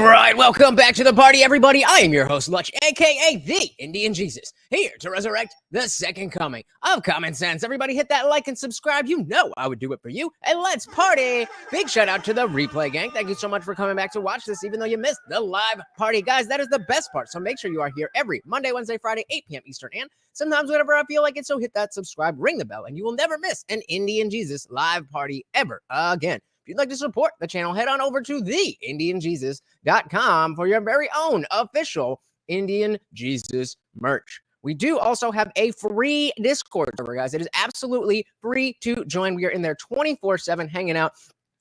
right, welcome back to the party, everybody. I am your host, Lutch, aka the Indian Jesus, here to resurrect the second coming of common sense. Everybody hit that like and subscribe. You know I would do it for you. And let's party. Big shout out to the replay gang. Thank you so much for coming back to watch this, even though you missed the live party. Guys, that is the best part. So make sure you are here every Monday, Wednesday, Friday, 8 p.m. Eastern, and sometimes whenever I feel like it. So hit that subscribe, ring the bell, and you will never miss an Indian Jesus live party ever again. If you'd like to support the channel, head on over to theindianjesus.com for your very own official Indian Jesus merch. We do also have a free Discord server, guys. It is absolutely free to join. We are in there 24/7 hanging out,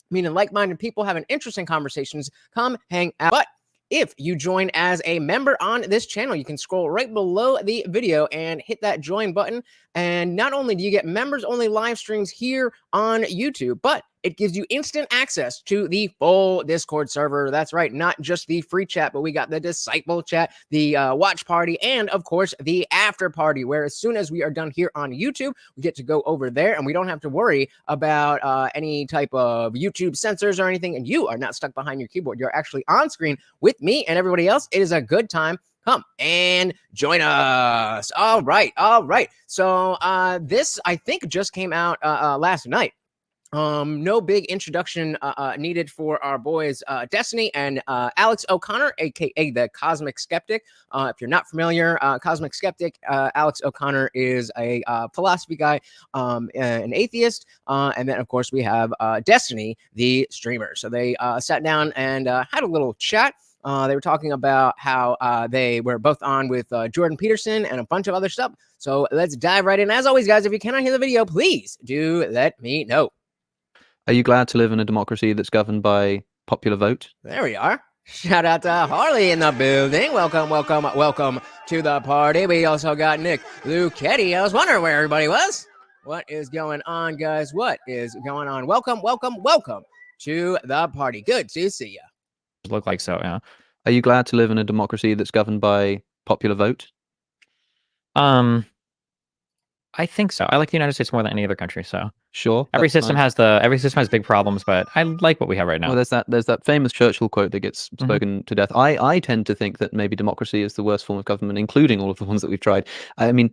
meaning like-minded people having interesting conversations. Come hang out. But if you join as a member on this channel, you can scroll right below the video and hit that join button. And not only do you get members-only live streams here on YouTube, but it gives you instant access to the full Discord server. That's right, not just the free chat, but we got the disciple chat, the watch party, and of course, the after party, where as soon as we are done here on YouTube, we get to go over there and we don't have to worry about any type of YouTube censors or anything, and you are not stuck behind your keyboard. You're actually on screen with me and everybody else. It is a good time. Come and join us. All right. So this, I think, just came out last night. No big introduction needed for our boys Destiny and Alex O'Connor, aka the Cosmic Skeptic. If you're not familiar, Cosmic Skeptic, Alex O'Connor is a philosophy guy, an atheist, and then of course we have Destiny, the streamer. So they sat down and had a little chat. They were talking about how they were both on with Jordan Peterson and a bunch of other stuff. So let's dive right in. As always, guys, if you cannot hear the video, please do let me know. Are you glad to live in a democracy that's governed by popular vote? There we are. Shout out to Harley in the building. Welcome to the party. We also got Nick Luchetti. I was wondering where everybody was. What is going on, guys? What is going on? Welcome to the party. Good to see you. Look like so, yeah. Are you glad to live in a democracy that's governed by popular vote? I think so. I like the United States more than any other country. So sure, every system has big problems, but I like what we have right now. Well, there's that famous Churchill quote that gets spoken to death. I tend to think that maybe democracy is the worst form of government, including all of the ones that we've tried. I mean,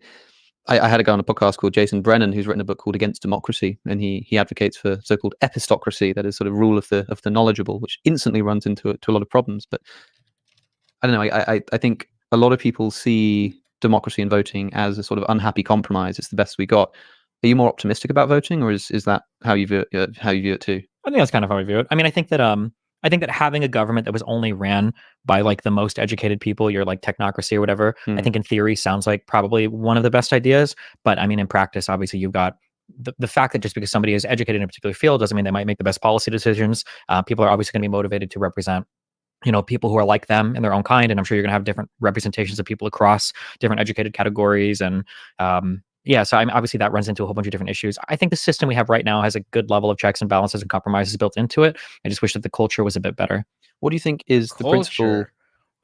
I had a guy on a podcast called Jason Brennan who's written a book called Against Democracy, and he advocates for so-called epistocracy, that is sort of rule of the knowledgeable, which instantly runs into a lot of problems. But I don't know. I think a lot of people see democracy and voting as a sort of unhappy compromise. It's the best we got. Are you more optimistic about voting, or is that how you view it too? I think that's kind of how I view it. I mean, I think that having a government that was only ran by like the most educated people, your like technocracy or whatever, I think in theory sounds like probably one of the best ideas. But I mean, in practice, obviously you've got the fact that just because somebody is educated in a particular field doesn't mean they might make the best policy decisions. People are obviously going to be motivated to represent, you know, people who are like them in their own kind. And I'm sure you're going to have different representations of people across different educated categories. And yeah, so obviously that runs into a whole bunch of different issues. I think the system we have right now has a good level of checks and balances and compromises built into it. I just wish that the culture was a bit better. What do you think is the principal?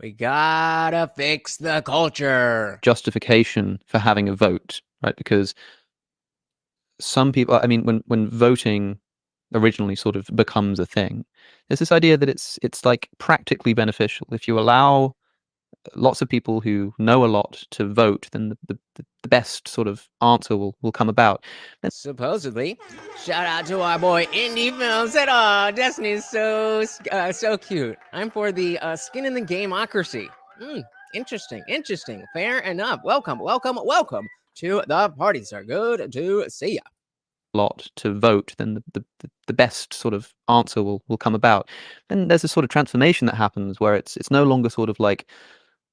We gotta fix the culture. Justification for having a vote, right? Because some people, I mean, when voting originally sort of becomes a thing, there's this idea that it's like practically beneficial. If you allow lots of people who know a lot to vote, then the best sort of answer will come about. Supposedly. Shout out to our boy Indie Film said, "Oh, Destiny's so cute. I'm for the skin in the gameocracy." Interesting. Fair enough. Welcome to the party, sir. Good to see ya. Lot to vote, then the best sort of answer will come about. Then there's a sort of transformation that happens where it's no longer sort of like,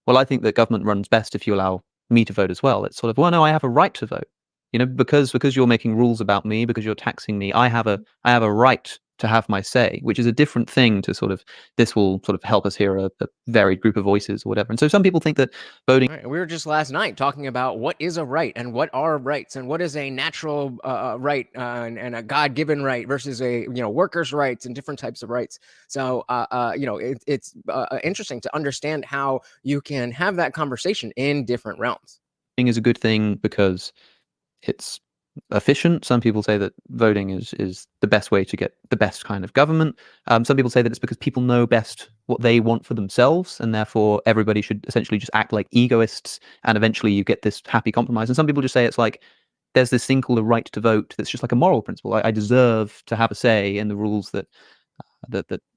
well, I think that government runs best if you allow me to vote as well. It's sort of, well, no, I have a right to vote. You know, because you're making rules about me, because you're taxing me, I have a right to have my say, which is a different thing to sort of, this will sort of help us hear a varied group of voices or whatever. And so some people think that voting... Right, we were just last night talking about what is a right and what are rights and what is a natural right and a God-given right versus a, workers' rights and different types of rights. So, it's interesting to understand how you can have that conversation in different realms. Is a good thing because it's efficient. Some people say that voting is the best way to get the best kind of government. Some people say that it's because people know best what they want for themselves, and therefore everybody should essentially just act like egoists, and eventually you get this happy compromise. And some people just say it's like there's this thing called a right to vote that's just like a moral principle. I deserve to have a say in the rules that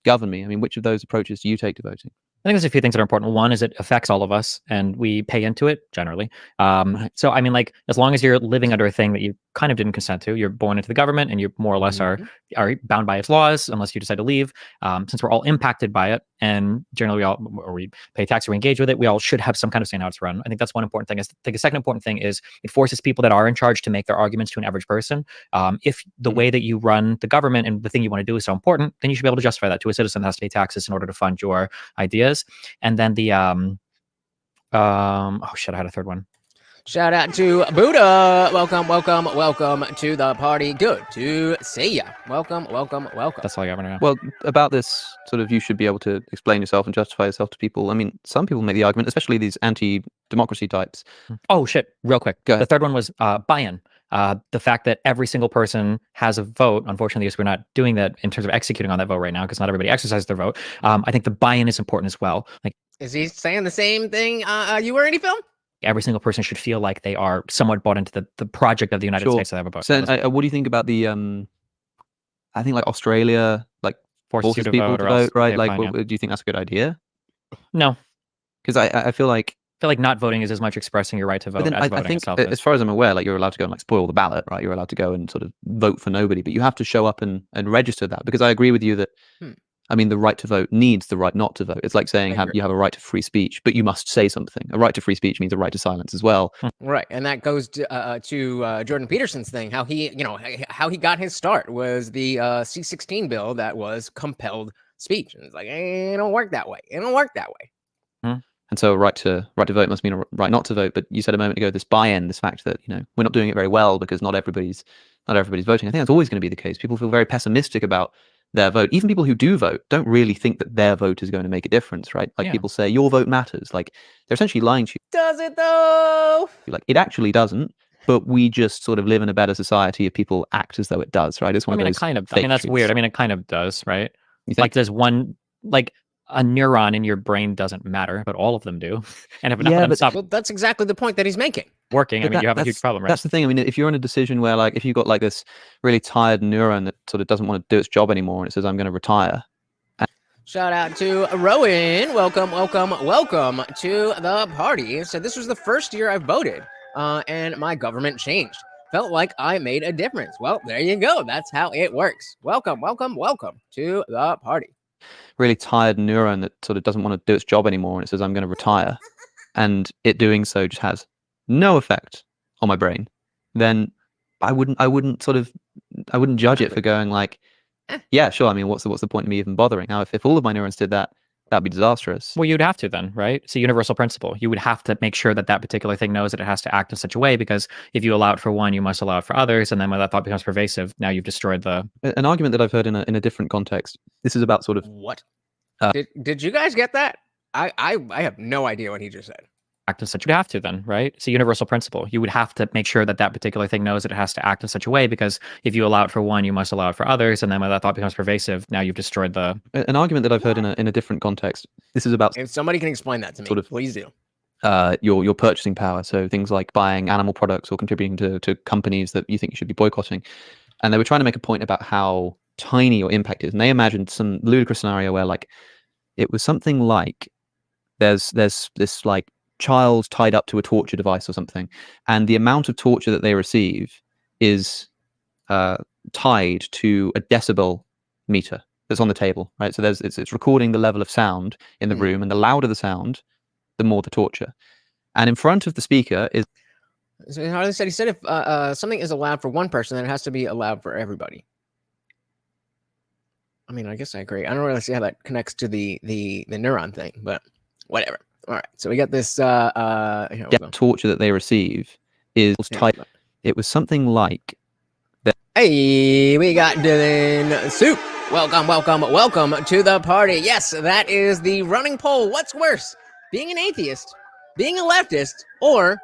govern me. I mean, which of those approaches do you take to voting? I think there's a few things that are important. One is it affects all of us, and we pay into it generally. So, I mean, like, as long as you're living under a thing that you kind of didn't consent to, you're born into the government, and you more or less are bound by its laws, unless you decide to leave. Since we're all impacted by it, and generally we pay tax or we engage with it, we all should have some kind of say in how it's run. I think that's one important thing. I think a second important thing is it forces people that are in charge to make their arguments to an average person. If the way that you run the government and the thing you want to do is so important, then you should be able to justify that to a citizen that has to pay taxes in order to fund your ideas. And then the oh shit, I had a third one. Shout out to Buddha. Welcome to the party. Good to see ya. Welcome. That's all I got right now. Well, about this sort of, you should be able to explain yourself and justify yourself to people. I mean, some people make the argument, especially these anti-democracy types. Oh shit, real quick. Go ahead. The third one was buy-in. The fact that every single person has a vote. Unfortunately, we're not doing that in terms of executing on that vote right now because not everybody exercises their vote. I think the buy-in is important as well. Like, is he saying the same thing you were, any film? Every single person should feel like they are somewhat bought into the project of the United States that have a vote. So, what do you think about the I think like Australia, like forces people to vote, right? Like, do you think that's a good idea? No, because I feel like not voting is as much expressing your right to vote. But then as I think, itself as far as I'm aware, like, you're allowed to go and like spoil the ballot, right? You're allowed to go and sort of vote for nobody, but you have to show up and register that. Because I agree with you that I mean, the right to vote needs the right not to vote. It's like saying you have a right to free speech, but you must say something. A right to free speech means a right to silence as well. Right, and that goes to Jordan Peterson's thing. How he got his start was the C-16 bill that was compelled speech, and it's like, it don't work that way. It don't work that way. And so a right to vote must mean a right not to vote. But you said a moment ago, this buy-in, this fact that, we're not doing it very well because not everybody's voting. I think that's always going to be the case. People feel very pessimistic about their vote. Even people who do vote don't really think that their vote is going to make a difference, right? Like, people say your vote matters. Like, they're essentially lying to you. Does it though? Like, it actually doesn't. But we just sort of live in a better society if people act as though it does, right? It's one of those. I mean, that's weird. I mean, it kind of does, right? You think? Like, there's one, like, a neuron in your brain doesn't matter, but all of them do. And if enough of them stop that's exactly the point that he's making. Working, I mean, you have a huge problem, right? That's the thing. I mean, if you're in a decision where, like, if you've got like this really tired neuron that sort of doesn't want to do its job anymore, and it says, I'm going to retire. Shout out to Rowan. Welcome to the party. So this was the first year I voted, and my government changed. Felt like I made a difference. Well, there you go. That's how it works. Welcome to the party. Really tired neuron that sort of doesn't want to do its job anymore, and it says, I'm going to retire, and it doing so just has no effect on my brain, then I wouldn't judge it for going like, yeah, sure. I mean, what's the point of me even bothering? Now, if all of my neurons did that, that'd be disastrous. Well, you'd have to then, right? It's a universal principle. You would have to make sure that particular thing knows that it has to act in such a way, because if you allow it for one, you must allow it for others. And then when that thought becomes pervasive, now you've destroyed an argument that I've heard in a different context. This is about sort of what? Did you guys get that? I have no idea what he just said. Act in such, you'd have to then, right? It's a universal principle. You would have to make sure that particular thing knows that it has to act in such a way, because if you allow it for one, you must allow it for others. And then when that thought becomes pervasive, now you've destroyed an argument that I've heard in a different context. This is about, if somebody can explain that to me, please do. Your purchasing power. So things like buying animal products or contributing to companies that you think you should be boycotting. And they were trying to make a point about how tiny your impact is. And they imagined some ludicrous scenario where, like, it was something like there's this like child tied up to a torture device or something, and the amount of torture that they receive is tied to a decibel meter that's on the table, right? So it's recording the level of sound in the room, and the louder the sound, the more the torture. And in front of the speaker is. So he said if something is allowed for one person, then it has to be allowed for everybody. I mean, I guess I agree. I don't really see how that connects to the neuron thing, but whatever. All right, so we got this torture that they receive is tied. It was something like that. Hey, we got Dylan Soup. Welcome to the party. Yes, that is the running poll. What's worse, being an atheist, being a leftist, or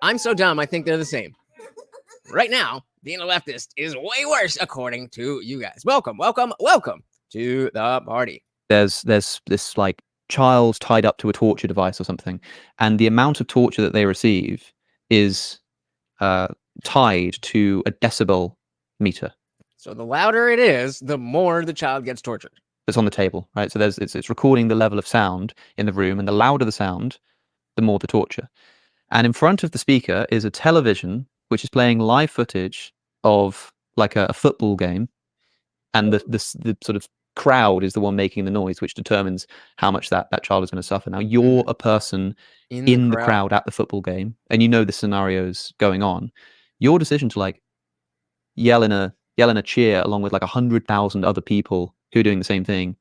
I'm so dumb I think they're the same? right now, being a leftist is way worse, according to you guys. Welcome to the party. There's this like child tied up to a torture device or something, and the amount of torture that they receive is tied to a decibel meter. So the louder it is, the more the child gets tortured. That's on the table, right? So it's recording the level of sound in the room, and the louder the sound, the more the torture. And in front of the speaker is a television which is playing live footage of like a football game, and the sort of crowd is the one making the noise, which determines how much that child is going to suffer. Now you're a person in the crowd at the football game, and you know the scenario's going on. Your decision to like yell in a cheer along with like 100,000 other people who are doing the same thing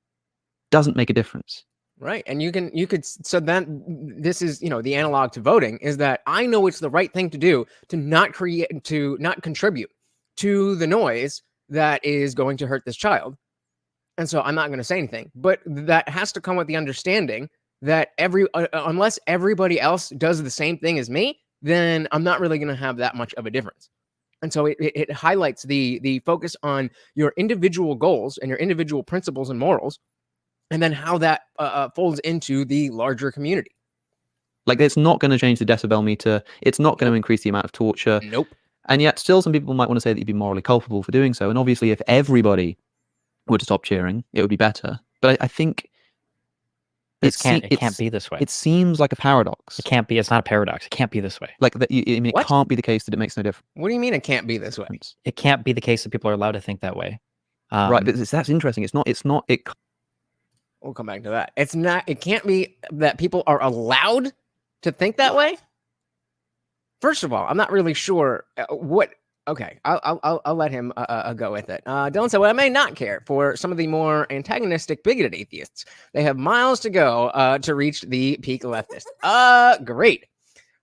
doesn't make a difference. Right. And you could, so then this is, the analog to voting is that I know it's the right thing to do to not contribute to the noise that is going to hurt this child. And so I'm not going to say anything, but that has to come with the understanding that unless everybody else does the same thing as me, then I'm not really going to have that much of a difference. And so it highlights the focus on your individual goals and your individual principles and morals, and then how that folds into the larger community. Like, it's not going to change the decibel meter. It's not going to increase the amount of torture. Nope. And yet still some people might want to say that you'd be morally culpable for doing so. And obviously if everybody were to stop cheering, it would be better. But I think it can't be this way. It seems like a paradox. It can't be. It's not a paradox. It can't be this way. Like, it can't be the case that it makes no difference. What do you mean it can't be this way? It can't be the case that people are allowed to think that way. Right, but that's interesting. We'll come back to that. It can't be that people are allowed to think that way. First of all, I'm not really sure what. Okay, I'll let him go with it. Dylan said, "Well, I may not care for some of the more antagonistic, bigoted atheists. They have miles to go to reach the peak leftist." Great.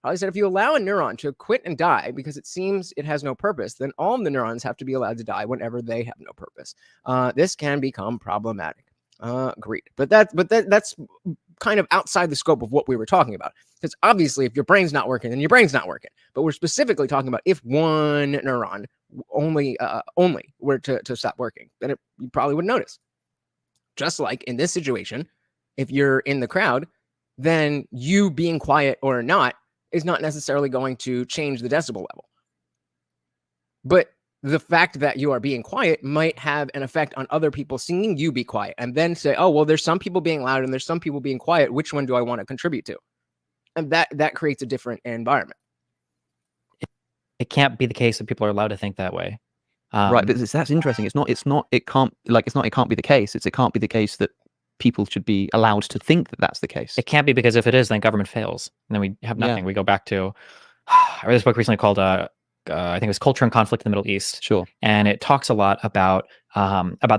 Holly said, "If you allow a neuron to quit and die because it seems it has no purpose, then all of the neurons have to be allowed to die whenever they have no purpose. This can become problematic." Great. But that's kind of outside the scope of what we were talking about. Because obviously, if your brain's not working, then your brain's not working. But we're specifically talking about if one neuron only were to stop working, then you probably would notice. Just like in this situation, if you're in the crowd, then you being quiet or not is not necessarily going to change the decibel level. But the fact that you are being quiet might have an effect on other people seeing you be quiet and then say, oh, well, there's some people being loud and there's some people being quiet. Which one do I want to contribute to? And that creates a different environment. It can't be the case that people are allowed to think that way. Right, but that's interesting. It can't be the case. It can't be the case that people should be allowed to think that that's the case. It can't be, because if it is, then government fails. And then we have nothing. Yeah. We go back to, I read this book recently called, I think it was Culture and Conflict in the Middle East. Sure. And it talks a lot about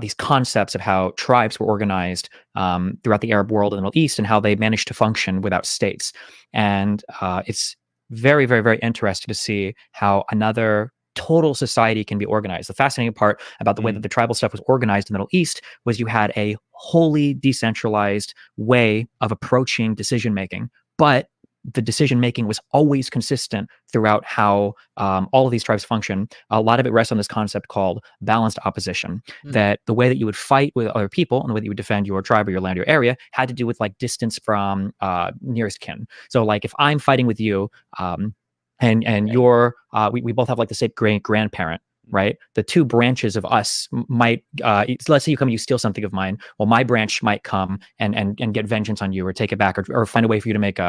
these concepts of how tribes were organized throughout the Arab world and the Middle East, and how they managed to function without states. And it's very, very, very interesting to see how another total society can be organized. The fascinating part about the way that the tribal stuff was organized in the Middle East was you had a wholly decentralized way of approaching decision making, but the decision making was always consistent throughout how all of these tribes function. A lot of it rests on this concept called balanced opposition, that the way that you would fight with other people and the way that you would defend your tribe or your land or area had to do with like distance from nearest kin. So like if I'm fighting with you and you're, we both have like the same great grandparent, right? The two branches of us might, let's say you steal something of mine. Well, my branch might come and get vengeance on you, or take it back, or find a way for you to make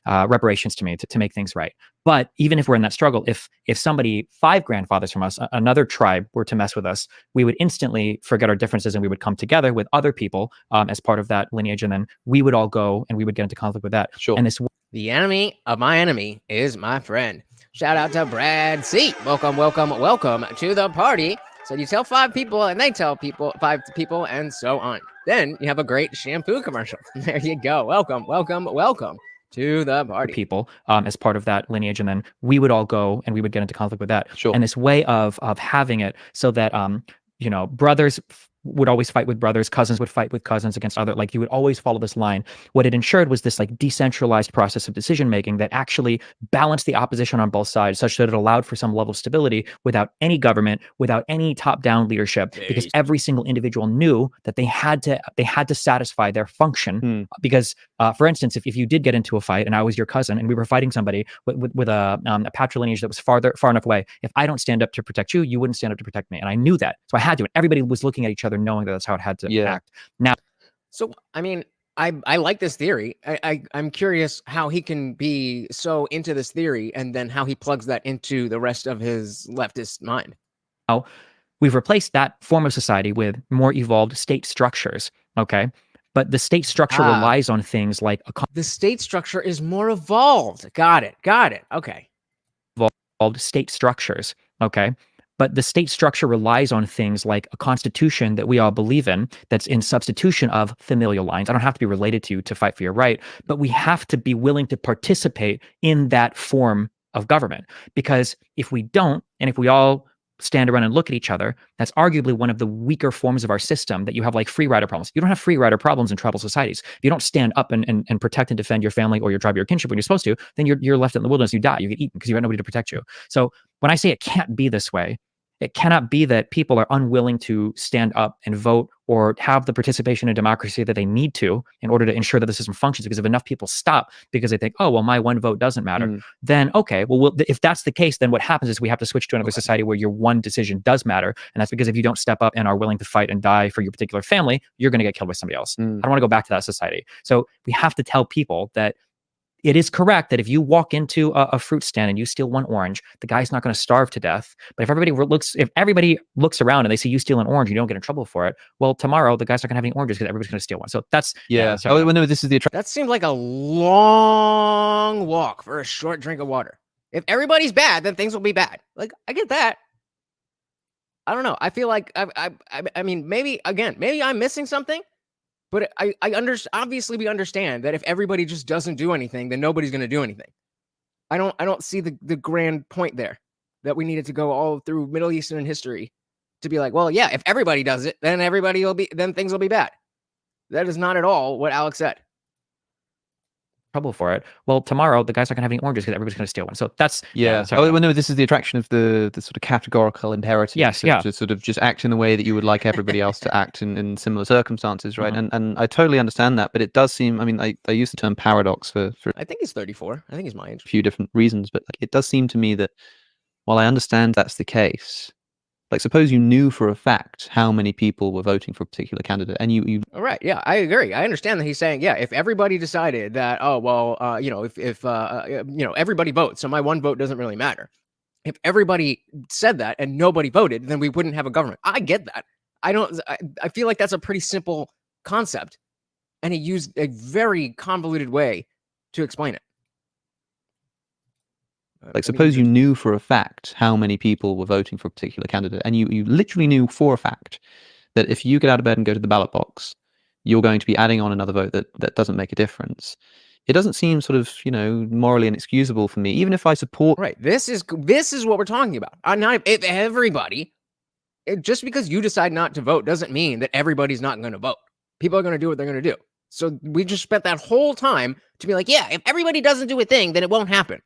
reparations to me to make things right. But even if we're in that struggle, if somebody 5 grandfathers from us, another tribe, were to mess with us, we would instantly forget our differences and we would come together with other people as part of that lineage, and then we would all go and we would get into conflict with that. Sure. And this, the enemy of my enemy is my friend. Shout out to Brad C. Welcome to the party. So you tell 5 people and they tell 5 people, and so on. Then you have a great shampoo commercial. There you go. Welcome to the party. People as part of that lineage, and then we would all go and we would get into conflict with that. Sure. And this way of having it so that brothers would always fight with brothers, cousins would fight with cousins against other, like you would always follow this line. What it ensured was this like decentralized process of decision making that actually balanced the opposition on both sides, such that it allowed for some level of stability without any government, without any top-down leadership, because every single individual knew that they had to satisfy their function. Because for instance, if you did get into a fight and I was your cousin and we were fighting somebody with a patrilineage that was far enough away, if I don't stand up to protect you, you wouldn't stand up to protect me. And I knew that. So I had to. And everybody was looking at each other knowing that that's how it had to act. Now, so, I mean, I like this theory. I'm curious how he can be so into this theory and then how he plugs that into the rest of his leftist mind. Now, we've replaced that form of society with more evolved state structures, okay? But the state structure relies on things like the state structure is more evolved. Got it. Okay. Evolved state structures, okay? But the state structure relies on things like a constitution that we all believe in that's in substitution of familial lines. I don't have to be related to fight for your right, but we have to be willing to participate in that form of government. Because if we don't, and if we all stand around and look at each other, that's arguably one of the weaker forms of our system, that you have like free rider problems. You don't have free rider problems in tribal societies. If you don't stand up and protect and defend your family or your tribe or your kinship when you're supposed to, then you're left in the wilderness, you die, you get eaten because you have nobody to protect you. So when I say it can't be this way, it cannot be that people are unwilling to stand up and vote or have the participation in democracy that they need to in order to ensure that the system functions. Because if enough people stop because they think, oh, well, my one vote doesn't matter, then okay, well, if that's the case, then what happens is we have to switch to another society where your one decision does matter. And that's because if you don't step up and are willing to fight and die for your particular family, you're going to get killed by somebody else. I don't want to go back to that society. So we have to tell people that it is correct that if you walk into a fruit stand and you steal one orange, the guy's not going to starve to death. But if everybody looks around and they see you steal an orange, you don't get in trouble for it. Well, tomorrow the guy's not going to have any oranges because everybody's going to steal one. So that's no, this is the that seemed like a long walk for a short drink of water. If everybody's bad, then things will be bad. Like, I get that. I don't know. I feel like I mean, maybe I'm missing something. But obviously we understand that if everybody just doesn't do anything, then nobody's going to do anything. I don't see the grand point there, that we needed to go all through Middle Eastern history to be like, well, yeah, if everybody does it, then then things will be bad. That is not at all what Alex said. Trouble for it. Well, tomorrow the guy's not going to have any oranges because everybody's going to steal one. So that's no, this is the attraction of the sort of categorical imperative. To sort of just act in the way that you would like everybody else to act in similar circumstances, right? And I totally understand that, but it does seem, I mean, I use the term paradox for I think he's 34. I think he's my age. A few different reasons, but like, it does seem to me that while I understand that's the case, like, suppose you knew for a fact how many people were voting for a particular candidate, and you. All right, yeah, I agree. I understand that he's saying, yeah, if everybody decided that, oh well, if everybody votes, so my one vote doesn't really matter. If everybody said that and nobody voted, then we wouldn't have a government. I get that. I feel like that's a pretty simple concept, and he used a very convoluted way to explain it. Like, suppose you knew for a fact how many people were voting for a particular candidate, and you literally knew for a fact that if you get out of bed and go to the ballot box, you're going to be adding on another vote that doesn't make a difference. It doesn't seem sort of, morally inexcusable for me, even if I support. Right. This is what we're talking about. Not if everybody. Just because you decide not to vote doesn't mean that everybody's not going to vote. People are going to do what they're going to do. So we just spent that whole time to be like, yeah, if everybody doesn't do a thing, then it won't happen.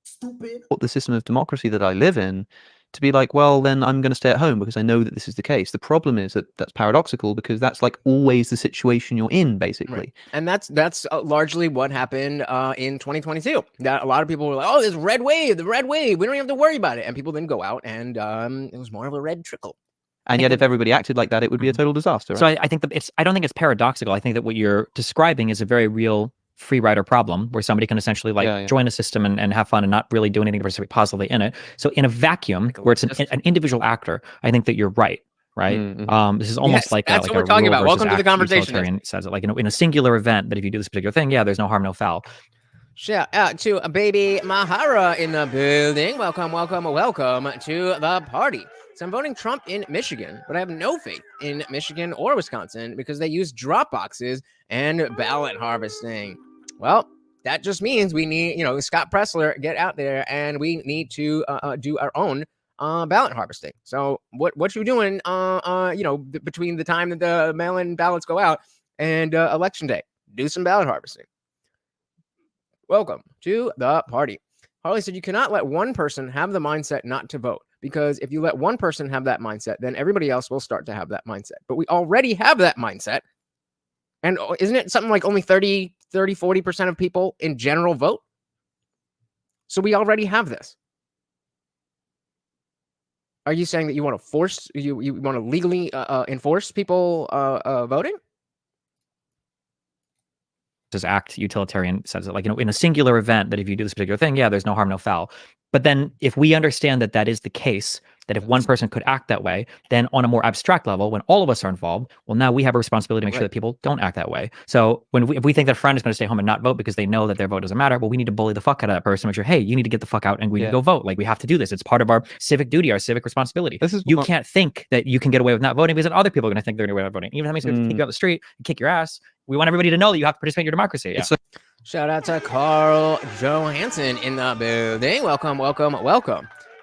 Stupid. The system of democracy that I live in, to be like, well, then I'm going to stay at home because I know that this is the case. The problem is that that's paradoxical, because that's like always the situation you're in, basically. Right. And that's largely what happened in 2022. That a lot of people were like, oh, this the red wave. We don't have to worry about it. And people didn't go out, and it was more of a red trickle. And yet, if everybody acted like that, it would be a total disaster. Right? So I think that I don't think it's paradoxical. I think that what you're describing is a very real free rider problem, where somebody can essentially join a system and have fun and not really do anything positively in it. So in a vacuum where it's an individual actor, I think that you're right. This is almost like that's what we're talking about. Welcome to the conversation. Says it like in a singular event that if you do this particular thing, there's no harm, no foul. Shout out to baby Mahara in the building. Welcome to the party. So I'm voting Trump in Michigan, but I have no faith in Michigan or Wisconsin because they use drop boxes and ballot harvesting. Well, that just means we need, Scott Pressler, get out there, and we need to do our own ballot harvesting. So what you doing, between the time that the mail-in ballots go out and election day? Do some ballot harvesting. Welcome to the party. Harley said you cannot let one person have the mindset not to vote, because if you let one person have that mindset, then everybody else will start to have that mindset. But we already have that mindset. And isn't it something like only 40% of people in general vote? So we already have this. Are you saying that you want to force, you want to legally enforce people voting? Act utilitarian says it, like, in a singular event, that if you do this particular thing, yeah, there's no harm, no foul. But then if we understand that that is the case, that if one person could act that way, then on a more abstract level, when all of us are involved, well, now we have a responsibility to make sure that people don't act that way. So if we think that a friend is going to stay home and not vote because they know that their vote doesn't matter, well, we need to bully the fuck out of that person, make sure, hey, you need to get the fuck out and we need to go vote. Like, we have to do this. It's part of our civic duty, our civic responsibility. You can't think that you can get away with not voting because then other people are going to think they're going to get away with voting. Even if somebody's going to take you out the street and kick your ass, we want everybody to know that you have to participate in your democracy. Yeah. Shout out to Carl Johansson in the building. Welcome.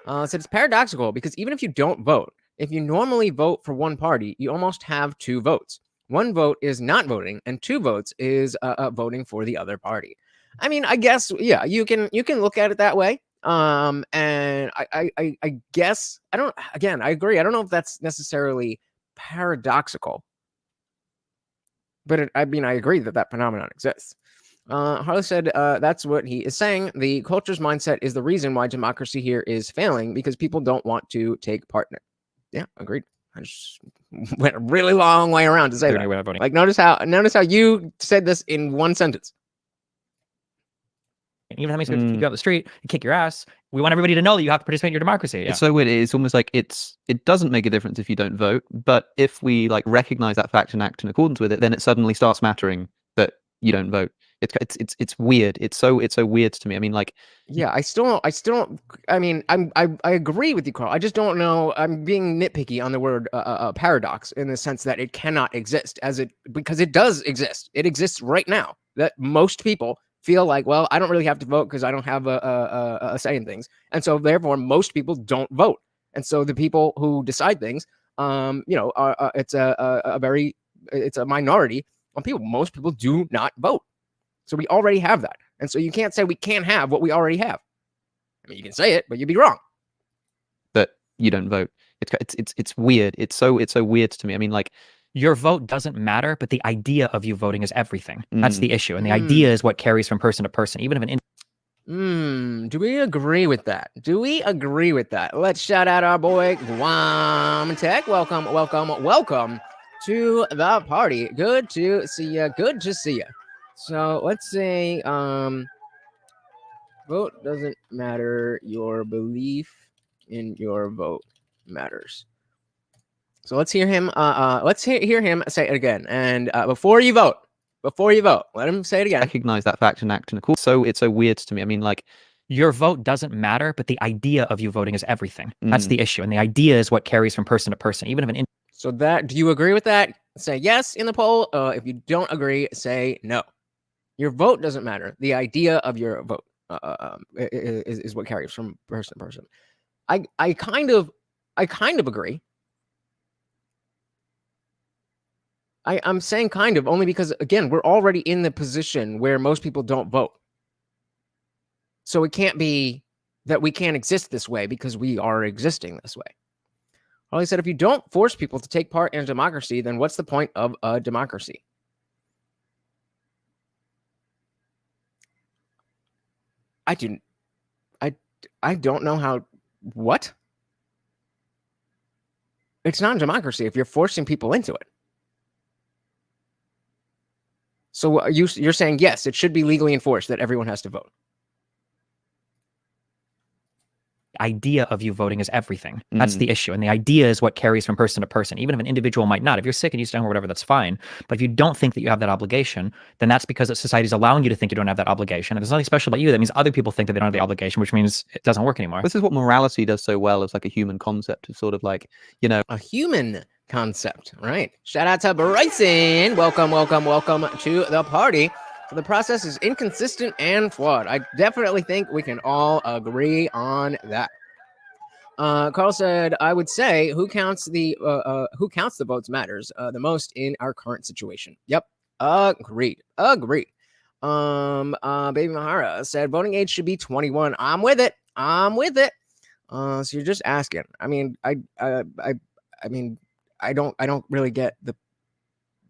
So it's paradoxical because even if you don't vote, if you normally vote for one party, you almost have two votes. One vote is not voting, and two votes is voting for the other party. I mean, I guess, yeah, you can look at it that way. And I guess I agree. I don't know if that's necessarily paradoxical, but I agree that phenomenon exists. Harley said that's what he is saying. The culture's mindset is the reason why democracy here is failing, because people don't want to take part in it. Yeah, agreed. I just went a really long way around to say that. Like, notice how you said this in one sentence. Even if somebody's going to kick you out the street and kick your ass, we want everybody to know that you have to participate in your democracy. Yeah. It's so weird. It's almost like it doesn't make a difference if you don't vote, but if we like recognize that fact and act in accordance with it, then it suddenly starts mattering that you don't vote. It's weird. It's so weird to me. I mean, like, yeah, I still don't. I mean, I agree with you, Carl. I just don't know. I'm being nitpicky on the word paradox, in the sense that it cannot exist because it does exist. It exists right now. That most people feel like, well, I don't really have to vote because I don't have a say in things, and so therefore most people don't vote. And so the people who decide things, it's a minority of people. Most people do not vote. So we already have that. And so you can't say we can't have what we already have. I mean, you can say it, but you'd be wrong. That you don't vote. It's weird. It's so weird to me. I mean, like, your vote doesn't matter, but the idea of you voting is everything. That's the issue. And the idea is what carries from person to person, even if do we agree with that? Let's shout out our boy Guam Tech. Welcome to the party. Good to see you. So let's say vote doesn't matter, your belief in your vote matters. So let's hear him hear him say it again. And before you vote, let him say it again. Recognize that fact and act in accordance. So it's so weird to me. I mean, like, your vote doesn't matter, but the idea of you voting is everything. That's the issue. And the idea is what carries from person to person, even if So do you agree with that? Say yes in the poll. If you don't agree, say no. Your vote doesn't matter. The idea of your vote is what carries from person to person. I kind of agree. I'm saying kind of only because, again, we're already in the position where most people don't vote. So it can't be that we can't exist this way because we are existing this way. Well, he said, if you don't force people to take part in a democracy, then what's the point of a democracy? I don't know how. What? It's not a democracy if you're forcing people into it. So you're saying, yes, it should be legally enforced that everyone has to vote. Idea of you voting is everything. That's the issue. And the idea is what carries from person to person, even if an individual might not. If you're sick and you stay home or whatever, that's fine. But if you don't think that you have that obligation, then that's because society's allowing you to think you don't have that obligation. And there's nothing special about you. That means other people think that they don't have the obligation, which means it doesn't work anymore. This is what morality does so well. It's like a human concept of sort of like, a human concept, right? Shout out to Bryson. Welcome to the party. So the process is inconsistent and flawed. I definitely think we can all agree on that. Carl said, "I would say who counts the votes matters the most in our current situation." Yep, agreed. Baby Mahara said, "Voting age should be 21." I'm with it. So you're just asking. I mean, I mean, I don't really get the.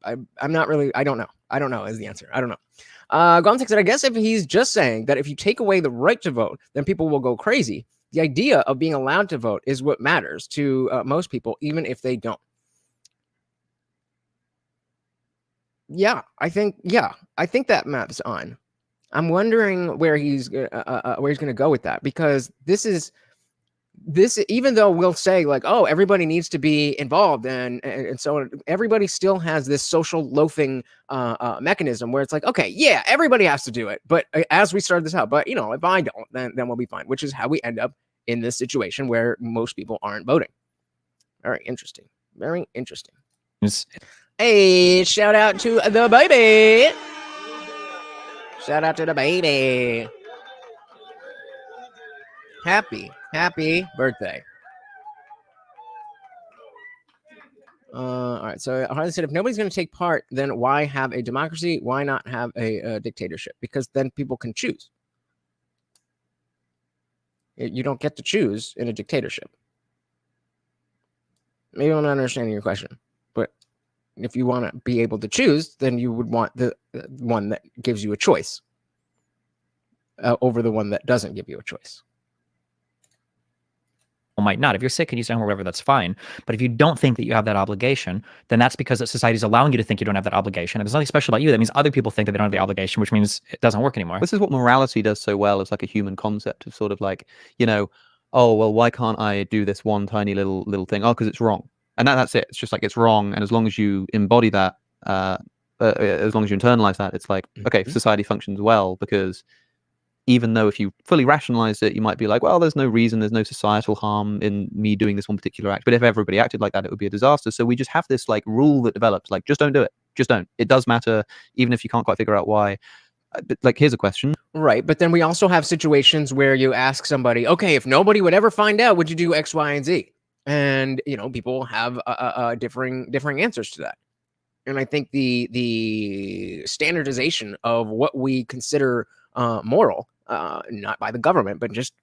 I'm not really. I don't know. I don't know is the answer. I don't know. Gontek said, "I guess if he's just saying that if you take away the right to vote, then people will go crazy. The idea of being allowed to vote is what matters to most people, even if they don't." Yeah, I think that maps on. I'm wondering where he's going to go with that, because this, even though we'll say like, oh, everybody needs to be involved, and so everybody still has this social loafing mechanism where it's like, okay, yeah, everybody has to do it, but as we started this out, but if I don't, then we'll be fine, which is how we end up in this situation where most people aren't voting. Very interesting. Hey, shout out to the baby. Happy birthday. All right. So Harley said, if nobody's going to take part, then why have a democracy? Why not have a dictatorship? Because then people can choose. You don't get to choose in a dictatorship. Maybe I'm not understanding your question, but if you want to be able to choose, then you would want the one that gives you a choice over the one that doesn't give you a choice. Might not. If you're sick and you stay home or whatever, that's fine. But if you don't think that you have that obligation, then that's because society is allowing you to think you don't have that obligation. And there's nothing special about you. That means other people think that they don't have the obligation, which means it doesn't work anymore. This is what morality does so well. It's like a human concept of sort of like, oh, well, why can't I do this one tiny little thing? Oh, because it's wrong. And that's it. It's just like, it's wrong. And as long as you embody that, as long as you internalize that, it's like, okay, society functions well, because even though if you fully rationalize it, you might be like, well, there's no reason, there's no societal harm in me doing this one particular act. But if everybody acted like that, it would be a disaster. So we just have this like rule that develops, like, just don't do it. Just don't. It does matter, even if you can't quite figure out why. But like, here's a question. Right. But then we also have situations where you ask somebody, okay, if nobody would ever find out, would you do X, Y, and Z? And, people have differing answers to that. And I think the standardization of what we consider moral, not by the government, but just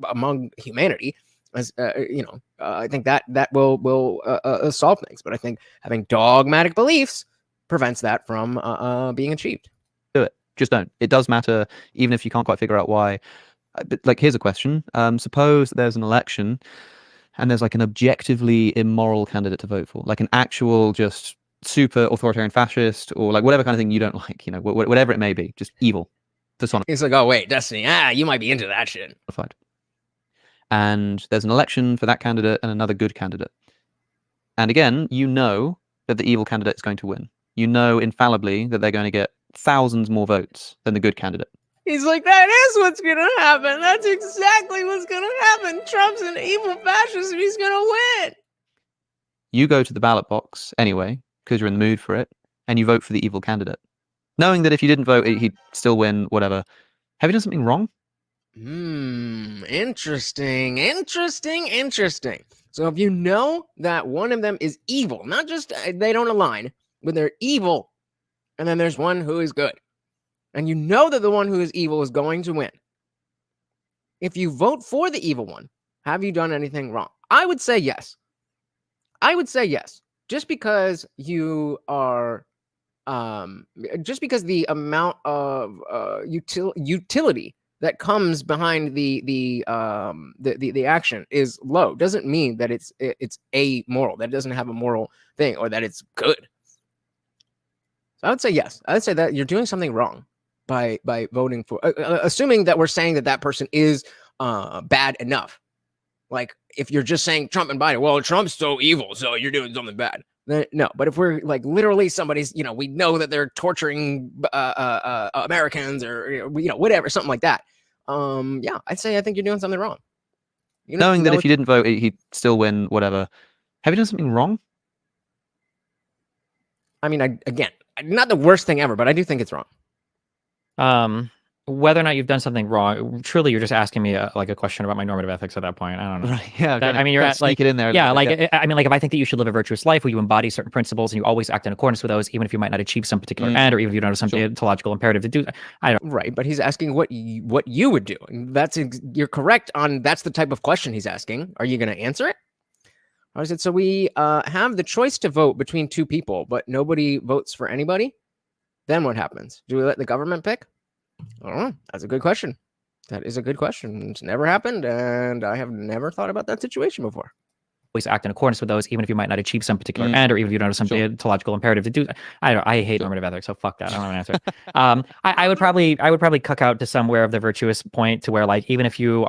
among humanity, as I think that will solve things. But I think having dogmatic beliefs prevents that from being achieved. Do it. Just don't. It does matter, even if you can't quite figure out why. But like, here's a question. Suppose there's an election and there's like an objectively immoral candidate to vote for, like an actual just super authoritarian fascist, or like whatever kind of thing you don't like, whatever it may be, just evil. It's like, oh wait, Destiny, you might be into that shit. And there's an election for that candidate and another good candidate. And again, that the evil candidate is going to win. Infallibly that they're going to get thousands more votes than the good candidate. He's like, that is what's going to happen. That's exactly what's going to happen. Trump's an evil fascist and he's going to win. You go to the ballot box anyway, because you're in the mood for it, and you vote for the evil candidate, knowing that if you didn't vote, he'd still win, whatever. Have you done something wrong? Interesting. So if you know that one of them is evil, not just they don't align, but they're evil, and then there's one who is good, and you know that the one who is evil is going to win, if you vote for the evil one, have you done anything wrong? I would say yes. Just because you are, just because the amount of utility that comes behind the action is low doesn't mean that it's amoral, that it doesn't have a moral thing, or that it's good. So I would say yes. I would say that you're doing something wrong by voting for, assuming that we're saying that person is bad enough. Like, if you're just saying Trump and Biden, well, Trump's so evil, so you're doing something bad. Then no. But if we're like literally somebody's, we know that they're torturing Americans, or whatever, something like that. I think you're doing something wrong. Knowing that if you didn't vote, he'd still win, whatever. Have you done something wrong? I mean, again, not the worst thing ever, but I do think it's wrong. whether or not you've done something wrong, truly, you're just asking me a question about my normative ethics at that point. I don't know. Right. Yeah. I mean, you're at sneak it in there. Yeah, like I mean, like if I think that you should live a virtuous life, where you embody certain principles and you always act in accordance with those, even if you might not achieve some particular end, or even if you don't have some ontological imperative to do that. I don't. Right, but he's asking what you would do. And you're correct on that's the type of question he's asking. Are you going to answer it? I said, so we have the choice to vote between two people, but nobody votes for anybody. Then what happens? Do we let the government pick? I don't know. That's a good question. That is a good question. It's never happened, and I have never thought about that situation before. Always act in accordance with those, even if you might not achieve some particular end, or even if you don't have some ontological imperative to do that. I hate normative ethics, so fuck that. I don't have an answer. I would probably cuck out to somewhere of the virtuous point to where, like, even if you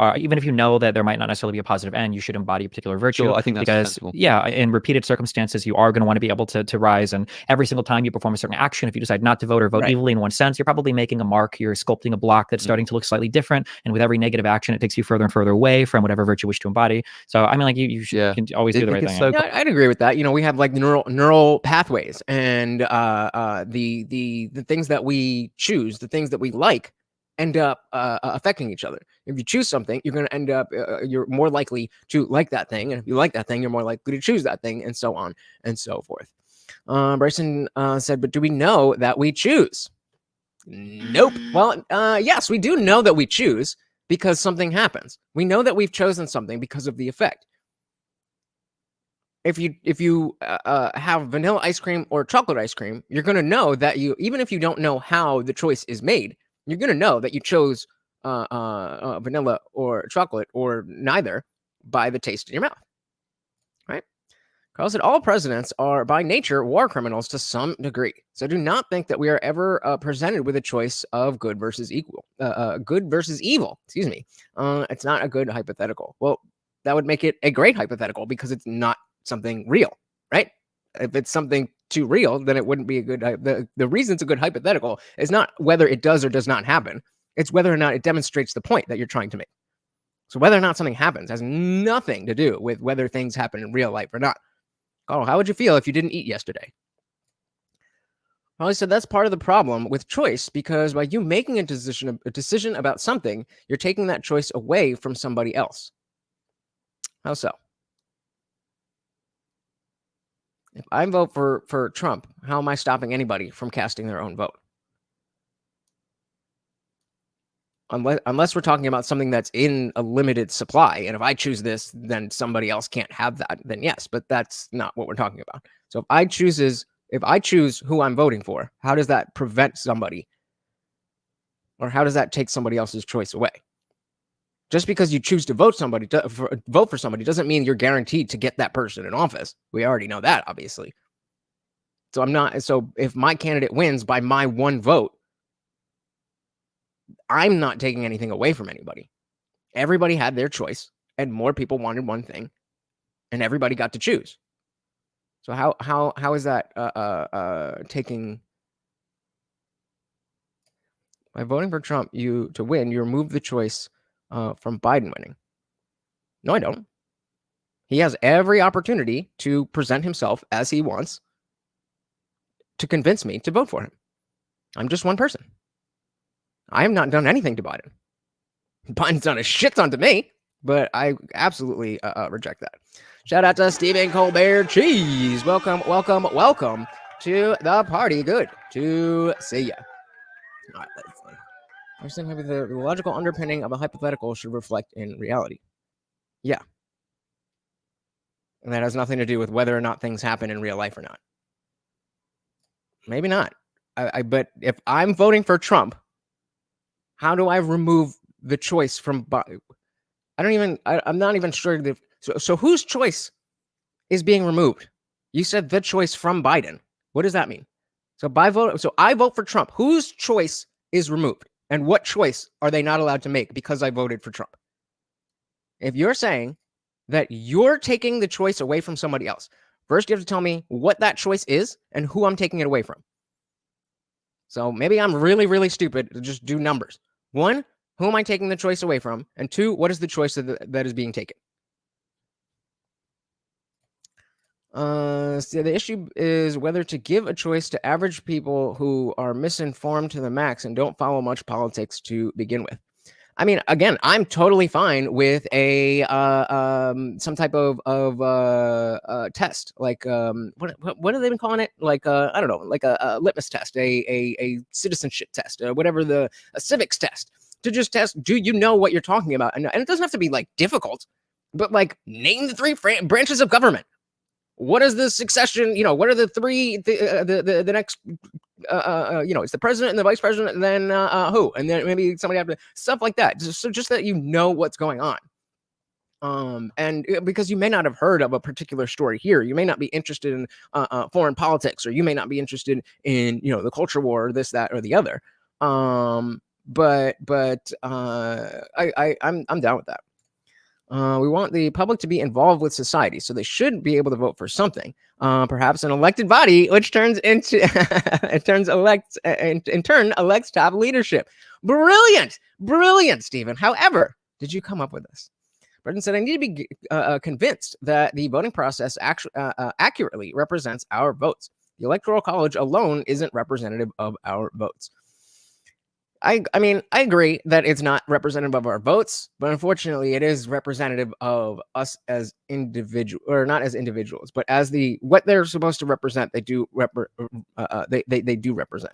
know that there might not necessarily be a positive end, you should embody a particular virtue. I think that's because sensible. Yeah, in repeated circumstances, you are going to want to be able to rise, and every single time you perform a certain action, if you decide not to vote or vote evilly in one sense, you're probably making a mark. You're sculpting a block that's starting to look slightly different, and with every negative action, it takes you further and further away from whatever virtue you wish to embody. So I mean, like you can always do the right thing. Yeah, I'd agree with that. You know, we have like neural pathways, and the things that we choose, the things that we like, end up affecting each other. If you choose something, you're going to end up you're more likely to like that thing, and if you like that thing, you're more likely to choose that thing, and so on and so forth. Bryson said, "But do we know that we choose?" Nope. Well, yes, we do know that we choose because something happens. We know that we've chosen something because of the effect. If you have vanilla ice cream or chocolate ice cream, you're going to know that even if you don't know how the choice is made, you're going to know that you chose vanilla or chocolate or neither by the taste in your mouth, right? Carl said, all presidents are by nature war criminals to some degree. So do not think that we are ever presented with a choice of good versus evil. Excuse me. It's not a good hypothetical. Well, that would make it a great hypothetical because it's not something real, right? If it's something too real, then it wouldn't be a good. The reason it's a good hypothetical is not whether it does or does not happen. It's whether or not it demonstrates the point that you're trying to make. So whether or not something happens has nothing to do with whether things happen in real life or not. Carl, how would you feel if you didn't eat yesterday? Holly said that's part of the problem with choice, because by you making a decision about something, you're taking that choice away from somebody else. How so? If I vote for Trump, how am I stopping anybody from casting their own vote? Unless we're talking about something that's in a limited supply, and if I choose this, then somebody else can't have that, then yes, but that's not what we're talking about. So if I choose who I'm voting for, how does that prevent somebody, or how does that take somebody else's choice away? Just because you choose to vote for somebody doesn't mean you're guaranteed to get that person in office. We already know that, obviously. So if my candidate wins by my one vote, I'm not taking anything away from anybody. Everybody had their choice, and more people wanted one thing, and everybody got to choose. So how is that taking? By voting for Trump, to win, you remove the choice from Biden winning. No, I don't. He has every opportunity to present himself as he wants to convince me to vote for him. I'm just one person. I have not done anything to Biden. Biden's done a shit ton to me, but I absolutely reject that. Shout out to Stephen Colbert Cheese. Welcome to the party. Good to see you. All right, let's see. I was thinking maybe the logical underpinning of a hypothetical should reflect in reality. Yeah. And that has nothing to do with whether or not things happen in real life or not. Maybe not. But if I'm voting for Trump, how do I remove the choice from Biden? I'm not even sure. So whose choice is being removed? You said the choice from Biden. What does that mean? So I vote for Trump. Whose choice is removed? And what choice are they not allowed to make because I voted for Trump? If you're saying that you're taking the choice away from somebody else, first you have to tell me what that choice is and who I'm taking it away from. So maybe I'm really, really stupid to just do numbers. 1, who am I taking the choice away from? And 2, what is the choice that is being taken? So the issue is whether to give a choice to average people who are misinformed to the max and don't follow much politics to begin with. I mean, again, I'm totally fine with a some type of test, like what have they been calling it? Like I don't know, like a litmus test, a citizenship test, whatever a civics test, to just test, do you know what you're talking about? And it doesn't have to be like difficult, but like name the three branches of government. What is the succession? You know, what are the three the next it's the president and the vice president, and then who, and then maybe somebody after, stuff like that. Just that you know what's going on. And because you may not have heard of a particular story here, you may not be interested in foreign politics, or you may not be interested in the culture war, or this, that, or the other. I'm down with that. We want the public to be involved with society, so they should be able to vote for something. Perhaps an elected body, which turns into in turn elects top leadership. Brilliant, Stephen. However, did you come up with this? Brendan said, I need to be convinced that the voting process accurately represents our votes. The Electoral College alone isn't representative of our votes. I mean, I agree that it's not representative of our votes, but unfortunately, it is representative of us as individuals, or not as individuals, but as what they're supposed to represent. They do they do represent.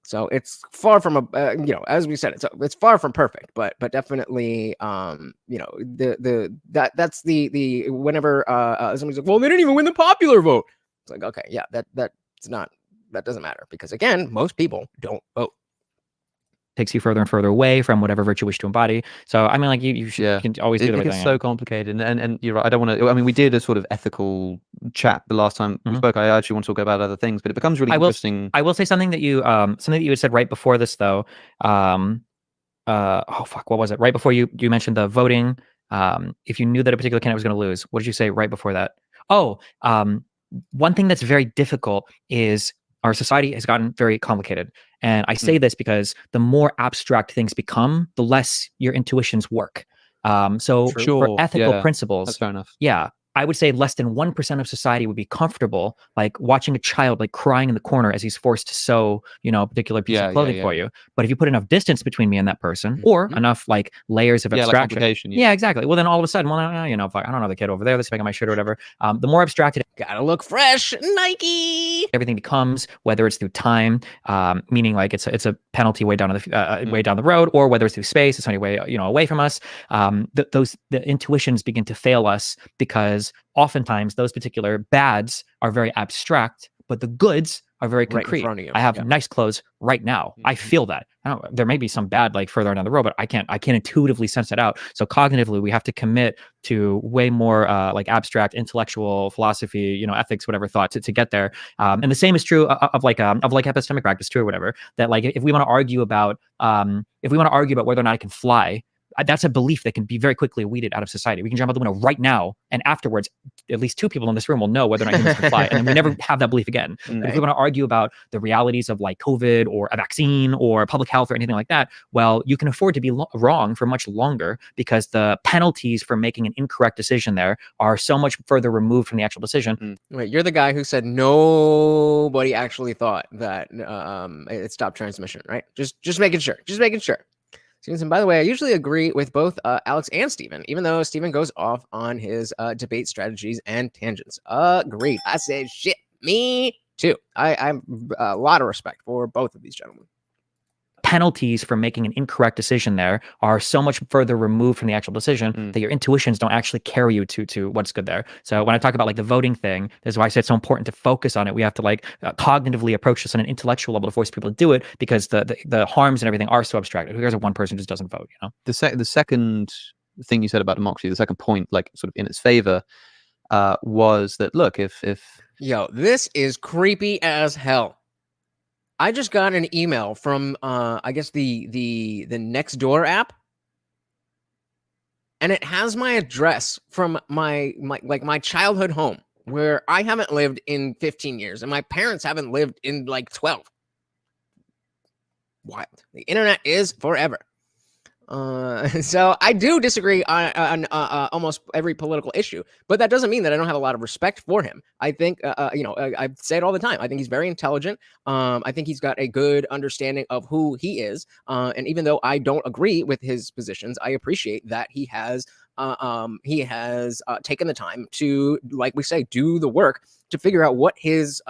So it's far from as we said, it's far from perfect, but definitely, that's the whenever somebody's like, well, they didn't even win the popular vote. It's like, okay, yeah, that doesn't matter, because again, most people don't vote. Takes you further and further away from whatever virtue you wish to embody. So I mean, like you can always do the right thing. It's so complicated, and you're right. I don't want to. I mean, we did a sort of ethical chat the last time we spoke. I actually want to talk about other things, but it becomes really interesting. I will say something that you had said right before this, though. What was it? Right before you mentioned the voting. If you knew that a particular candidate was going to lose, what did you say right before that? One thing that's very difficult is our society has gotten very complicated. And I say this because the more abstract things become, the less your intuitions work. For ethical principles, that's fair enough. Yeah, I would say less than 1% of society would be comfortable like watching a child like crying in the corner as he's forced to sew, a particular piece of clothing for you. But if you put enough distance between me and that person, or enough like layers of abstraction, exactly. Well, then all of a sudden, I don't know the kid over there that's making my shirt or whatever. The more abstracted, gotta look fresh, Nike. Everything becomes, whether it's through time, meaning like it's a penalty way down the road, or whether it's through space, it's only way away from us. The intuitions begin to fail us, because oftentimes those particular bads are very abstract, but the goods are very concrete. Right in front of you. I have nice clothes right now. I feel that. There may be some bad like further down the road, but I can't intuitively sense it out. So cognitively, we have to commit to way more like abstract intellectual philosophy, ethics, whatever thought to get there. And the same is true of epistemic practice too, or whatever. That like if we want to argue about whether or not I can fly, that's a belief that can be very quickly weeded out of society. We can jump out the window right now, and afterwards, at least 2 people in this room will know whether or not humans can fly, and then we never have that belief again. Right. But if we want to argue about the realities of like COVID or a vaccine or public health or anything like that, well, you can afford to be wrong for much longer, because the penalties for making an incorrect decision there are so much further removed from the actual decision. Wait, you're the guy who said nobody actually thought that it stopped transmission, right? Just making sure. And by the way, I usually agree with both Alex and Stephen, even though Stephen goes off on his debate strategies and tangents. Agreed. I said shit. Me too. I have a lot of respect for both of these gentlemen. Penalties for making an incorrect decision there are so much further removed from the actual decision that your intuitions don't actually carry you to what's good there. So when I talk about like the voting thing, this is why I said it's so important to focus on it. We have to like cognitively approach this on an intellectual level to force people to do it, because the harms and everything are so abstract. Who cares if one person just doesn't vote? The second thing you said about democracy, the second point, like sort of in its favor, was that look, if this is creepy as hell. I just got an email from I guess the Nextdoor app, and it has my address from my childhood home, where I haven't lived in 15 years and my parents haven't lived in like 12. Wild. The internet is forever. So I do disagree on almost every political issue, but that doesn't mean that I don't have a lot of respect for him. I think, I say it all the time. I think he's very intelligent. I think he's got a good understanding of who he is. And even though I don't agree with his positions, I appreciate that he has taken the time to, like we say, do the work to figure out what his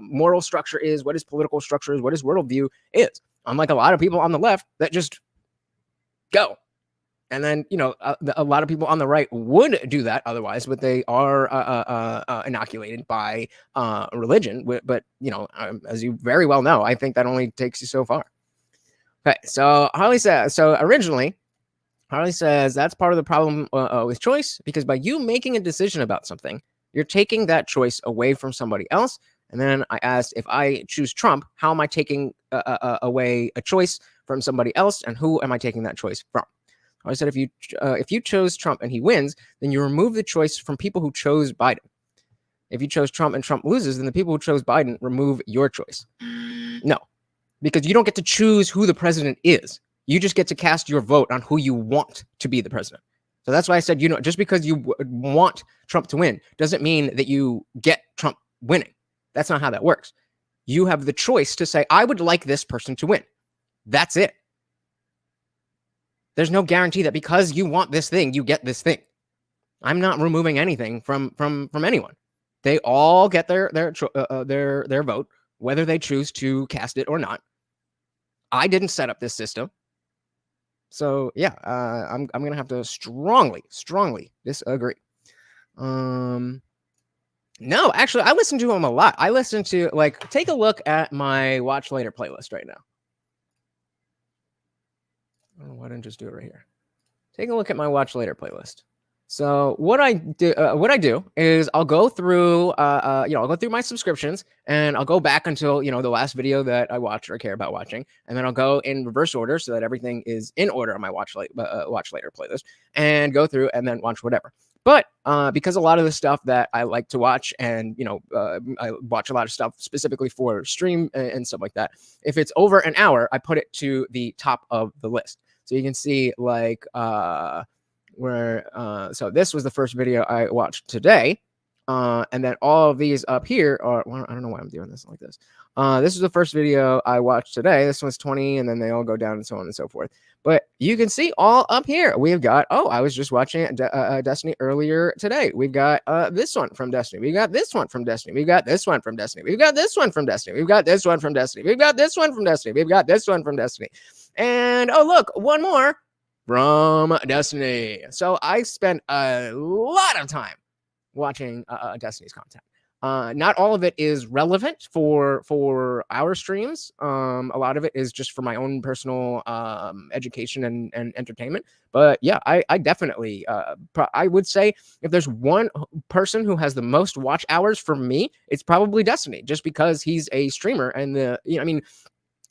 moral structure is, what his political structure is, what his worldview is. Unlike a lot of people on the left that just go. And then, a lot of people on the right would do that otherwise, but they are inoculated by religion. But, as you very well know, I think that only takes you so far. Okay, so Harley says, originally, Harley says that's part of the problem with choice, because by you making a decision about something, you're taking that choice away from somebody else. And then I asked, if I choose Trump, how am I taking away a choice from somebody else, and who am I taking that choice from? I said, if you chose Trump and he wins, then you remove the choice from people who chose Biden. If you chose Trump and Trump loses, then the people who chose Biden remove your choice. No, because you don't get to choose who the president is. You just get to cast your vote on who you want to be the president. So that's why I said, just because you want Trump to win doesn't mean that you get Trump winning. That's not how that works. You have the choice to say, I would like this person to win. That's it. There's no guarantee that because you want this thing, you get this thing. I'm not removing anything from anyone. They all get their vote, whether they choose to cast it or not. I didn't set up this system. So yeah, I'm gonna have to strongly disagree. No, actually, I listen to him a lot. I listen to, take a look at my Watch Later playlist right now. Oh, why didn't I just do it right here? Take a look at my Watch Later playlist. So what I do is I'll go through, I'll go through my subscriptions, and I'll go back until, the last video that I watch or care about watching. And then I'll go in reverse order so that everything is in order on my Watch Later playlist, and go through and then watch whatever. But because a lot of the stuff that I like to watch, and, I watch a lot of stuff specifically for stream and stuff like that, if it's over an hour, I put it to the top of the list. So you can see, so this was the first video I watched today. And then all of these up here are, well, I don't know why I'm doing this like this. This is the first video I watched today. This one's 20, and then they all go down and so on and so forth. But you can see all up here. We've got, I was just watching Destiny earlier today. We've got this one from Destiny. We got this one from Destiny. We've got this one from Destiny. We've got this one from Destiny. We've got this one from Destiny. We've got this one from Destiny. We've got this one from Destiny. And oh, look, one more from Destiny. So I spent a lot of time watching Destiny's content. Not all of it is relevant for our streams. A lot of it is just for my own personal education and entertainment. But yeah, I definitely, I would say if there's one person who has the most watch hours for me, it's probably Destiny, just because he's a streamer. And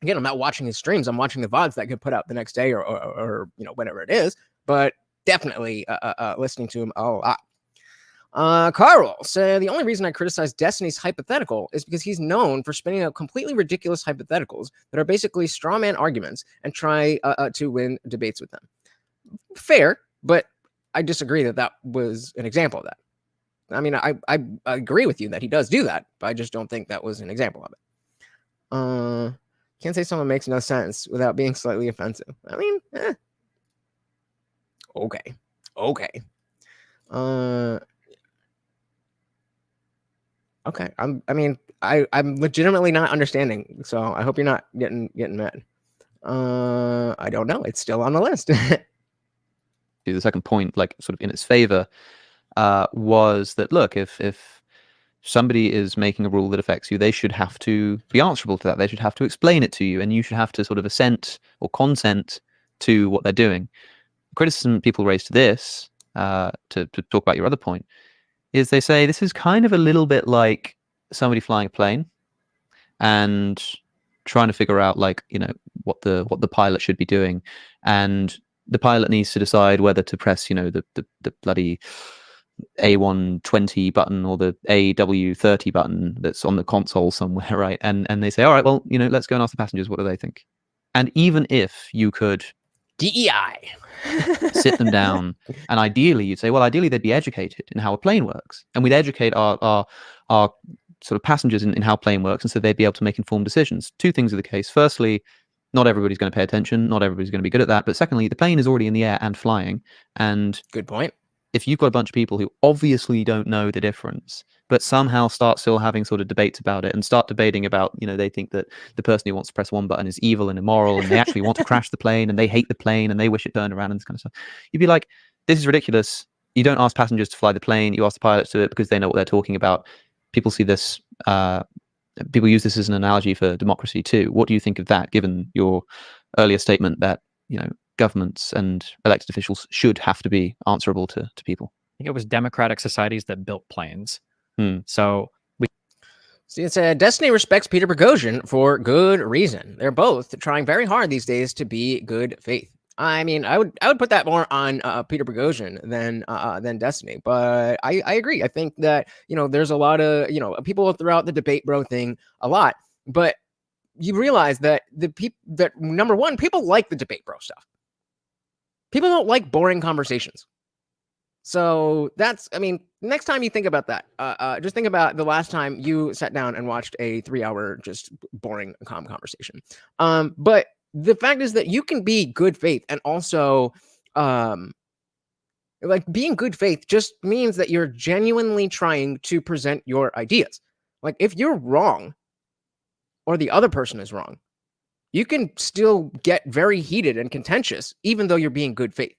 again, I'm not watching his streams. I'm watching the VODs that get put out the next day or whenever it is. But definitely listening to him a lot. Carl said, the only reason I criticize Destiny's Hypothetical is because he's known for spinning out completely ridiculous hypotheticals that are basically straw man arguments and try to win debates with them. Fair, but I disagree that was an example of that. I mean, I agree with you that he does do that, but I just don't think that was an example of it. Can't say someone makes no sense without being slightly offensive. I mean, okay. Okay. I'm legitimately not understanding, so I hope you're not getting mad. I don't know. It's still on the list. The second point, sort of in its favor, was that, look, if somebody is making a rule that affects you, they should have to be answerable to that. They should have to explain it to you, and you should have to sort of assent or consent to what they're doing. Criticism people raise to this, to talk about your other point, is they say this is kind of a little bit like somebody flying a plane and trying to figure out what the pilot should be doing, and the pilot needs to decide whether to press the bloody A120 button or the AW30 button that's on the console somewhere, right? And they say, all right, well, let's go and ask the passengers, what do they think? And even if you could DEI. Sit them down, and ideally you'd say, well, ideally they'd be educated in how a plane works, and we'd educate our sort of passengers in how a plane works, and so they'd be able to make informed decisions. Two things are the case. Firstly, not everybody's going to pay attention, not everybody's going to be good at that, but secondly, the plane is already in the air and flying, and good point. If you've got a bunch of people who obviously don't know the difference, but somehow start still having sort of debates about it and start debating about, they think that the person who wants to press one button is evil and immoral, and they actually want to crash the plane, and they hate the plane, and they wish it turned around, and this kind of stuff. You'd be like, this is ridiculous. You don't ask passengers to fly the plane. You ask the pilots to do it because they know what they're talking about. People see this, people use this as an analogy for democracy too. What do you think of that, given your earlier statement that, governments and elected officials should have to be answerable to people? I think it was democratic societies that built planes. So See, it's Destiny respects Peter Boghossian for good reason. They're both trying very hard these days to be good faith. I mean, I would put that more on Peter Boghossian than Destiny, but I agree. I think that there's a lot of people throughout the debate bro thing a lot, but you realize that number one, people like the debate bro stuff. People don't like boring conversations. So next time you think about that, just think about the last time you sat down and watched a 3-hour just boring calm conversation. But the fact is that you can be good faith, and also being good faith just means that you're genuinely trying to present your ideas. Like, if you're wrong or the other person is wrong, you can still get very heated and contentious, even though you're being good faith.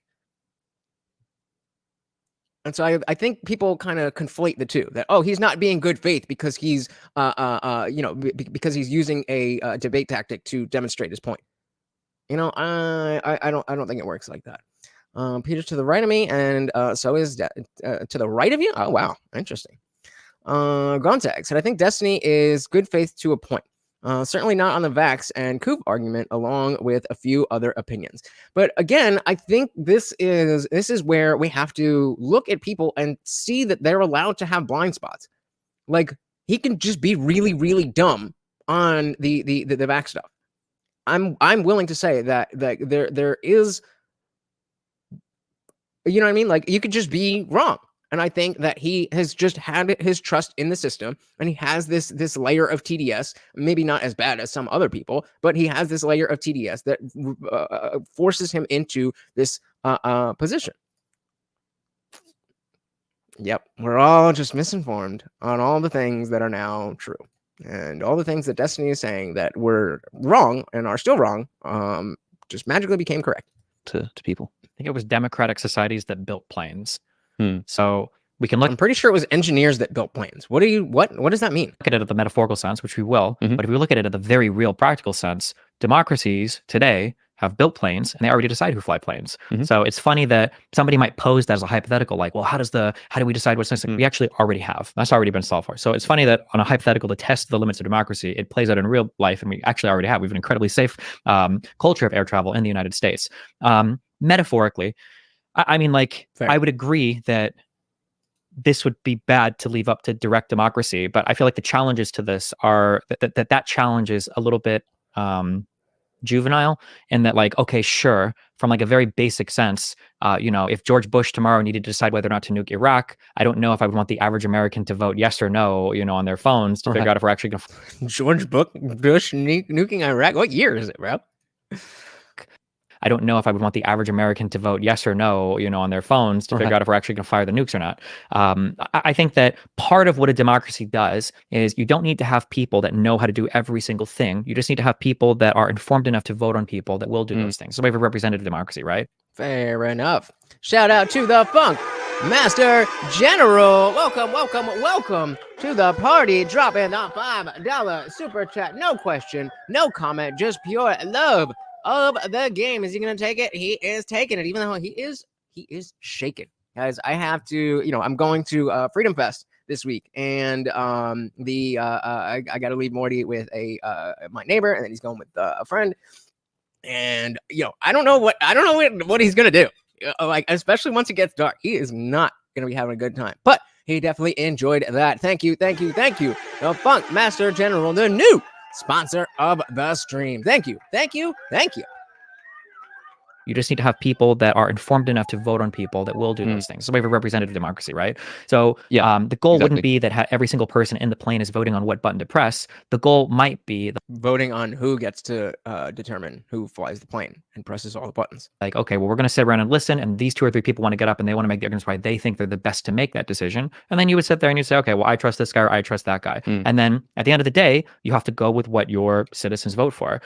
And so I think people kind of conflate the two. That he's not being good faith because he's because he's using a debate tactic to demonstrate his point. I don't think it works like that. Peter's to the right of me, and so is to the right of you. Oh wow, interesting. Gontag said, I think Destiny is good faith to a point. Certainly not on the Vax and Coop argument, along with a few other opinions. But again, I think this is where we have to look at people and see that they're allowed to have blind spots. Like, he can just be really, really dumb on the Vax stuff. I'm willing to say that there is, you know what I mean? Like, you could just be wrong. And I think that he has just had his trust in the system, and he has this layer of TDS, maybe not as bad as some other people, but he has this layer of TDS that forces him into this position. Yep, we're all just misinformed on all the things that are now true. And all the things that Destiny is saying that were wrong and are still wrong just magically became correct. To people. I think it was democratic societies that built planes. So we can look. I'm pretty sure it was engineers that built planes. What does that mean? Look at it at the metaphorical sense, which we will. But if we look at it at the very real practical sense, democracies today have built planes, and they already decide who fly planes. So it's funny that somebody might pose that as a hypothetical, like, well, how do we decide what's next? We actually already have. That's already been solved for. So it's funny that on a hypothetical to test the limits of democracy, it plays out in real life, and we actually already have. We have an incredibly safe culture of air travel in the United States. Metaphorically, I mean, like, fair. I would agree that this would be bad to leave up to direct democracy, but I feel like the challenges to this are that challenge is a little bit juvenile, and that, like, okay, sure, from like a very basic sense, if George Bush tomorrow needed to decide whether or not to nuke Iraq, I don't know if I would want the average American to vote yes or no, on their phones to figure out if we're actually going to. George Bush nuking Iraq? What year is it, bro? I don't know if I would want the average American to vote yes or no, on their phones to figure out if we're actually going to fire the nukes or not. I think that part of what a democracy does is you don't need to have people that know how to do every single thing. You just need to have people that are informed enough to vote on people that will do those things. So we have a representative democracy, right? Fair enough. Shout out to the Funk Master General. Welcome to the party. Dropping the $5 super chat. No question, no comment, just pure love of the game. Is he going to take it? He is taking it, even though he is shaken. Guys, I have to, I'm going to Freedom Fest this week, and I got to leave Morty with my neighbor, and then he's going with a friend, and I don't know what he's going to do. Like, especially once it gets dark, he is not going to be having a good time, but he definitely enjoyed that. Thank you. The Funk Master General, the new sponsor of the stream. Thank you. You just need to have people that are informed enough to vote on people that will do those things. So we have a representative democracy, right? So the goal wouldn't be that every single person in the plane is voting on what button to press. The goal might be voting on who gets to determine who flies the plane and presses all the buttons. Like, okay, well, we're going to sit around and listen, and these 2 or 3 people want to get up and they want to make the arguments why they think they're the best to make that decision. And then you would sit there and you say, okay, well, I trust this guy or I trust that guy. And then at the end of the day, you have to go with what your citizens vote for.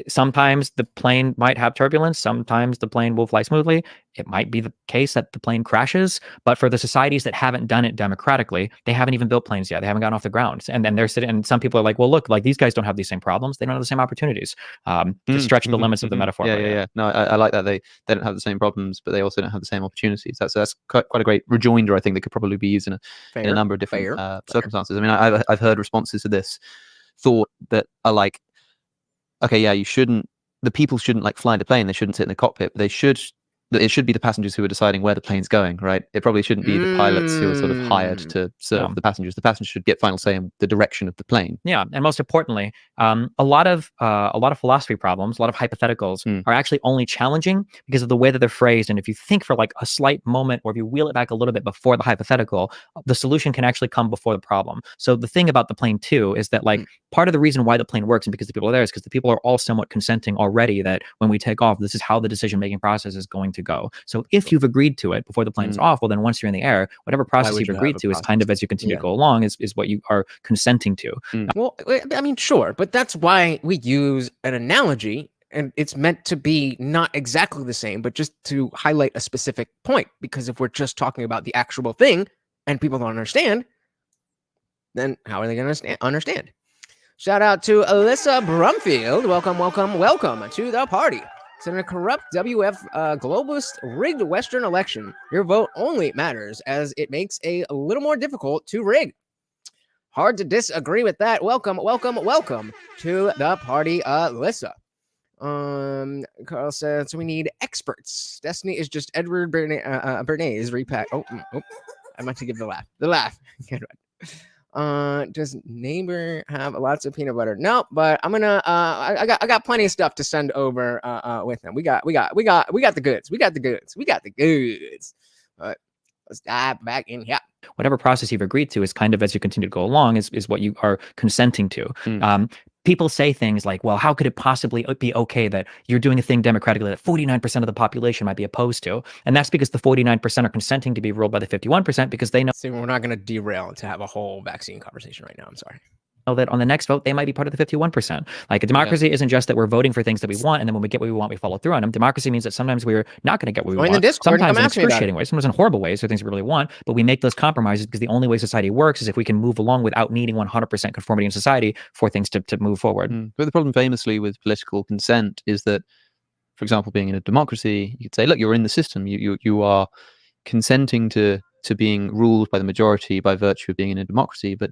Sometimes the plane might have turbulence. Sometimes the plane will fly smoothly. It might be the case that the plane crashes, but for the societies that haven't done it democratically, they haven't even built planes yet. They haven't gotten off the ground. And then they're sitting, and some people are like, well, look, like these guys don't have these same problems. They don't have the same opportunities to stretch the limits of the metaphor. Yeah. No, I like that. They don't have the same problems, but they also don't have the same opportunities. That's quite a great rejoinder, I think, that could probably be used in a number of different circumstances. I mean, I've heard responses to this thought that are like, okay, yeah, the people shouldn't like fly the plane. They shouldn't sit in the cockpit, but it should be the passengers who are deciding where the plane's going, right? It probably shouldn't be the pilots who are sort of hired to serve the passengers. The passengers should get final say in the direction of the plane. Yeah, and most importantly, a lot of philosophy problems, a lot of hypotheticals are actually only challenging because of the way that they're phrased. And if you think for like a slight moment, or if you wheel it back a little bit before the hypothetical, the solution can actually come before the problem. So the thing about the plane too is that like part of the reason why the plane works and because the people are there is because the people are all somewhat consenting already that when we take off, this is how the decision-making process is going to go. So if you've agreed to it before the plane is off, well, then once you're in the air, whatever process you've agreed to is kind of as you continue to go along is what you are consenting to. Well, I mean, sure, but that's why we use an analogy, and it's meant to be not exactly the same, but just to highlight a specific point. Because if we're just talking about the actual thing and people don't understand, then how are they going to understand? Shout out to Alyssa Brumfield. Welcome to the party. So in a corrupt WF globalist rigged Western election, your vote only matters as it makes a little more difficult to rig. Hard to disagree with that. Welcome to the party, Alyssa. Carl says, so we need experts. Destiny is just Edward Bernays repack. I meant to give the laugh. Does neighbor have lots of peanut butter? No, but I'm gonna I got plenty of stuff to send over with them. We got the goods. But let's dive back in here. Whatever process you've agreed to is kind of as you continue to go along is what you are consenting to. People say things like, well, how could it possibly be okay that you're doing a thing democratically that 49% of the population might be opposed to? And that's because the 49% are consenting to be ruled by the 51% because they know. See, we're not going to derail to have a whole vaccine conversation right now. I'm sorry. That on the next vote, they might be part of the 51%. Like a democracy isn't just that we're voting for things that we want, and then when we get what we want, we follow through on them. Democracy means that sometimes we're not going to get what we want. The Discord, sometimes in excruciating ways, sometimes in horrible ways, or things we really want, but we make those compromises because the only way society works is if we can move along without needing 100% conformity in society for things to move forward. But the problem famously with political consent is that, for example, being in a democracy, you could say, look, you're in the system. You are consenting to being ruled by the majority by virtue of being in a democracy, but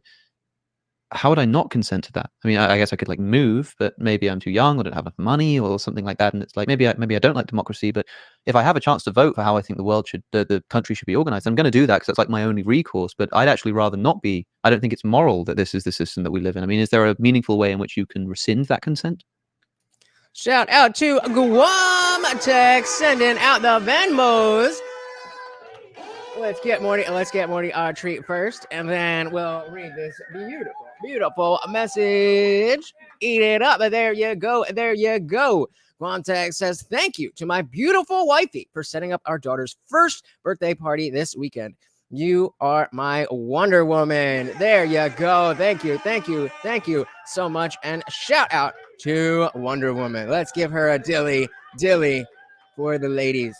how would I not consent to that? I mean, I guess I could like move, but maybe I'm too young or don't have enough money or something like that. And it's like, maybe I don't like democracy, but if I have a chance to vote for how I think the country should be organized, I'm going to do that because that's like my only recourse. But I'd actually rather not be. I don't think it's moral that this is the system that we live in. I mean, is there a meaningful way in which you can rescind that consent? Shout out to Guam Tech sending out the Venmos. Let's get Morty our treat first, and then we'll read this beautiful message. Eat it up. There you go. Guantex says, thank you to my beautiful wifey for setting up our daughter's first birthday party this weekend. You are my Wonder Woman. There you go. Thank you so much. And shout out to Wonder Woman. Let's give her a dilly for the ladies.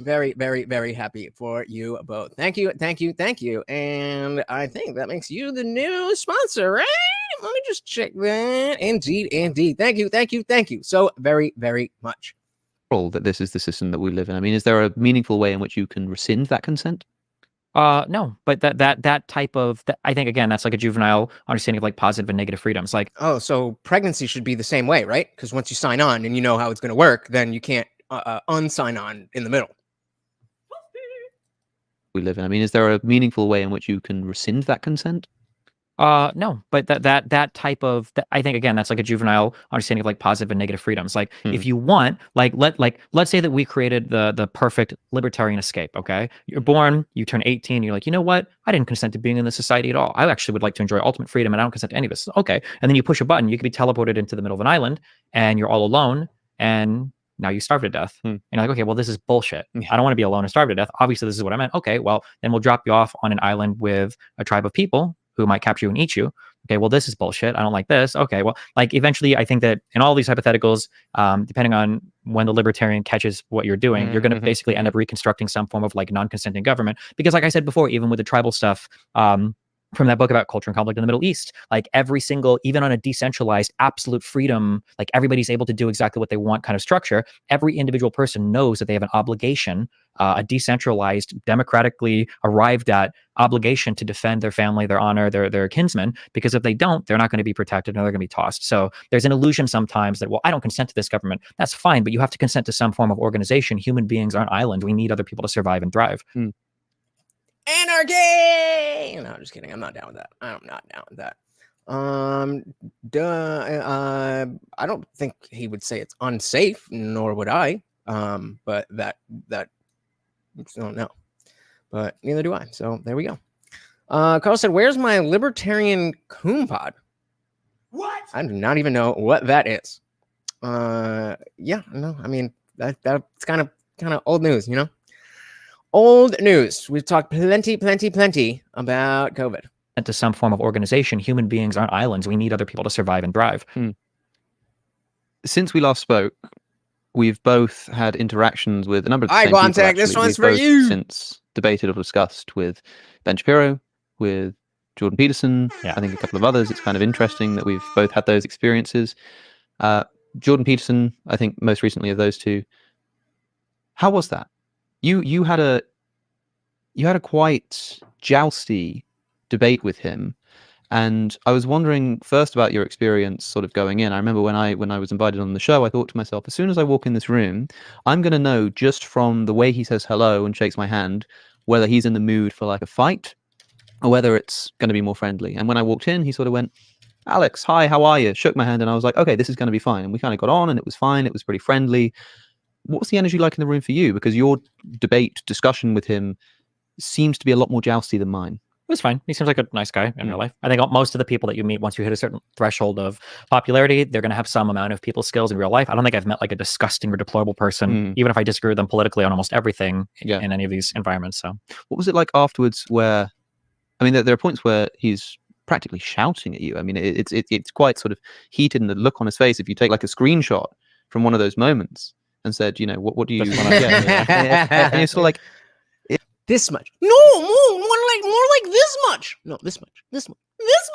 Very, very, very happy for you both. Thank you. And I think that makes you the new sponsor, right? Let me just check that. Indeed. Thank you so very, very much. That this is the system that we live in. I mean, is there a meaningful way in which you can rescind that consent? No, but that type of, I think, again, that's like a juvenile understanding of like positive and negative freedoms. Like, oh, so pregnancy should be the same way, right? Because once you sign on and you know how it's going to work, then you can't unsign on in the middle. We live in. I mean, is there a meaningful way in which you can rescind that consent? No, but that type of I think again that's like a juvenile understanding of like positive and negative freedoms. Like if you want, let's say that we created the perfect libertarian escape. Okay, you're born, you turn 18, you're like, you know what? I didn't consent to being in this society at all. I actually would like to enjoy ultimate freedom, and I don't consent to any of this. Okay, and then you push a button, you could be teleported into the middle of an island, and you're all alone, and now you starve to death. And you're like, okay, well, this is bullshit. I don't want to be alone and starve to death. Obviously, this is what I meant. Okay, well, then we'll drop you off on an island with a tribe of people who might capture you and eat you. Okay, well, this is bullshit. I don't like this. Okay, well, like eventually, I think that in all these hypotheticals, depending on when the libertarian catches what you're doing, you're going to basically end up reconstructing some form of like non-consenting government. Because like I said before, even with the tribal stuff, from that book about culture and conflict in the Middle East, like every single, even on a decentralized absolute freedom, like everybody's able to do exactly what they want kind of structure, every individual person knows that they have an obligation, a decentralized, democratically arrived at obligation to defend their family, their honor, their kinsmen, because if they don't, they're not going to be protected and they're going to be tossed. So there's an illusion sometimes that, well, I don't consent to this government. That's fine, but you have to consent to some form of organization. Human beings aren't islands. We need other people to survive and thrive. Anarchy! No, just kidding. I'm not down with that. I'm not down with that. I don't think he would say it's unsafe, nor would I. But that I don't know. But neither do I. So there we go. Carl said, "Where's my libertarian coon pod?" What? I do not even know what that is. Yeah, no, I mean that's kind of old news, you know. Old news. We've talked plenty about COVID. To some form of organization, human beings aren't islands. We need other people to survive and thrive. Since we last spoke, we've both had interactions with a number of the same people. This one's we've for you. Since debated or discussed with Ben Shapiro, with Jordan Peterson, I think a couple of others. It's kind of interesting that we've both had those experiences. Jordan Peterson, I think most recently of those two. How was that? You had a quite jousty debate with him, and I was wondering first about your experience sort of going in. I remember when I was invited on the show, I thought to myself, as soon as I walk in this room, I'm going to know just from the way he says hello and shakes my hand whether he's in the mood for like a fight or whether it's going to be more friendly. And when I walked in, he sort of went, "Alex, hi, how are you?" Shook my hand, and I was like, okay, this is going to be fine. And we kind of got on, and it was fine. It was pretty friendly. What was the energy like in the room for you? Because your debate discussion with him seems to be a lot more jousty than mine. It was fine. He seems like a nice guy in real life. I think most of the people that you meet, once you hit a certain threshold of popularity, they're going to have some amount of people skills in real life. I don't think I've met like a disgusting or deplorable person, even if I disagree with them politically on almost everything in any of these environments. So what was it like afterwards where, I mean, there are points where he's practically shouting at you. I mean, it's quite sort of heated, and the look on his face, if you take like a screenshot from one of those moments and said, you know, what do you want to get? And you're sort of like, this much. No, more like this much. No, this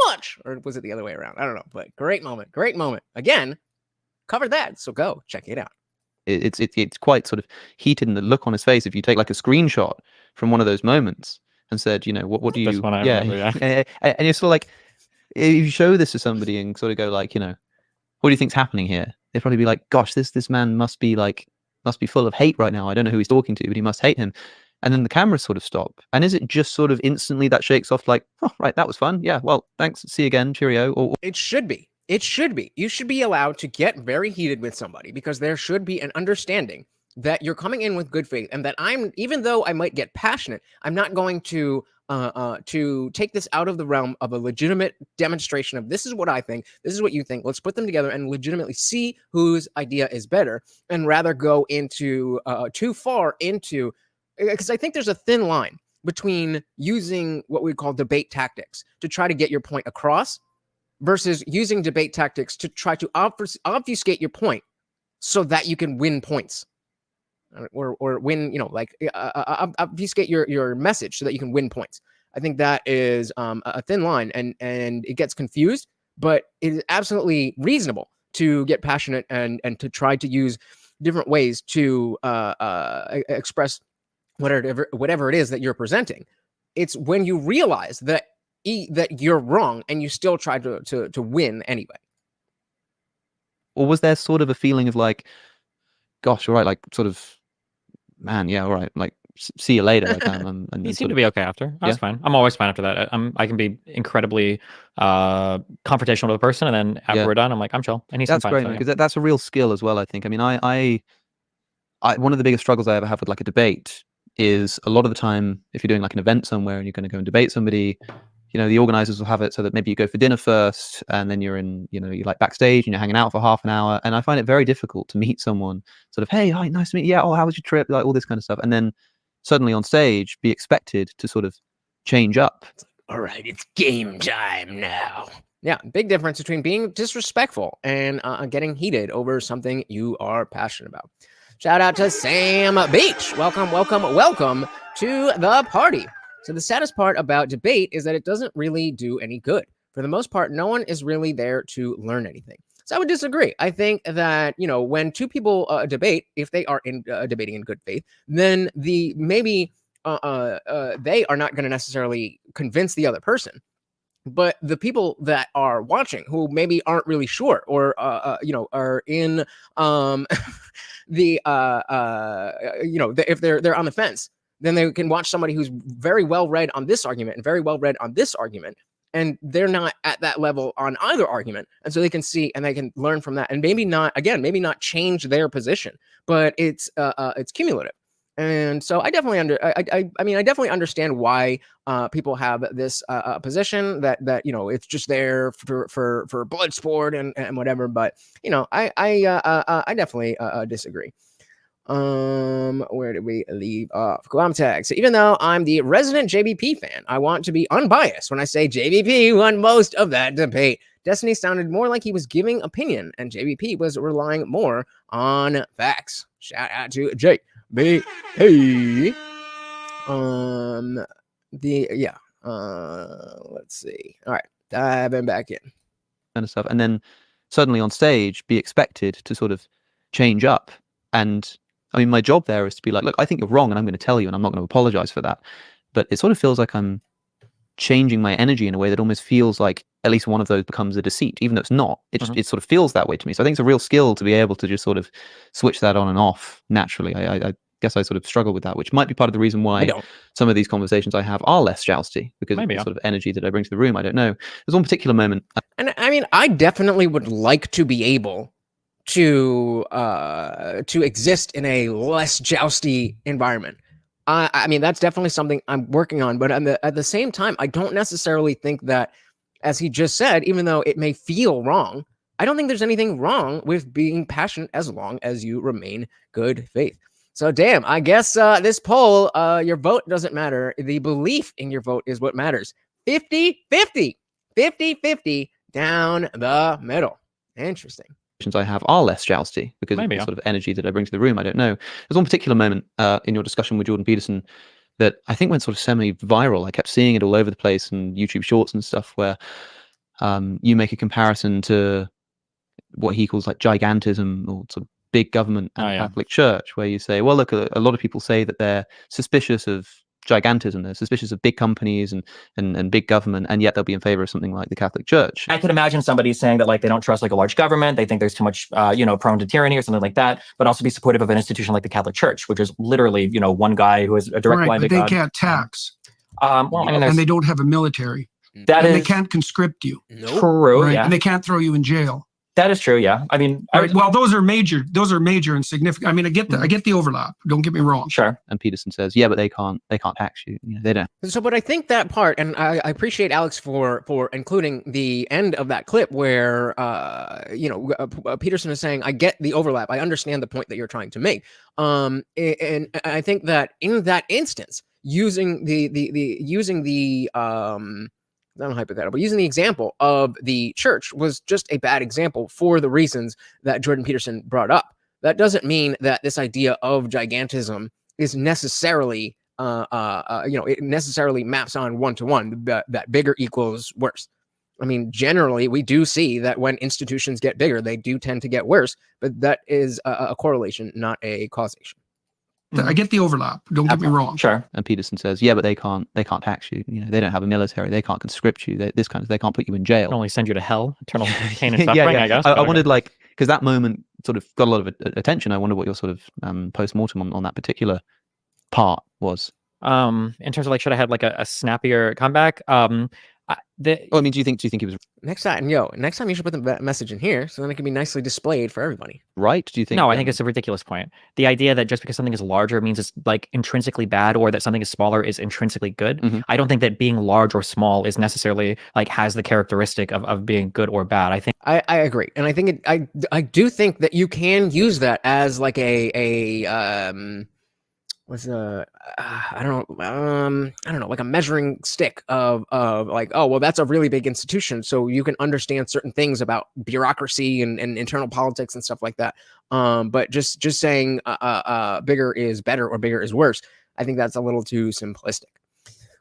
much. Or was it the other way around? I don't know. But great moment. Again, covered that. So go check it out. It's quite sort of heated, and the look on his face, if you take like a screenshot from one of those moments and said, you know, what do you? And you're sort of like, if you show this to somebody and sort of go like, you know, what do you think's happening here? They'd probably be like, gosh, this man must be full of hate right now. I don't know who he's talking to, but he must hate him. And then the cameras sort of stop. And is it just sort of instantly that shakes off like, oh, right, that was fun. Yeah, well, thanks. See you again. Cheerio. Or it should be. You should be allowed to get very heated with somebody, because there should be an understanding that you're coming in with good faith, and that even though I might get passionate, I'm not going to take this out of the realm of a legitimate demonstration of this is what I think, this is what you think. Let's put them together and legitimately see whose idea is better, and rather go into too far into, because I think there's a thin line between using what we call debate tactics to try to get your point across versus using debate tactics to try to obfuscate your point so that you can win points. Or win, you know, like obfuscate your message so that you can win points. I think that is a thin line, and it gets confused, but it is absolutely reasonable to get passionate and to try to use different ways to express whatever it is that you're presenting. It's when you realize that you're wrong and you still try to win anyway. Or was there sort of a feeling of like, gosh, all right, like sort of, man, yeah, all right, like see you later. Like, and He sort seemed to of, be okay after. I was fine. I'm always fine after that. I can be incredibly confrontational to the person, and then after we're done, I'm like, I'm chill. And he's that's fine. great, So, man, because that's a real skill as well. I think. I mean, I one of the biggest struggles I ever have with like a debate is a lot of the time, if you're doing like an event somewhere and you're going to go and debate somebody, you know, the organizers will have it so that maybe you go for dinner first, and then you're in, you know, you're like backstage and you're hanging out for half an hour. And I find it very difficult to meet someone sort of, hey, hi, nice to meet you. Yeah, oh, how was your trip? Like all this kind of stuff. And then suddenly on stage be expected to sort of change up. All right, it's game time now. Yeah, big difference between being disrespectful and getting heated over something you are passionate about. Shout out to Sam Beach. Welcome, welcome, welcome to the party. So the saddest part about debate is that it doesn't really do any good. For the most part, no one is really there to learn anything. So I would disagree. I think that, you know, when two people debate, if they are debating in good faith, then they are not going to necessarily convince the other person. But the people that are watching who maybe aren't really sure or, you know, are in if they're on the fence, then they can watch somebody who's very well read on this argument and very well read on this argument. And they're not at that level on either argument. And so they can see and they can learn from that. And maybe not change their position, but it's cumulative. And so I definitely I definitely understand why people have this position that you know, it's just there for blood sport and whatever. But you know, I definitely disagree. Where did we leave off? Guam tag. So even though I'm the resident JBP fan, I want to be unbiased when I say JBP won most of that debate. Destiny sounded more like he was giving opinion, and JBP was relying more on facts. Shout out to JBP. Let's see. All right, diving back in. Kind of stuff, and then suddenly on stage be expected to sort of change up. And I mean, my job there is to be like, look, I think you're wrong, and I'm going to tell you, and I'm not going to apologize for that. But it sort of feels like I'm changing my energy in a way that almost feels like at least one of those becomes a deceit, even though it's not. It just, it sort of feels that way to me. So I think it's a real skill to be able to just sort of switch that on and off naturally. I guess I sort of struggle with that, which might be part of the reason why some of these conversations I have are less jousty, because of the sort of energy that I bring to the room. I don't know. There's one particular moment. And I mean, I definitely would like to be able to exist in a less jousty environment. I mean, that's definitely something I'm working on. But at the same time, I don't necessarily think that, as he just said, even though it may feel wrong, I don't think there's anything wrong with being passionate as long as you remain good faith. So, damn, I guess this poll, your vote doesn't matter. The belief in your vote is what matters. 50-50, 50-50 down the middle. Interesting. I have are less jousty because of the sort of energy that I bring to the room. I don't know. There's one particular moment in your discussion with Jordan Peterson that I think went sort of semi-viral. I kept seeing it all over the place and YouTube Shorts and stuff, where you make a comparison to what he calls like gigantism, or sort of big government and Catholic Church, where you say, well, look, a lot of people say that they're suspicious of gigantism, they're suspicious of big companies and big government, and yet they'll be in favor of something like the Catholic Church. I could imagine somebody saying that, like, they don't trust like a large government, they think there's too much prone to tyranny or something like that, but also be supportive of an institution like the Catholic Church, which is literally, you know, one guy who is a direct line to God. But they can't tax. Well, I mean, and they don't have a military. They can't conscript you. True. Right? Yeah. And they can't throw you in jail. That is true. Yeah. I mean, well, those are major and significant. I mean, I get the overlap. Don't get me wrong. Sure. And Peterson says, yeah, but they can't tax you. You know, they don't. So, but I think that part, and I appreciate Alex for including the end of that clip where, Peterson is saying, I get the overlap. I understand the point that you're trying to make. And I think that in that instance, using the not hypothetical, but using the example of the church was just a bad example for the reasons that Jordan Peterson brought up. That doesn't mean that this idea of gigantism is necessarily, it necessarily maps on one-to-one, that bigger equals worse. I mean, generally, we do see that when institutions get bigger, they do tend to get worse, but that is a correlation, not a causation. I get the overlap. Don't get me wrong. Sure. And Peterson says, yeah, but they can't tax you. You know, they don't have a military. They can't conscript you. They can't put you in jail. They can only send you to hell, eternal pain and suffering. I guess. I wondered, like, because that moment sort of got a lot of attention. I wonder what your sort of post-mortem on that particular part was? In terms of like, should I had like a snappier comeback? Oh, I mean, do you think he was Next time you should put the message in here so then it can be nicely displayed for everybody. right? Do you think? No, I think it's a ridiculous point. The idea that just because something is larger means it's like intrinsically bad, or that something is smaller is intrinsically good. Mhm. I don't think that being large or small is necessarily like has the characteristic of being good or bad. I think I agree, and I think I do think that you can use that as like I don't know, like a measuring stick of like, oh well, that's a really big institution, so you can understand certain things about bureaucracy and internal politics and stuff like that. But just saying bigger is better or bigger is worse, I think that's a little too simplistic.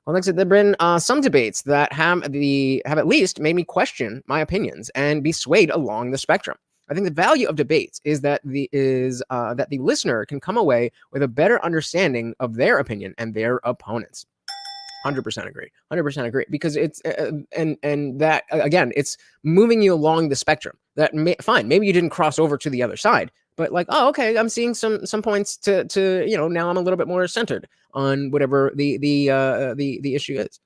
Well, next, there have been some debates that have at least made me question my opinions and be swayed along the spectrum. I think the value of debates is that the listener can come away with a better understanding of their opinion and their opponents. 100% agree. 100% agree, because it's and that again, it's moving you along the spectrum. That fine, maybe you didn't cross over to the other side, but like, oh, okay, I'm seeing some points to now I'm a little bit more centered on whatever the issue is.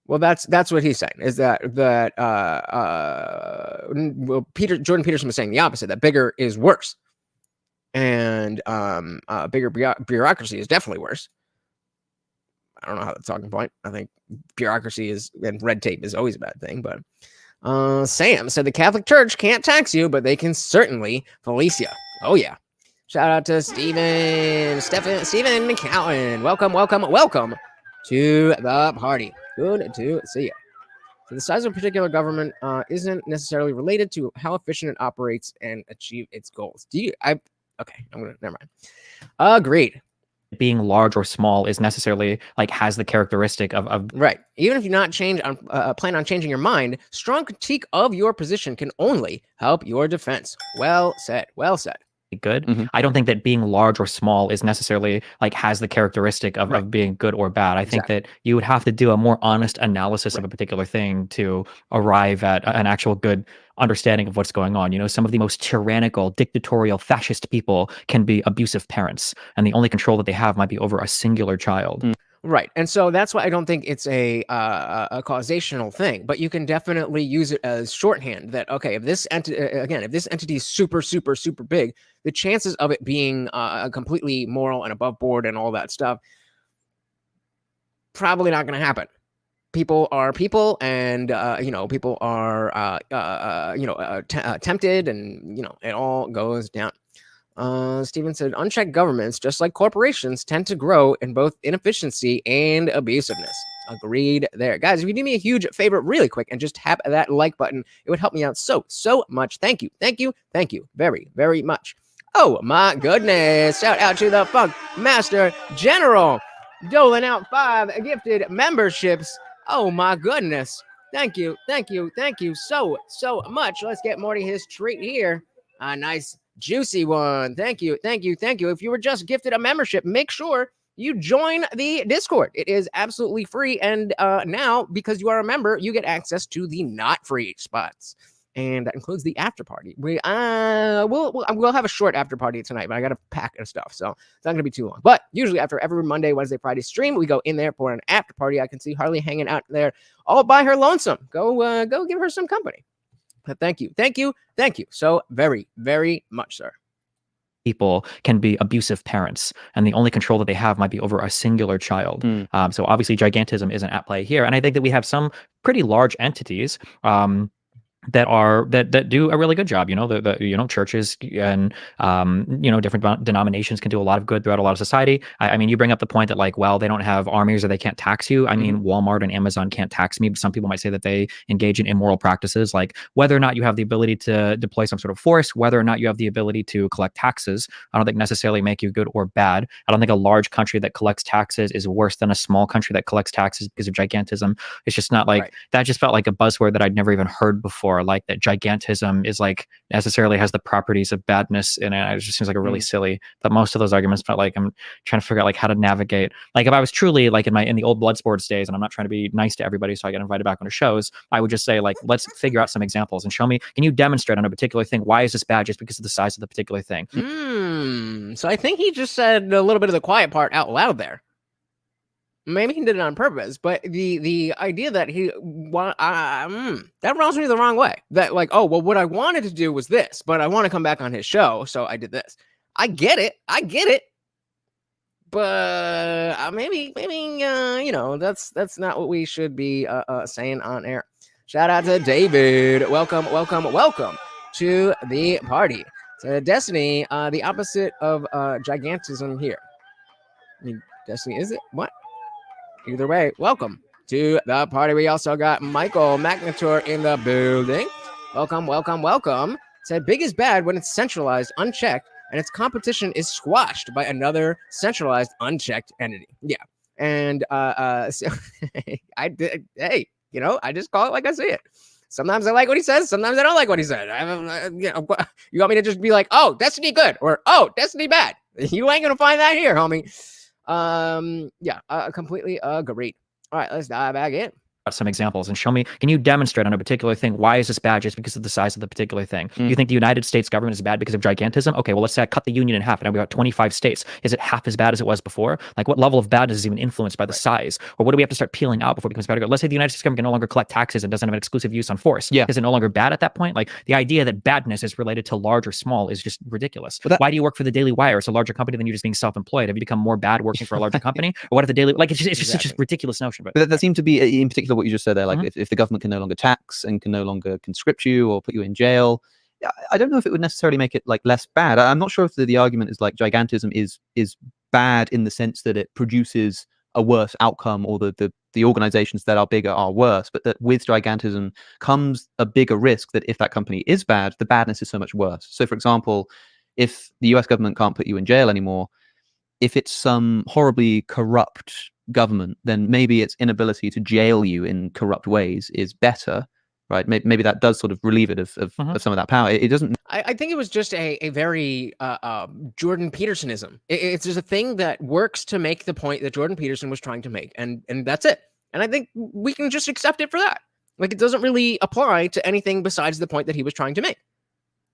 Well, that's what he's saying, is that Jordan Peterson was saying the opposite, that bigger is worse, and bigger bureaucracy is definitely worse. I don't know how that's a talking point. I think bureaucracy and red tape is always a bad thing, but Sam said the Catholic Church can't tax you, but they can certainly police you. Oh yeah. Shout out to Stephen McCowan. Welcome to the party. Good to see you. So the size of a particular government isn't necessarily related to how efficient it operates and achieve its goals. Never mind. Agreed. being large or small is necessarily like has the characteristic of right. Even if you're not plan on changing your mind, strong critique of your position can only help your defense. Well said. Well said. Good. Mhm. I don't think that being large or small is necessarily like has the characteristic of being good or bad. I think that you would have to do a more honest analysis of a particular thing to arrive at an actual good understanding of what's going on. You know, some of the most tyrannical, dictatorial, fascist people can be abusive parents, and the only control that they have might be over a singular child. Right. And so that's why I don't think it's a causational thing, but you can definitely use it as shorthand that, okay, if this entity is super, super, super big, the chances of it being completely moral and above board and all that stuff, probably not going to happen. People are people, and people are tempted, and it all goes down. Stephen said, unchecked governments, just like corporations, tend to grow in both inefficiency and abusiveness. Agreed there. Guys, if you do me a huge favor really quick and just tap that like button, it would help me out so much. Thank you very, very much. Oh my goodness. Shout out to the Funk Master General, doling out 5 gifted memberships. Oh my goodness. Thank you so much. Let's get Morty his treat here. A nice juicy one. Thank you. If you were just gifted a membership, make sure you join the Discord. It is absolutely free, and now because you are a member, you get access to the not free spots, and that includes the after party. We'll have a short after party tonight, but I gotta pack and stuff, so it's not gonna be too long. But usually after every Monday, Wednesday, Friday stream, we go in there for an after party. I can see Harley hanging out there all by her lonesome. Go give her some company. But thank you so very, very much, sir. People can be abusive parents, and the only control that they have might be over a singular child. So obviously gigantism isn't at play here. And I think that we have some pretty large entities that do a really good job. The churches and different denominations can do a lot of good throughout a lot of society. I mean, you bring up the point that like, well, they don't have armies or they can't tax you. I mean, Walmart and Amazon can't tax me, but some people might say that they engage in immoral practices, like whether or not you have the ability to deploy some sort of force, whether or not you have the ability to collect taxes. I don't think necessarily make you good or bad. I don't think a large country that collects taxes is worse than a small country that collects taxes because of gigantism. It's just not like that. Just felt like a buzzword that I'd never even heard before. Like that gigantism is like necessarily has the properties of badness in it. It just seems like a really silly, but most of those arguments felt like I'm trying to figure out like how to navigate. Like if I was truly like in the old blood sports days, and I'm not trying to be nice to everybody so I get invited back on the shows, I would just say like, let's figure out some examples and show me, can you demonstrate on a particular thing, why is this bad just because of the size of the particular thing? So I think he just said a little bit of the quiet part out loud there. Maybe he did it on purpose, but the idea that that rubs me the wrong way. That like, oh well, what I wanted to do was this, but I want to come back on his show, so I did this. I get it, but maybe you know, that's not what we should be saying on air. Shout out to David. Welcome to the party. So Destiny, the opposite of gigantism here. I mean, Destiny, is it? What? Either way, welcome to the party. We also got Michael Magnator in the building. Welcome. Said big is bad when it's centralized, unchecked, and its competition is squashed by another centralized, unchecked entity. Yeah. And so I did, hey, you know, I just call it like I see it. Sometimes I like what he says. Sometimes I don't like what he said. You know, you want me to just be like, oh, Destiny good, or oh, Destiny bad? You ain't gonna find that here, homie. Yeah, completely agreed. All right, let's dive back in. Some examples and show me, can you demonstrate on a particular thing, why is this bad just because of the size of the particular thing? Do you think the United States government is bad because of gigantism? Okay, well, let's say I cut the union in half and now we got 25 states. Is it half as bad as it was before? Like, what level of badness is even influenced by the size? Or what do we have to start peeling out before it becomes better? Let's say the United States government can no longer collect taxes and doesn't have an exclusive use on force. Yeah. Is it no longer bad at that point? Like, the idea that badness is related to large or small is just ridiculous. Why do you work for the Daily Wire? It's a larger company than you just being self-employed. Have you become more bad working for a larger company? Or what if the Daily, like, it's just such a ridiculous notion. But that seemed to be, in particular, what you just said there, like, if the government can no longer tax and can no longer conscript you or put you in jail, I don't know if it would necessarily make it like less bad. I'm not sure if the argument is like gigantism is bad in the sense that it produces a worse outcome, or the organizations that are bigger are worse, but that with gigantism comes a bigger risk that if that company is bad, the badness is so much worse. So for example, if the US government can't put you in jail anymore, if it's some horribly corrupt government, then maybe its inability to jail you in corrupt ways is better, right? Maybe that does sort of relieve it of some of that power. It doesn't. I think it was just a very Jordan Petersonism. It's just a thing that works to make the point that Jordan Peterson was trying to make, and that's it. And I think we can just accept it for that. Like, it doesn't really apply to anything besides the point that he was trying to make.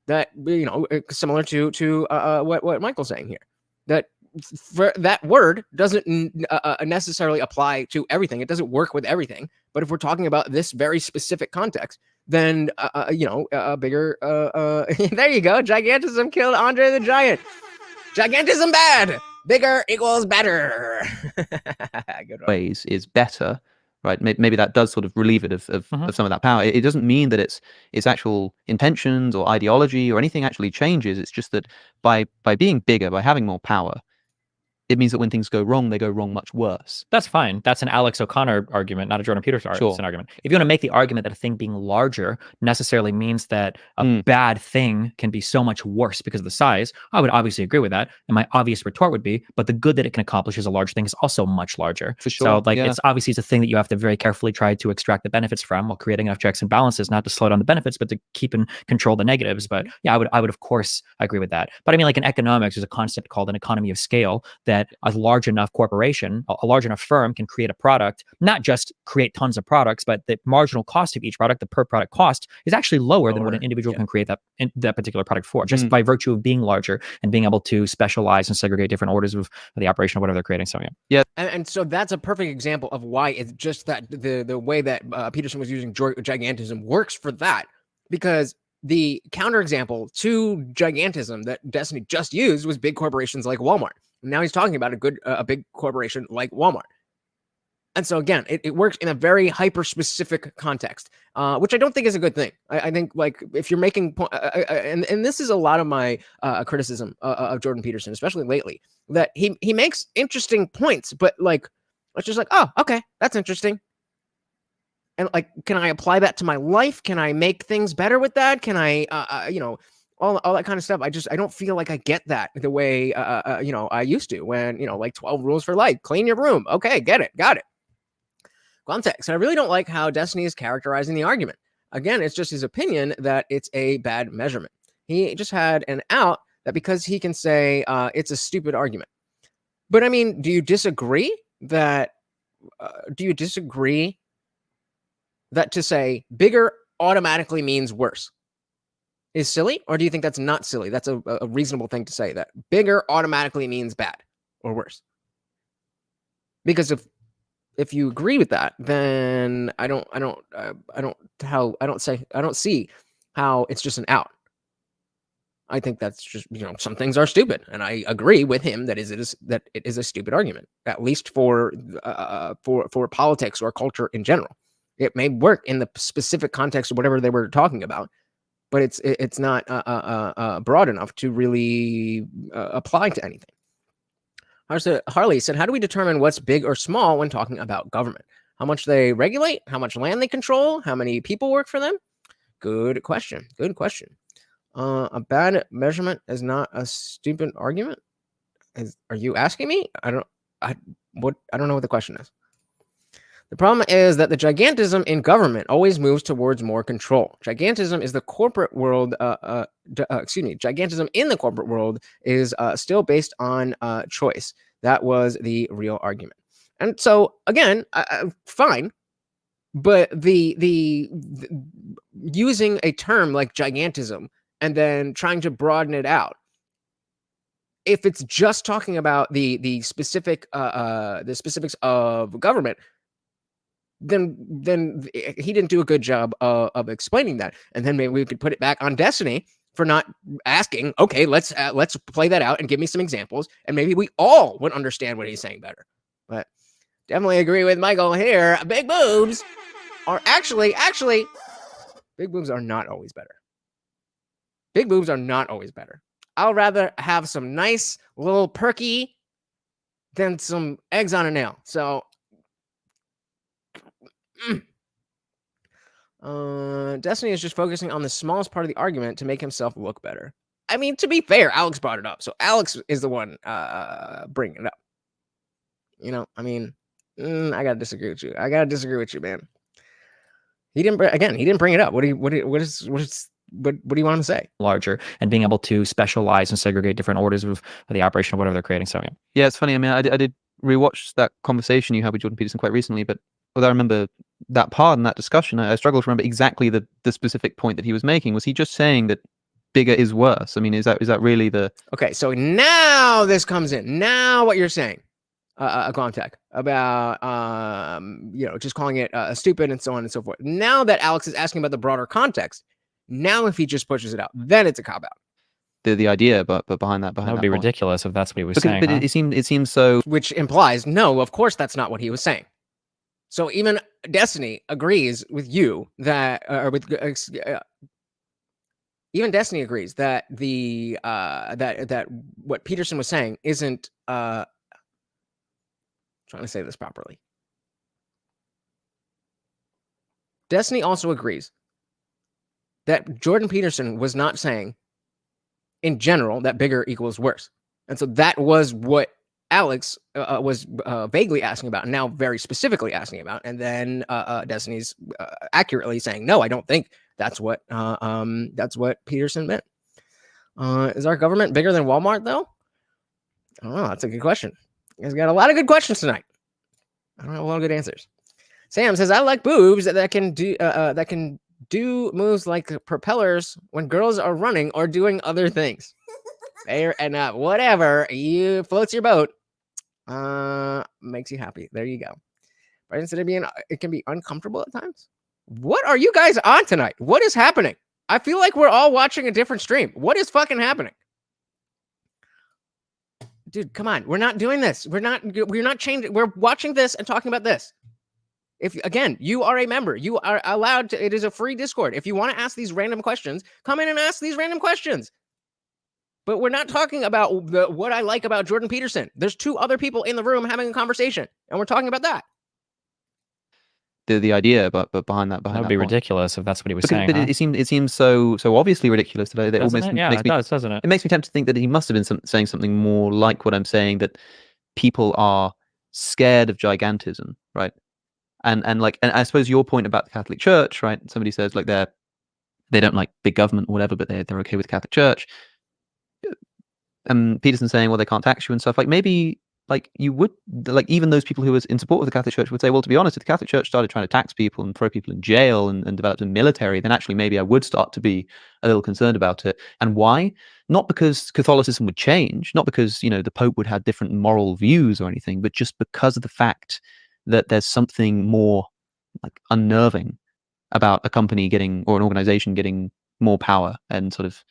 That, you know, similar to what Michael's saying here, that for that word doesn't necessarily apply to everything. It doesn't work with everything. But if we're talking about this very specific context, then you know, a bigger there you go. Gigantism killed Andre the Giant. Gigantism bad. Bigger equals better. Good ways is better, right? Maybe that does sort of relieve it of some of that power. It doesn't mean that its actual intentions or ideology or anything actually changes. It's just that by being bigger, by having more power, it means that when things go wrong, they go wrong much worse. That's fine. That's an Alex O'Connor argument, not a Jordan Peterson argument. If you want to make the argument that a thing being larger necessarily means that a bad thing can be so much worse because of the size, I would obviously agree with that. And my obvious retort would be, but the good that it can accomplish as a large thing is also much larger. For sure. So, like, it's obviously a thing that you have to very carefully try to extract the benefits from, while creating enough checks and balances, not to slow down the benefits, but to keep and control the negatives. But yeah, I would of course agree with that. But I mean, like, in economics, there's a concept called an economy of scale, that a large enough corporation, a large enough firm, can create a product, not just create tons of products, but the marginal cost of each product, the per product cost, is actually lower than what an individual can create that particular product for, just by virtue of being larger and being able to specialize and segregate different orders of the operation of whatever they're creating. So yeah. And so that's a perfect example of why it's just that the way that Peterson was using gigantism works for that, because the counterexample to gigantism that Destiny just used was big corporations like Walmart. Now he's talking about a big corporation like Walmart. And so again, it works in a very hyper-specific context, which I don't think is a good thing. I think, like, if you're making and this is a lot of my criticism of Jordan Peterson, especially lately, that he makes interesting points, but like, it's just like, oh, okay, that's interesting. And like, can I apply that to my life? Can I make things better with that? Can I, you know, all that kind of stuff? I don't feel like I get that the way, you know, I used to, when, you know, like 12 rules for life, clean your room. Okay, got it. Context. And I really don't like how Destiny is characterizing the argument. Again, it's just his opinion that it's a bad measurement. He just had an out that because he can say it's a stupid argument. But I mean, do you disagree that to say bigger automatically means worse? is silly, or do you think that's not silly? That's a reasonable thing to say, that bigger automatically means bad or worse. Because if you agree with that, then I don't see how it's just an out. I think that's just, some things are stupid, and I agree with him that it is a stupid argument, at least for politics or culture in general. It may work in the specific context of whatever they were talking about, but it's not broad enough to really apply to anything. Harley said, how do we determine what's big or small when talking about government? How much they regulate? How much land they control? How many people work for them? Good question. Good question. A bad measurement is not a stupid argument. Are you asking me? I don't know what the question is. The problem is that the gigantism in government always moves towards more control. Gigantism is the corporate world. Gigantism in the corporate world is still based on choice. That was the real argument. And so again, fine, but the using a term like gigantism and then trying to broaden it out, if it's just talking about the specifics of government, then he didn't do a good job of explaining that. And then maybe we could put it back on Destiny for not asking, okay, let's play that out and give me some examples, and maybe we all would understand what he's saying better. But definitely agree with Michael here. Big boobs are actually big boobs are not always better. Big boobs are not always better. I'll rather have some nice little perky than some eggs on a nail. So Destiny is just focusing on the smallest part of the argument to make himself look better. I mean, to be fair, Alex brought it up, so Alex is the one bringing it up. I mean, I gotta disagree with you. Man. He didn't bring it up. What do you want him to say? Larger, and being able to specialize and segregate different orders of the operation of whatever they're creating. So yeah, it's funny. I mean, I did rewatch that conversation you had with Jordan Peterson quite recently, but although I remember that part and that discussion, I struggle to remember exactly the specific point that he was making. Was he just saying that bigger is worse? I mean, is that really the... Okay, so now this comes in. Now what you're saying, Glomtech, about just calling it stupid and so on and so forth. Now that Alex is asking about the broader context, now if he just pushes it out, then it's a cop-out. The idea, but behind that would be point. ridiculous if that's what he was saying. But it seems so... Which implies, no, of course that's not what he was saying. So even Destiny agrees with you that, even Destiny agrees that that what Peterson was saying isn't. Trying to say this properly. Destiny also agrees that Jordan Peterson was not saying, in general, that bigger equals worse, and so that was what Alex was vaguely asking about, and now very specifically asking about, and then Destiny's accurately saying, "No, I don't think that's what Peterson meant." Is our government bigger than Walmart, though? I don't know. That's a good question. You guys got a lot of good questions tonight. I don't have a lot of good answers. Sam says, "I like boobs that can do moves like propellers when girls are running or doing other things." Fair enough. Whatever you floats your boat. Makes you happy. There you go. But instead of it can be uncomfortable at times. What are you guys on tonight? What is happening? I feel like we're all watching a different stream. What is fucking happening? Dude, come on. We're not doing this. We're not changing. We're watching this and talking about this. If again, you are a member, you are allowed to, it is a free Discord. If you want to ask these random questions, come in and ask these random questions. But we're not talking about what I like about Jordan Peterson. There's two other people in the room having a conversation, and we're talking about that. The idea, but behind that would be ridiculous if that's what he was saying. But it seems so obviously ridiculous that it almost doesn't it? It makes me tempted to think that he must have been saying something more like what I'm saying, that people are scared of gigantism, right? And I suppose your point about the Catholic Church, right? Somebody says like they don't like big government or whatever, but they're okay with the Catholic Church. And Peterson saying, well, they can't tax you and stuff. Like maybe like you would, like even those people who were in support of the Catholic Church would say, well, to be honest, if the Catholic Church started trying to tax people and throw people in jail and developed a military, then actually maybe I would start to be a little concerned about it. And why? Not because Catholicism would change, not because, you know, the Pope would have different moral views or anything, but just because of the fact that there's something more like unnerving about a company getting, or an organization getting, more power and sort of,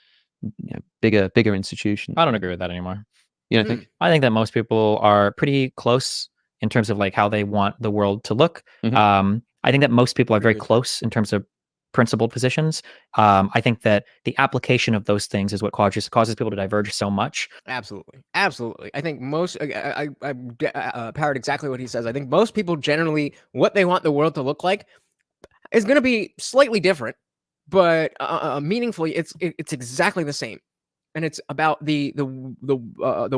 you know, bigger institutions. I don't agree with that anymore. You don't think? I think that most people are pretty close in terms of like how they want the world to look. Mhm. I think that most people are very close in terms of principled positions. I think that the application of those things is what causes people to diverge so much. Absolutely. I think most, I parrot exactly what he says. I think most people generally, what they want the world to look like is going to be slightly different, but meaningfully, it's exactly the same. And it's about the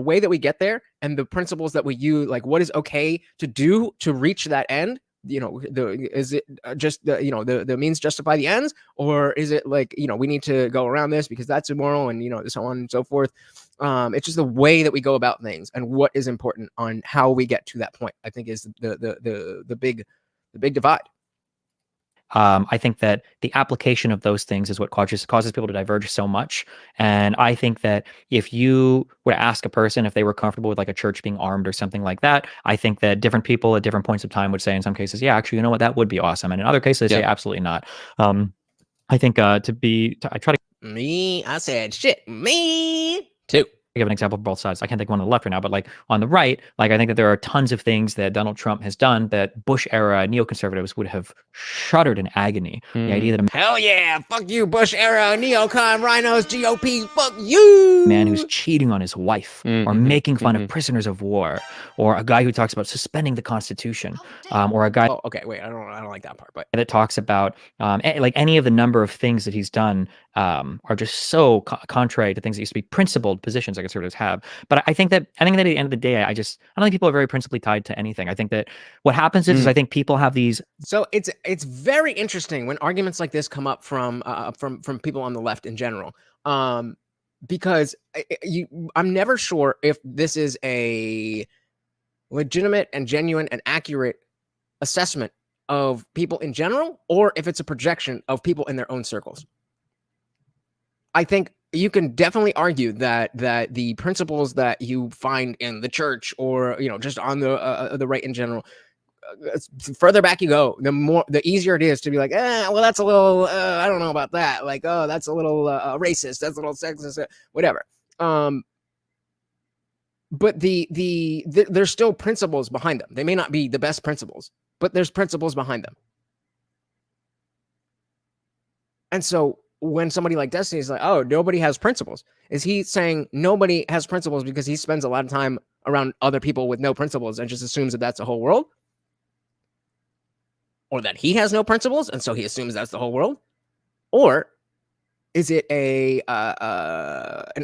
way that we get there and the principles that we use, like what is okay to do to reach that end. You know, is it just the means justify the ends, or is it like, you know, we need to go around this because that's immoral, and, you know, so on and so forth. It's just the way that we go about things and what is important on how we get to that point, I think, is the big divide. I think that the application of those things is what causes people to diverge so much. And I think that if you were to ask a person if they were comfortable with like a church being armed or something like that, I think that different people at different points of time would say in some cases, yeah, actually, you know what, that would be awesome. And in other cases, they say absolutely not. I think I try to. I said shit. Me too. Give an example for both sides. I can't think of one on the left right now, but like on the right, like I think that there are tons of things that Donald Trump has done that Bush era neoconservatives would have shuddered in agony. The idea that hell yeah, fuck you, Bush era neocon rhinos, GOP, fuck you. Man who's cheating on his wife, or making fun of prisoners of war, or a guy who talks about suspending the Constitution, or a guy. Oh, okay, wait, I don't like that part, but that talks about like any of the number of things that he's done are just so contrary to things that used to be principled positions like conservatives have. But I think that at the end of the day, I don't think people are very principally tied to anything. I think that what happens is I think people have these. So it's very interesting when arguments like this come up from people on the left in general, because I'm never sure if this is a legitimate and genuine and accurate assessment of people in general, or if it's a projection of people in their own circles. I think you can definitely argue that the principles that you find in the church, or, you know, just on the right in general, further back you go, the easier it is to be like, well, that's a little, I don't know about that. Like, oh, that's a little racist. That's a little sexist, whatever. But there's still principles behind them. They may not be the best principles, but there's principles behind them. And so when somebody like Destiny is like, oh, nobody has principles, is he saying nobody has principles because he spends a lot of time around other people with no principles and just assumes that that's the whole world? Or that he has no principles and so he assumes that's the whole world? Or is it an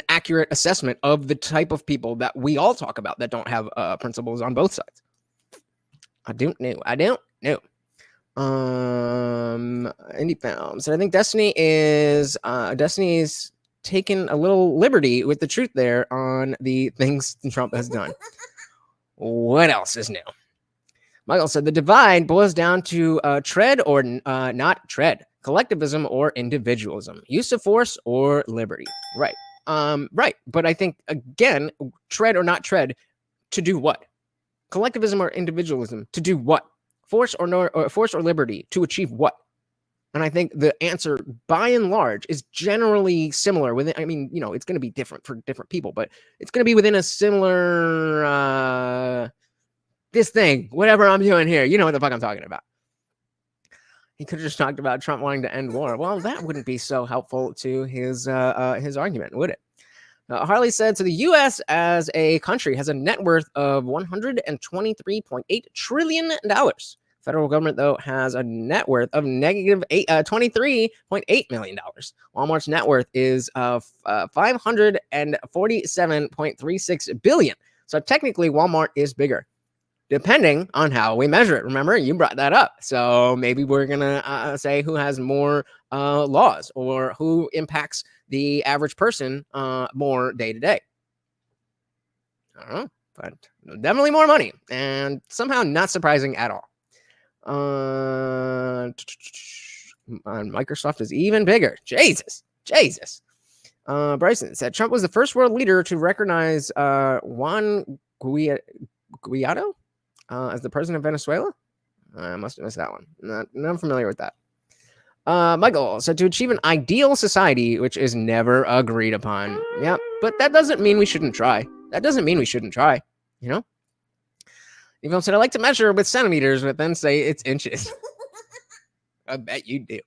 accurate assessment of the type of people that we all talk about that don't have principles on both sides? I don't know. Indie films. And I think Destiny's taken a little liberty with the truth there on the things Trump has done. What else is new? Michael said the divide boils down to tread or not tread, collectivism or individualism, use of force or liberty. Right. Right. But I think, again, tread or not tread, to do what? Collectivism or individualism, to do what? Force or force or liberty, to achieve what? And I think the answer, by and large, is generally similar. I mean, you know, it's going to be different for different people, but it's going to be within a similar, this thing, whatever I'm doing here. You know what the fuck I'm talking about. He could have just talked about Trump wanting to end war. Well, that wouldn't be so helpful to his argument, would it? Harley said, so the U.S. as a country has a net worth of $123.8 trillion. Federal government, though, has a net worth of negative $23.8 million. Walmart's net worth is $547.36 billion. So technically, Walmart is bigger, depending on how we measure it. Remember, you brought that up. So maybe we're going to say who has more laws, or who impacts the average person more day to day. I don't know. but definitely more money, and somehow not surprising at all. Microsoft is even bigger. Jesus. Bryson said Trump was the first world leader to recognize Juan Guaido as the president of Venezuela. I must have missed that one. Not familiar with that. Michael said to achieve an ideal society, which is never agreed upon. Yeah, but that doesn't mean we shouldn't try. You know? Even said, I like to measure with centimeters, but then say it's inches. I bet you do.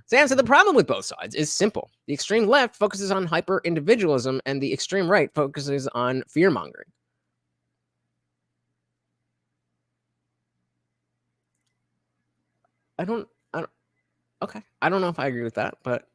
Sam said the problem with both sides is simple. The extreme left focuses on hyper-individualism, and the extreme right focuses on fear-mongering. Okay. I don't know if I agree with that, but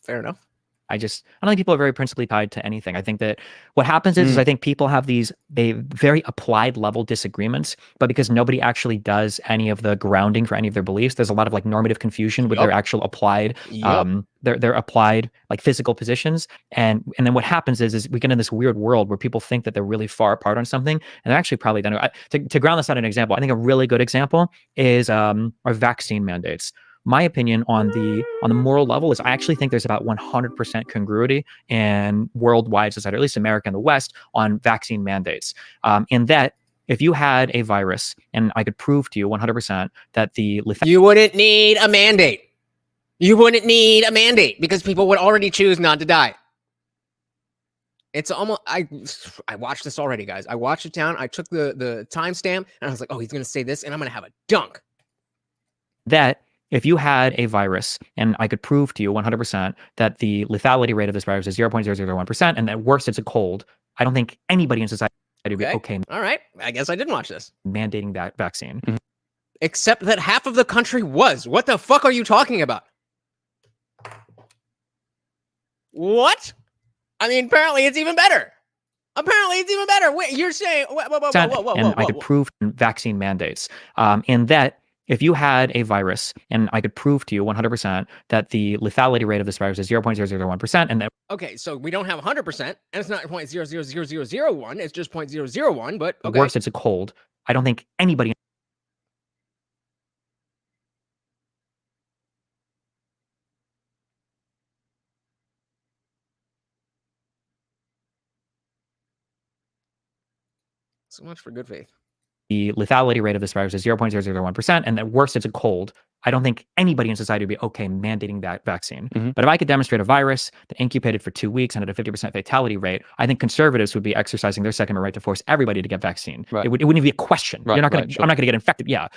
fair enough. I don't think people are very principally tied to anything. I think that what happens is I think people have these very applied level disagreements, but because nobody actually does any of the grounding for any of their beliefs, there's a lot of like normative confusion with their actual applied, their applied like physical positions. And then what happens is we get in this weird world where people think that they're really far apart on something, and they're actually probably done. To ground this out in an example, I think a really good example is our vaccine mandates. My opinion on the moral level is I actually think there's about 100% congruity in worldwide society, or at least America and the West, on vaccine mandates. In that, if you had a virus and I could prove to you 100% that the you wouldn't need a mandate. You wouldn't need a mandate because people would already choose not to die. It's almost, I watched this already, guys. I watched it down. I took the timestamp and I was like, oh, he's going to say this and I'm going to have a dunk. That if you had a virus and I could prove to you 100% that the lethality rate of this virus is 0.001%, and at worst it's a cold, I don't think anybody in society would be okay. All right. I guess I didn't watch this. Mandating that vaccine. Except that half of the country was. What the fuck are you talking about? What? I mean, apparently it's even better. Wait, you're saying, whoa. And I could prove vaccine mandates. In that, if you had a virus and I could prove to you 100% that the lethality rate of this virus is 0.001%, and that okay, so we don't have 100%, and it's not 0.00001, it's just 0.001, but okay. Worse, it's a cold. I don't think anybody. So much for good faith. The lethality rate of this virus is 0.001%, and at worst, it's a cold. I don't think anybody in society would be okay mandating that vaccine. But if I could demonstrate a virus that incubated for 2 weeks and had a 50% fatality rate, I think conservatives would be exercising their Second Amendment right to force everybody to get vaccine. Right. It wouldn't even be a question. Right, You're not going to. Sure. I'm not going to get infected. Yeah.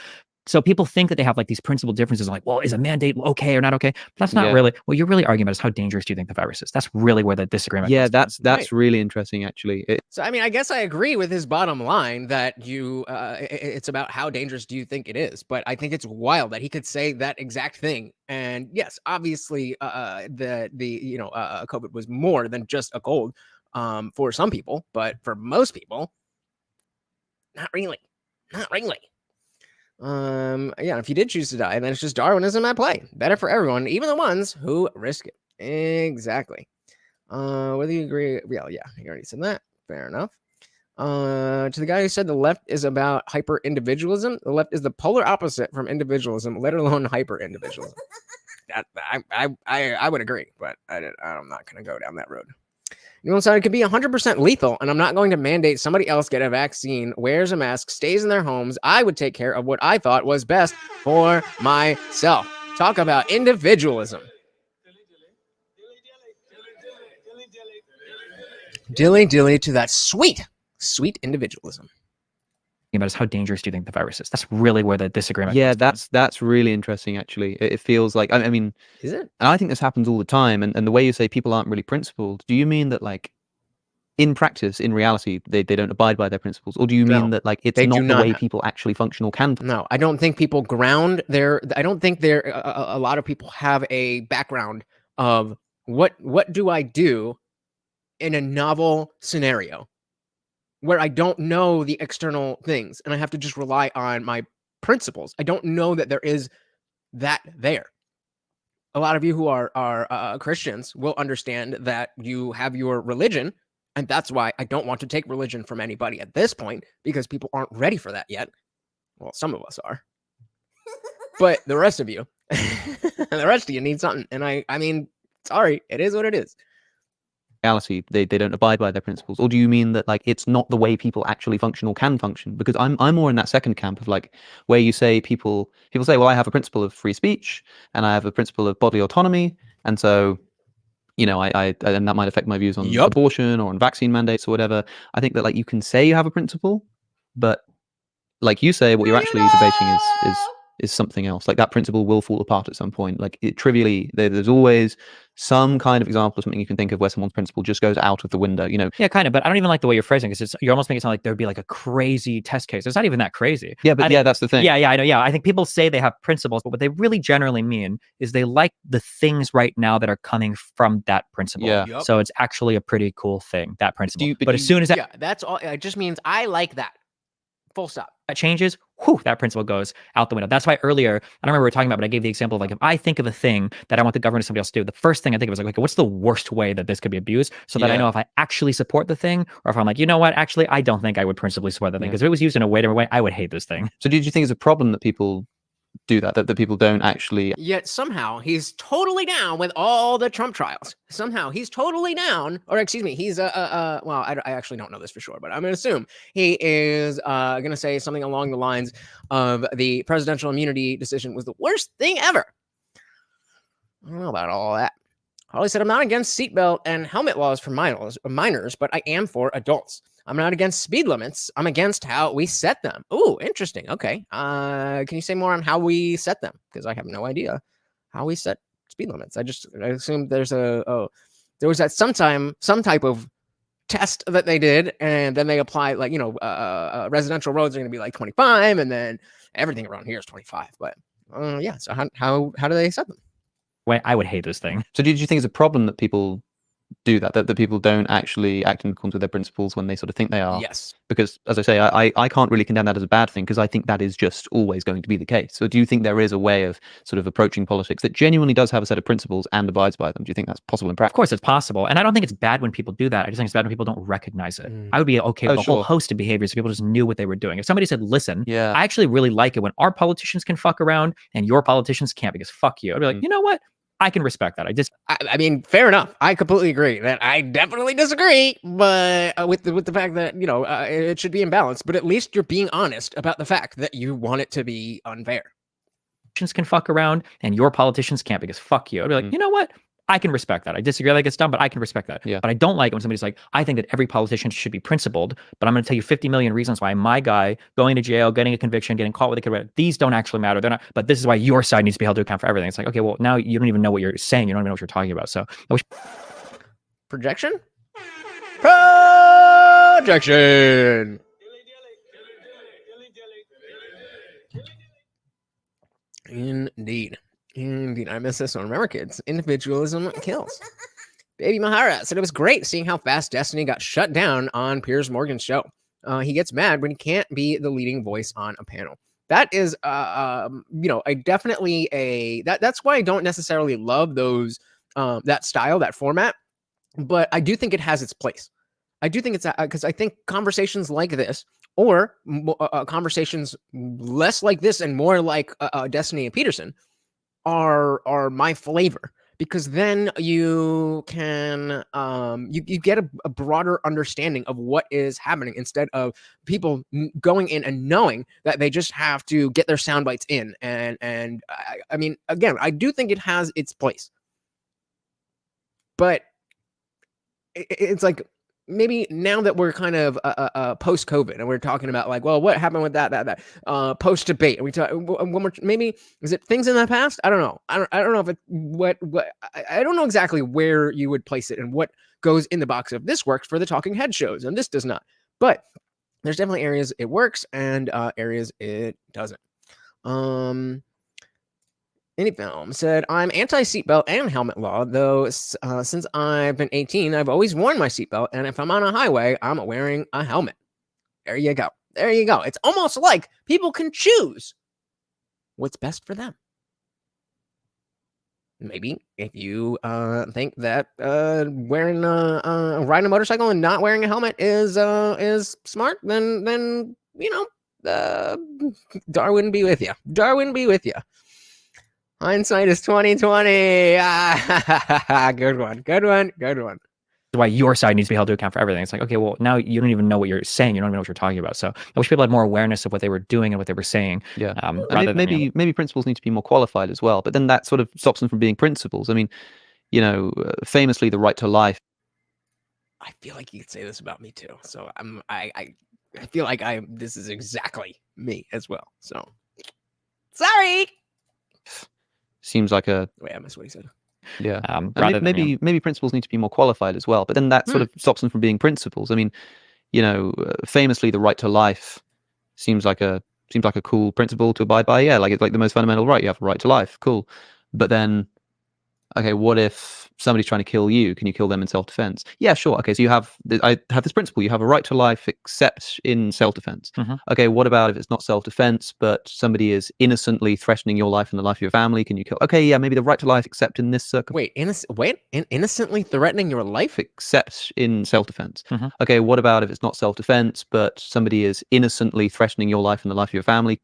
So people think that they have like these principal differences, like, well, is a mandate okay or not okay? But that's not really. What you're really arguing about is how dangerous do you think the virus is? That's really where the disagreement. Yeah, that's right. Really interesting, actually. So I mean, I guess I agree with his bottom line that it's about how dangerous do you think it is. But I think it's wild that he could say that exact thing. And yes, obviously, COVID was more than just a cold for some people, but for most people, not really. If you did choose to die, then it's just Darwinism at play. Better for everyone, even the ones who risk it. Exactly. Whether you agree, yeah, you already said that. Fair enough. To the guy who said the left is about hyper individualism, the left is the polar opposite from individualism, let alone hyper individualism. I would agree, but I'm not going to go down that road. You know, so it could be 100% lethal, and I'm not going to mandate somebody else get a vaccine, wears a mask, stays in their homes. I would take care of what I thought was best for myself. Talk about individualism. Dilly to that sweet individualism. About is how dangerous do you think the virus is? That's really where the disagreement. Yeah, that's really interesting. Actually, it feels like I mean, is it? And I think this happens all the time. And the way you say people aren't really principled, do you mean that like in practice, in reality, they don't abide by their principles, or do you mean that like it's not the way people actually function or can? No, I don't think people ground their. I don't think a lot of people have a background of what do I do in a novel scenario where I don't know the external things and I have to just rely on my principles. I don't know that there is that there. A lot of you who are Christians will understand that you have your religion And that's why I don't want to take religion from anybody at this point, because people aren't ready for that yet. Well, some of us are. But the rest of you, the rest of you need something. And I mean, sorry, it is what it is. Reality, they don't abide by their principles? Or do you mean that like it's not the way people actually function or can function? Because I'm more in that second camp of like where you say people say, well, I have a principle of free speech and I have a principle of bodily autonomy, and so I and that might affect my views on abortion or on vaccine mandates or whatever. I think that like you can say you have a principle, but like you say, what you're actually debating is something else. Like that principle will fall apart at some point. Like it trivially, there's always some kind of example of something you can think of where someone's principle just goes out of the window. Yeah, kind of. But I don't even like the way you're phrasing it, because you're almost making it sound like there'd be like a crazy test case. It's not even that crazy. Yeah, but that's the thing. Yeah, I know. Yeah, I think people say they have principles, but what they really generally mean is they like the things right now that are coming from that principle. Yeah. So it's actually a pretty cool thing, that principle. But as soon as that, that's all. It just means I like that. Full stop. that changes, whew, that principle goes out the window. That's why earlier, I don't remember what we were talking about, but I gave the example of like, if I think of a thing that I want the government or somebody else to do, the first thing I think of is like, okay, what's the worst way that this could be abused? So that I know if I actually support the thing, or if I'm like, you know what, actually, I don't think I would principally support the thing. Because if it was used in a way different way, I would hate this thing. So did you think it's a problem that people do that people don't actually? Yet somehow he's totally down with all the Trump trials. Somehow he's totally down, or excuse me, he's well, I actually don't know this for sure, but I'm gonna assume he is gonna say something along the lines of the presidential immunity decision was the worst thing ever. I don't know about all that. Harley said, I'm not against seatbelt and helmet laws for minors, but I am for adults. I'm not against speed limits. I'm against how we set them. Ooh, interesting. Okay. Can you say more on how we set them? Because I have no idea how we set speed limits. I assumed there was at some type of test that they did, and then they apply like, residential roads are going to be like 25, and then everything around here is 25. But yeah. So how do they set them? Wait, I would hate this thing. So did you think it's a problem that people do that people don't actually act in accordance with their principles when they sort of think they are? Yes. Because as I say, I can't really condemn that as a bad thing, because I think that is just always going to be the case. So do you think there is a way of sort of approaching politics that genuinely does have a set of principles and abides by them? Do you think that's possible in practice? Of course it's possible. And I don't think it's bad when people do that. I just think it's bad when people don't recognize it. I would be okay with a whole host of behaviors if people just knew what they were doing. If somebody said, listen, I actually really like it when our politicians can fuck around and your politicians can't, because fuck you. I'd be like, you know what? I can respect that. I mean, fair enough. I completely agree that I definitely disagree, but with the fact that, it should be in balance, but at least you're being honest about the fact that you want it to be unfair. Can fuck around and your politicians can't, because fuck you. I'd be like, you know what? I can respect that. I disagree that gets done, but I can respect that. Yeah. But I don't like it when somebody's like, I think that every politician should be principled, but I'm going to tell you 50 million reasons why my guy going to jail, getting a conviction, getting caught with a kid, these don't actually matter. They're not, but this is why your side needs to be held to account for everything. It's like, okay, well, now you don't even know what you're saying. You don't even know what you're talking about. So I wish. Projection? Projection! Indeed. I miss this one. Remember, kids, individualism kills. Baby Mahara said it was great seeing how fast Destiny got shut down on Piers Morgan's show. He gets mad when he can't be the leading voice on a panel. That is, that's why I don't necessarily love those, that style, that format, but I do think it has its place. I do think it's because I think conversations like this, or conversations less like this and more like Destiny and Peterson, are my flavor, because then you can you get a broader understanding of what is happening, instead of people going in and knowing that they just have to get their sound bites in. And I mean, again, I do think it has its place, but it's like, maybe now that we're kind of post-COVID and we're talking about like, well, what happened with that post-debate, and we talk when we're, maybe is it things in the past? I don't know. I don't know if it what I don't know exactly where you would place it and what goes in the box of this works for the talking head shows and this does not. But there's definitely areas it works and areas it doesn't. Any film said, I'm anti-seatbelt and helmet law, though since I've been 18, I've always worn my seatbelt, and if I'm on a highway, I'm wearing a helmet. There you go. There you go. It's almost like people can choose what's best for them. maybe if you think that riding a motorcycle and not wearing a helmet is smart, then Darwin be with you. Darwin be with you. Hindsight is 2020. Good one. Good one. Good one. Why your side needs to be held to account for everything. It's like, okay, well, now you don't even know what you're saying. You don't even know what you're talking about. So I wish people had more awareness of what they were doing and what they were saying. Yeah. Rather than, maybe principles need to be more qualified as well. But then that sort of stops them from being principles. I mean, famously, the right to life. I feel like you could say this about me too. So I feel like this is exactly me as well. So sorry. Seems like a wait, I missed what he said. Yeah. Maybe principles need to be more qualified as well. But then that sort of stops them from being principles. I mean, famously, the right to life seems like a cool principle to abide by. Yeah, like it's like the most fundamental right. You have a right to life. Cool. But then, okay, what if somebody's trying to kill you? Can you kill them in self-defense? Yeah, sure. Okay, so I have this principle. You have a right to life except in self-defense. Okay, what about if it's not self-defense, but somebody is innocently threatening your life and the life of your family? Can you kill? Okay, yeah, maybe the right to life except in this circumstance. Innocently threatening your life except in self-defense. Okay, what about if it's not self-defense, but somebody is innocently threatening your life and the life of your family?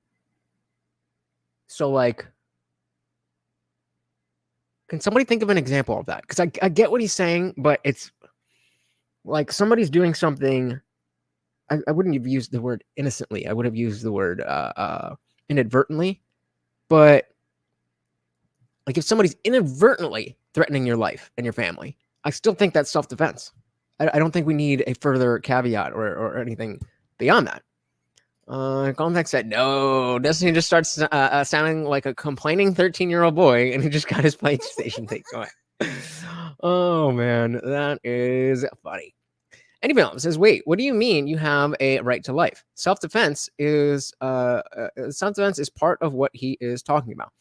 So like, can somebody think of an example of that? Because I get what he's saying, but it's like somebody's doing something. I wouldn't have used the word innocently. I would have used the word inadvertently. But like if somebody's inadvertently threatening your life and your family, I still think that's self-defense. I don't think we need a further caveat or anything beyond that. Context said, no, Destiny just starts sounding like a complaining 13-year-old boy, and he just got his PlayStation taken away. Oh, man, that is funny. Anyone says, wait, what do you mean you have a right to life? Self-defense is part of what he is talking about.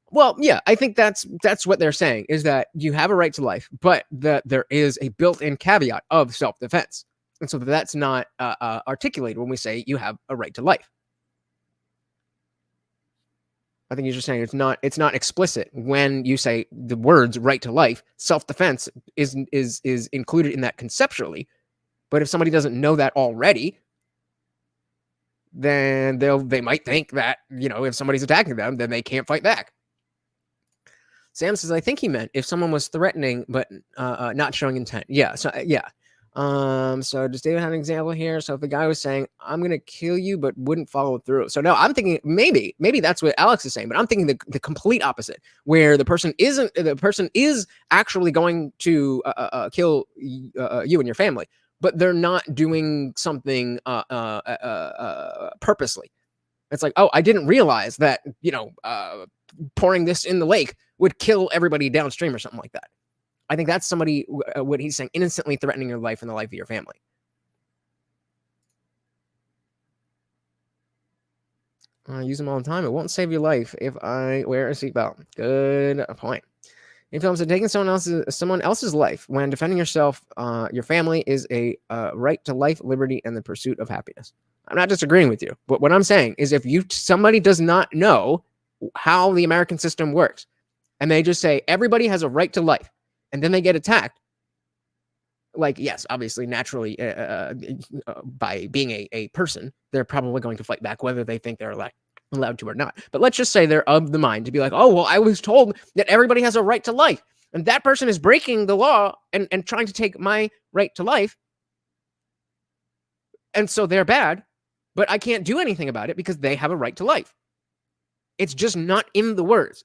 Well, yeah, I think that's what they're saying, is that you have a right to life, but that there is a built-in caveat of self-defense. And so that's not articulated when we say you have a right to life. I think you're just saying it's not explicit when you say the words right to life. Self-defense is included in that conceptually. But if somebody doesn't know that already, then they might think that, if somebody's attacking them, then they can't fight back. Sam says, I think he meant if someone was threatening but not showing intent. Yeah. So yeah. So does David have an example here? So if the guy was saying, I'm going to kill you, but wouldn't follow through. So no, I'm thinking maybe that's what Alex is saying, but I'm thinking the complete opposite, where the person is actually going to kill you and your family, but they're not doing something purposely. It's like, oh, I didn't realize that, pouring this in the lake would kill everybody downstream or something like that. I think that's somebody, what he's saying, innocently threatening your life and the life of your family. I use them all the time. It won't save your life if I wear a seatbelt. Good point. In films, taking someone else's life when defending yourself, your family, is a right to life, liberty, and the pursuit of happiness. I'm not disagreeing with you, but what I'm saying is if somebody does not know how the American system works, and they just say everybody has a right to life, and then they get attacked, like, yes, obviously, naturally, by being a person, they're probably going to fight back, whether they think they're allowed to or not. But let's just say they're of the mind to be like, oh, well, I was told that everybody has a right to life, and that person is breaking the law and trying to take my right to life, and so they're bad, but I can't do anything about it because they have a right to life. It's just not in the words.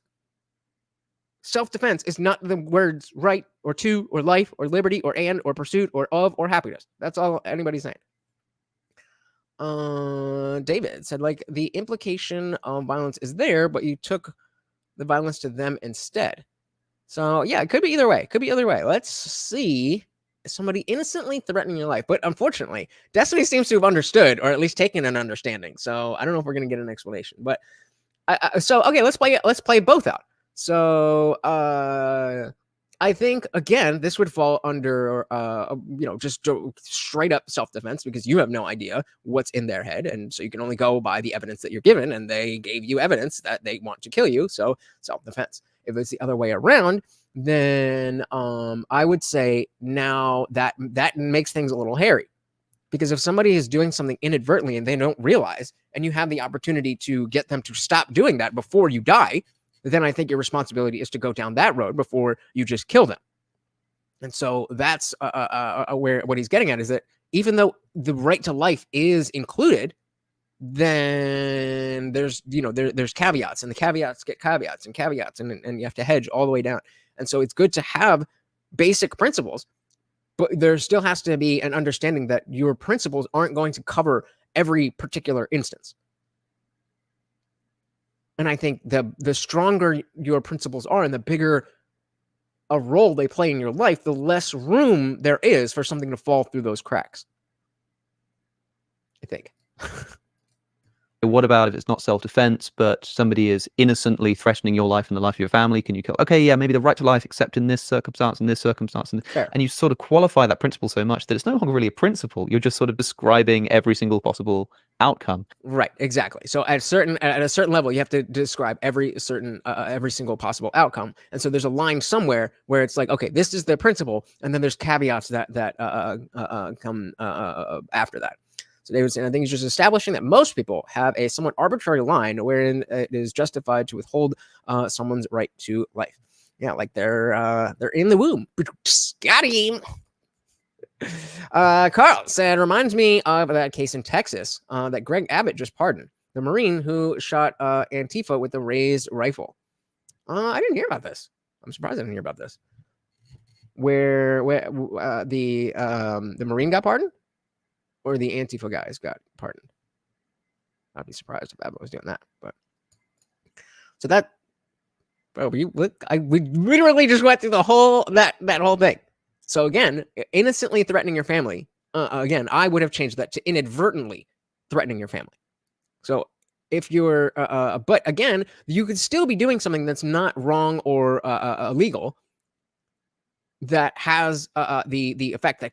Self-defense is not the words right or to or life or liberty or and or pursuit or of or happiness. That's all anybody's saying. David said, like, the implication of violence is there, but you took the violence to them instead. So yeah, it could be either way. Let's see. Somebody innocently threatening your life. But unfortunately, Destiny seems to have understood, or at least taken an understanding. So I don't know if we're going to get an explanation. But okay, let's play both out. So I think again, this would fall under, just straight up self-defense, because you have no idea what's in their head, and so you can only go by the evidence that you're given, and they gave you evidence that they want to kill you, so self-defense. If it's the other way around, then I would say now that makes things a little hairy, because if somebody is doing something inadvertently and they don't realize, and you have the opportunity to get them to stop doing that before you die, then I think your responsibility is to go down that road before you just kill them. And so that's where what he's getting at is that even though the right to life is included, then there's there's caveats, and the caveats get caveats and caveats, and you have to hedge all the way down. And so it's good to have basic principles, but there still has to be an understanding that your principles aren't going to cover every particular instance. And I think the stronger your principles are and the bigger a role they play in your life, the less room there is for something to fall through those cracks, I think. What about if it's not self-defense, but somebody is innocently threatening your life and the life of your family? Can you kill? Okay, yeah, maybe the right to life, except in this circumstance, and this circumstance, and you sort of qualify that principle so much that it's no longer really a principle. You're just sort of describing every single possible outcome. Right, exactly. So at a certain level, you have to describe every single possible outcome. And so there's a line somewhere where it's like, okay, this is the principle, and then there's caveats that come after that. So David's saying, I think he's just establishing that most people have a somewhat arbitrary line wherein it is justified to withhold someone's right to life. Yeah, like they're in the womb. Got him. Carl said, reminds me of that case in Texas that Greg Abbott just pardoned, the Marine who shot Antifa with a raised rifle. I didn't hear about this. I'm surprised I didn't hear about this. Where the Marine got pardoned? Or the Antifa guys got pardoned. I'd be surprised if Abbott was doing that. But so that, bro, we literally just went through the whole that whole thing. So again, innocently threatening your family. Again, I would have changed that to inadvertently threatening your family. So if you're, but again, you could still be doing something that's not wrong or illegal that has the effect that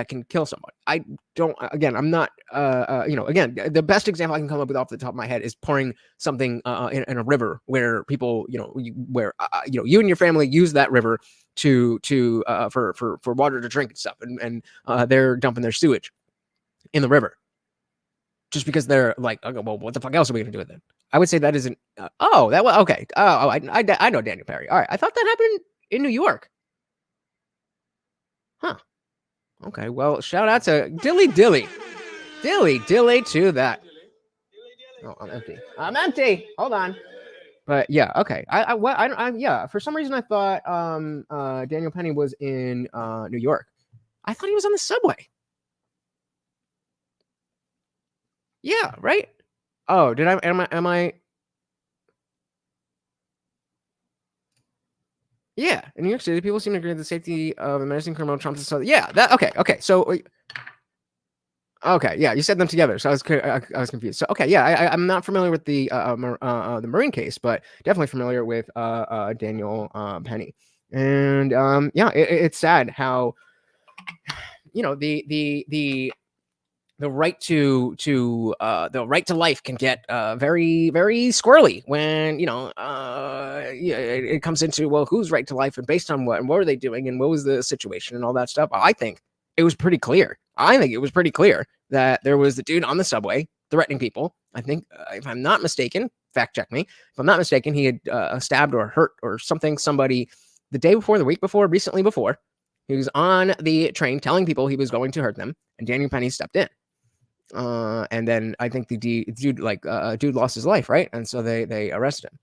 can kill somebody. I'm not, again, the best example I can come up with off the top of my head is pouring something in a river where people, you and your family use that river for water to drink and stuff, and they're dumping their sewage in the river just because they're like, okay, well, what the fuck else are we gonna do with it? I would say that isn't. Okay. I know Daniel Perry. All right, I thought that happened in New York. Huh. Okay, well, shout out to Dilly to that. Oh, I'm empty. Hold on. But yeah, okay. Yeah. For some reason, I thought Daniel Penny was in New York. I thought he was on the subway. Yeah, right. Oh, did I? Am I? Yeah, in New York City, people seem to agree that the safety of a menacing criminal trumps the. Yeah, that okay. So, okay, yeah, you said them together, so I was confused. So, okay, yeah, I'm not familiar with the Marine case, but definitely familiar with Daniel Penny, and yeah, it's sad how the right to the right to life can get very, very squirrely when it comes into, well, whose right to life and based on what, and what are they doing and what was the situation and all that stuff. I think it was pretty clear. That there was the dude on the subway threatening people. I think if I'm not mistaken, fact check me, if I'm not mistaken, he had stabbed or hurt or somebody the day before, the week before, recently before. He was on the train telling people he was going to hurt them, and Daniel Penny stepped in. And then I think the dude lost his life, right? And so they arrested him.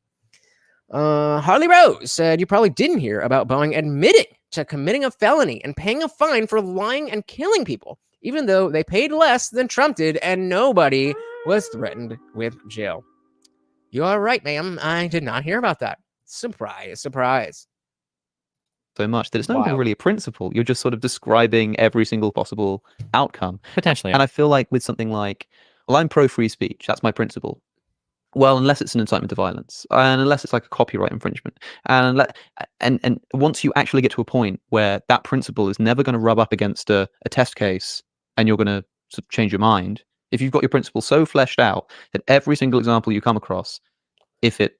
Harley Rose said, you probably didn't hear about Boeing admitting to committing a felony and paying a fine for lying and killing people, even though they paid less than Trump did and nobody was threatened with jail. You are right, ma'am. I did not hear about that. Surprise. So much that it's no longer really a principle. You're just sort of describing every single possible outcome. Potentially. And I feel like with something like, well, I'm pro free speech. That's my principle. Well, unless it's an incitement to violence, and unless it's like a copyright infringement, and once you actually get to a point where that principle is never going to rub up against a test case, and you're going to sort of change your mind, if you've got your principle so fleshed out that every single example you come across, if it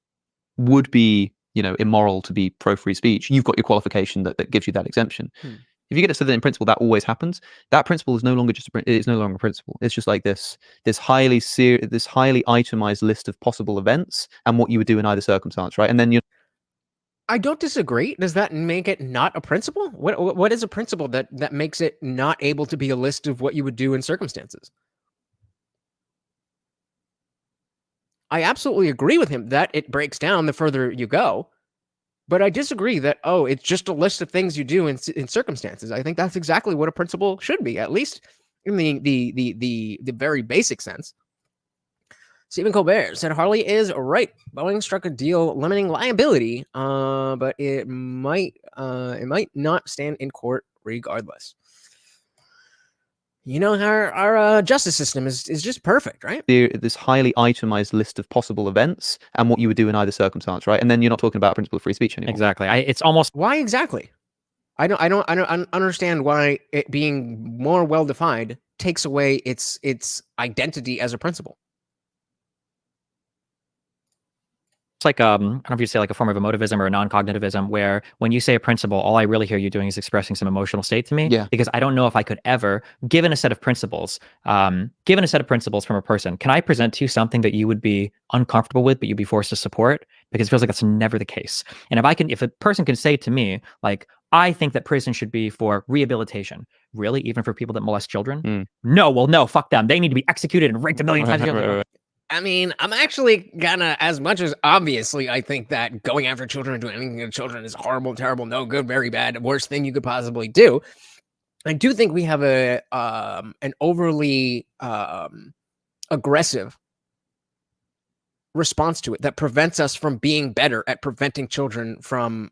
would be, you know, immoral to be pro free speech, you've got your qualification that gives you that exemption. If you get it so that in principle that always happens, that principle is no longer just it's no longer a principle. It's just like this highly itemized list of possible events and what you would do in either circumstance, right? And then you. I don't disagree. Does that make it not a principle? What is a principle that makes it not able to be a list of what you would do in circumstances? I absolutely agree with him that it breaks down the further you go. But I disagree that, oh, it's just a list of things you do in circumstances. I think that's exactly what a principle should be, at least in the very basic sense. Stephen Colbert said Harley is right. Boeing struck a deal limiting liability, but it might not stand in court regardless. You know, our justice system is just perfect, right? This highly itemized list of possible events and what you would do in either circumstance, right? And then you're not talking about a principle of free speech anymore. Exactly. It's almost why exactly. I don't understand why it being more well defined takes away its identity as a principle. It's like I don't know if you'd say like a form of emotivism or a non-cognitivism, where when you say a principle, all I really hear you doing is expressing some emotional state to me. Yeah. Because I don't know if I could ever, given a set of principles from a person, can I present to you something that you would be uncomfortable with, but you'd be forced to support? Because it feels like that's never the case. And if a person can say to me, like, I think that prison should be for rehabilitation. Really? Even for people that molest children? No, well, no, fuck them. They need to be executed and raped a million times. Right. I mean, I'm actually gonna, as much as obviously I think that going after children and doing anything to children is horrible, terrible, no good, very bad, worst thing you could possibly do. I do think we have an overly aggressive response to it that prevents us from being better at preventing children from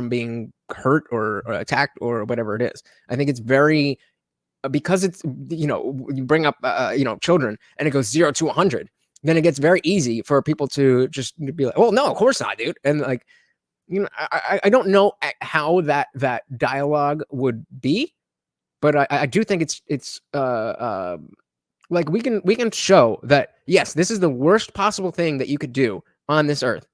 being hurt or attacked or whatever it is. I think it's very. Because it's, you know, you bring up, children and it goes 0 to 100, then it gets very easy for people to just be like, well, no, of course not, dude. And like, you know, I don't know how that dialogue would be, but I do think it's like we can show that, yes, this is the worst possible thing that you could do on this earth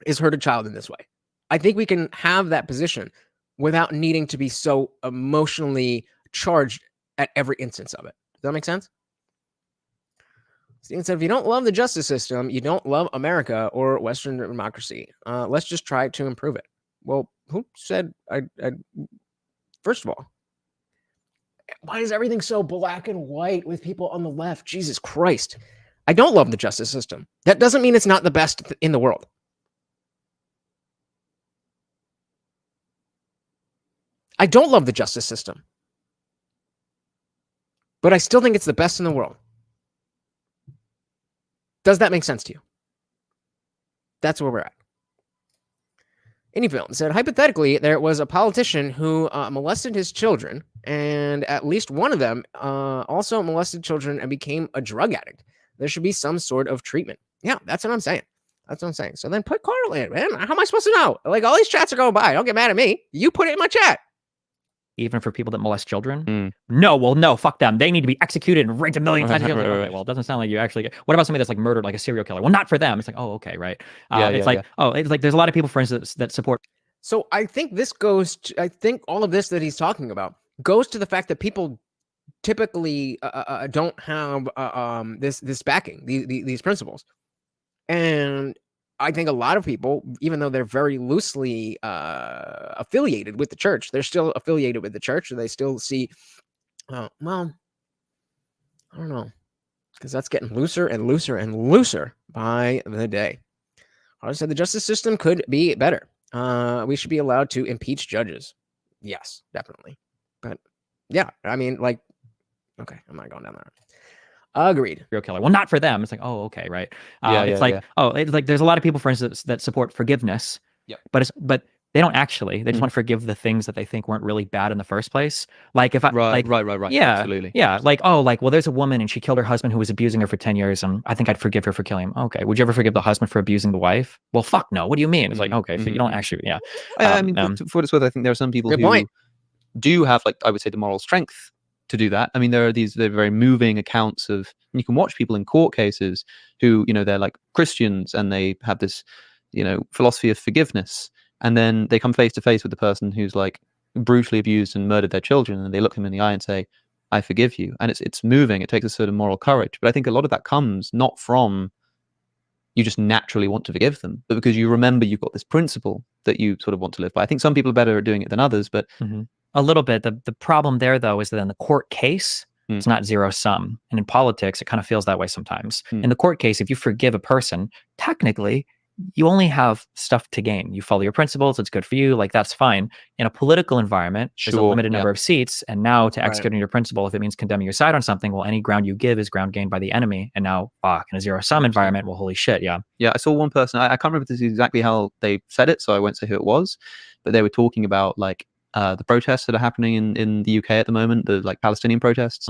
is hurt a child in this way. I think we can have that position without needing to be so emotionally charged at every instance of it. Does that make sense? Stephen said, if you don't love the justice system, you don't love America or Western democracy. Let's just try to improve it. Well, who said I first of all, why is everything so black and white with people on the left? Jesus Christ. I don't love the justice system. That doesn't mean it's not the best in the world. I don't love the justice system. But I still think it's the best in the world. Does that make sense to you? That's where we're at. Anyfilm said, hypothetically, there was a politician who molested his children, and at least one of them also molested children and became a drug addict. There should be some sort of treatment. Yeah, that's what I'm saying. That's what I'm saying. So then put Carl in, man. How am I supposed to know? Like, all these chats are going by. Don't get mad at me. You put it in my chat. Even for people that molest children? No, well, no, fuck them. They need to be executed and raped a million times. Okay, well, it doesn't sound like you actually get. What about somebody that's like murdered, like a serial killer? Well, not for them. It's like, oh, okay, right. It's like there's a lot of people, for instance, that support. So I think this goes to, I think all of this that he's talking about goes to the fact that people typically don't have this backing, these principles. And I think a lot of people, even though they're very loosely affiliated with the church, they're still affiliated with the church, and they still see, well, I don't know, because that's getting looser and looser and looser by the day. I said the justice system could be better. We should be allowed to impeach judges. Yes, definitely. But yeah, I mean, like, okay, I'm not going down there. Agreed. Serial killer. Well, not for them. It's like, oh, okay, right. It's like there's a lot of people, for instance, that support forgiveness. Yep. But They don't actually. They just want to forgive the things that they think weren't really bad in the first place. Like if I Right. Yeah, Absolutely. yeah. Like, oh, like, well, there's a woman and she killed her husband who was abusing her for 10 years, and I think I'd forgive her for killing him. Okay. Would you ever forgive the husband for abusing the wife? Well, fuck no. What do you mean? It's like, okay, so you don't actually, yeah. I mean, for what it's worth, I think there are some people Good who point. do have, like, I would say, the moral strength to do that. I mean, they're very moving accounts of, and you can watch people in court cases who, they're like Christians and they have this, philosophy of forgiveness. And then they come face to face with the person who's like brutally abused and murdered their children, and they look them in the eye and say, I forgive you. And it's moving. It takes a sort of moral courage. But I think a lot of that comes not from you just naturally want to forgive them, but because you remember you've got this principle that you sort of want to live by. I think some people are better at doing it than others, but a little bit. The problem there, though, is that in the court case, it's not zero sum. And in politics, it kind of feels that way sometimes. In the court case, if you forgive a person, technically, you only have stuff to gain. You follow your principles. It's good for you. Like, that's fine. In a political environment, there's a limited number of seats. And now to executing your principle, if it means condemning your side on something, well, any ground you give is ground gained by the enemy. And now, fuck, in a zero sum environment, well, holy shit. Yeah. Yeah. I saw one person, I can't remember this exactly how they said it, so I won't say who it was, but they were talking about like the protests that are happening in the UK at the moment, the like Palestinian protests.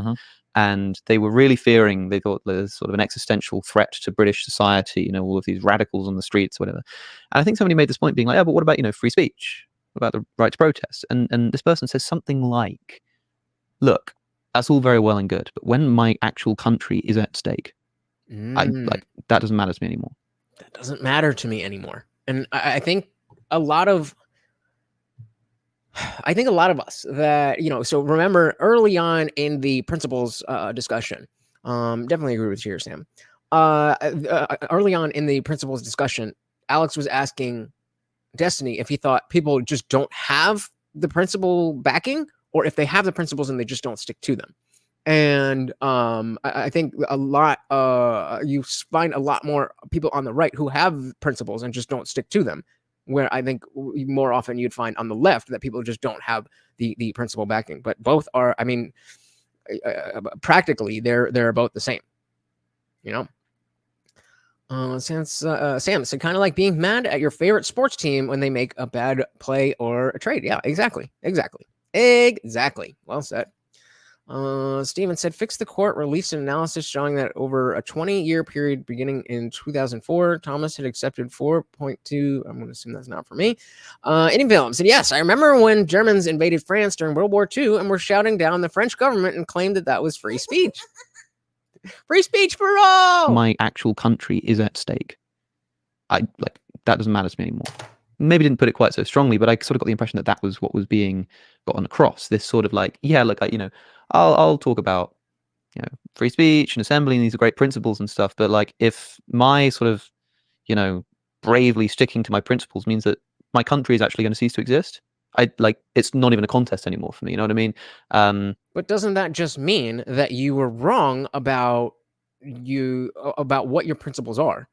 And they were really fearing, they thought there's sort of an existential threat to British society, all of these radicals on the streets, whatever. And I think somebody made this point being like, yeah, but what about, free speech? What about the right to protest? And this person says something like, look, that's all very well and good, but when my actual country is at stake, that doesn't matter to me anymore. That doesn't matter to me anymore. And I think a lot of us that, so remember early on in the principles discussion, definitely agree with you here, Sam. Early on in the principles discussion, Alex was asking Destiny if he thought people just don't have the principle backing, or if they have the principles and they just don't stick to them. And I think a lot, you find a lot more people on the right who have principles and just don't stick to them, where I think more often you'd find on the left that people just don't have the principle backing. But both are, I mean, practically they're both the same, Sam said, kind of like being mad at your favorite sports team when they make a bad play or a trade. Yeah, exactly. Well said. Stephen said, fix the court released an analysis showing that over a 20-year period beginning in 2004, Thomas had accepted 4.2. I'm going to assume that's not for me. Eating film said, yes, I remember when Germans invaded France during World War II and were shouting down the French government and claimed that was free speech. Free speech for all. My actual country is at stake. That doesn't matter to me anymore. Maybe didn't put it quite so strongly, but I sort of got the impression that was what was being gotten across. This sort of like, yeah, look, I'll talk about, free speech and assembly, and these are great principles and stuff. But like, if my sort of, bravely sticking to my principles means that my country is actually going to cease to exist, it's not even a contest anymore for me. You know what I mean? But doesn't that just mean that you were wrong about what your principles are?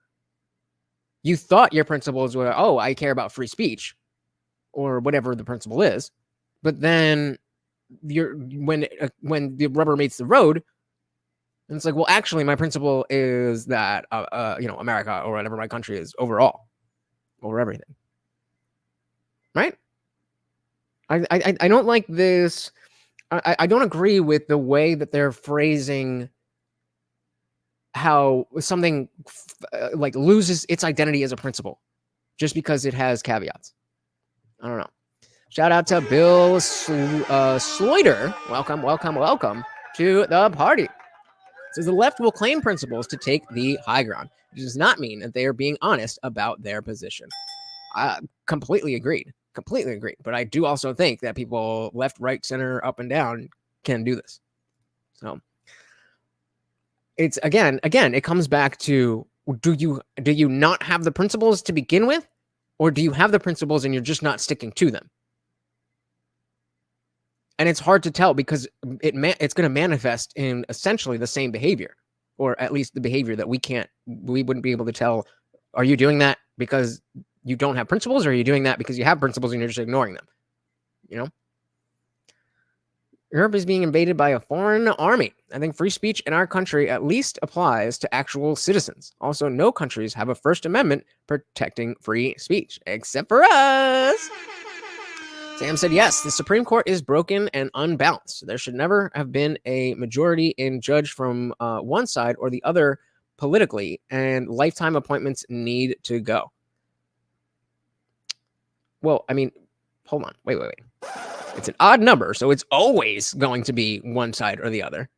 You thought your principles were, I care about free speech, or whatever the principle is, but then when the rubber meets the road, and it's like, well, actually, my principle is that America, or whatever my country is, overall, over everything, right? I don't like this. I don't agree with the way that they're phrasing how something like loses its identity as a principle just because it has caveats. I don't know. Shout out to Bill Sloiter. Welcome to the party. Says the left will claim principles to take the high ground. It does not mean that they are being honest about their position. I completely agreed. But I do also think that people left, right, center, up, and down can do this. So it's again, it comes back to, do you not have the principles to begin with, or do you have the principles and you're just not sticking to them? And it's hard to tell because it's going to manifest in essentially the same behavior, or at least the behavior that we wouldn't be able to tell. Are you doing that because you don't have principles, or are you doing that because you have principles and you're just ignoring them? Europe is being invaded by a foreign army. I think free speech in our country at least applies to actual citizens. Also, no countries have a First Amendment protecting free speech, except for us. Sam said, yes, the Supreme Court is broken and unbalanced. There should never have been a majority in judge from one side or the other politically, and lifetime appointments need to go. Well, I mean, hold on. Wait. It's an odd number, so it's always going to be one side or the other.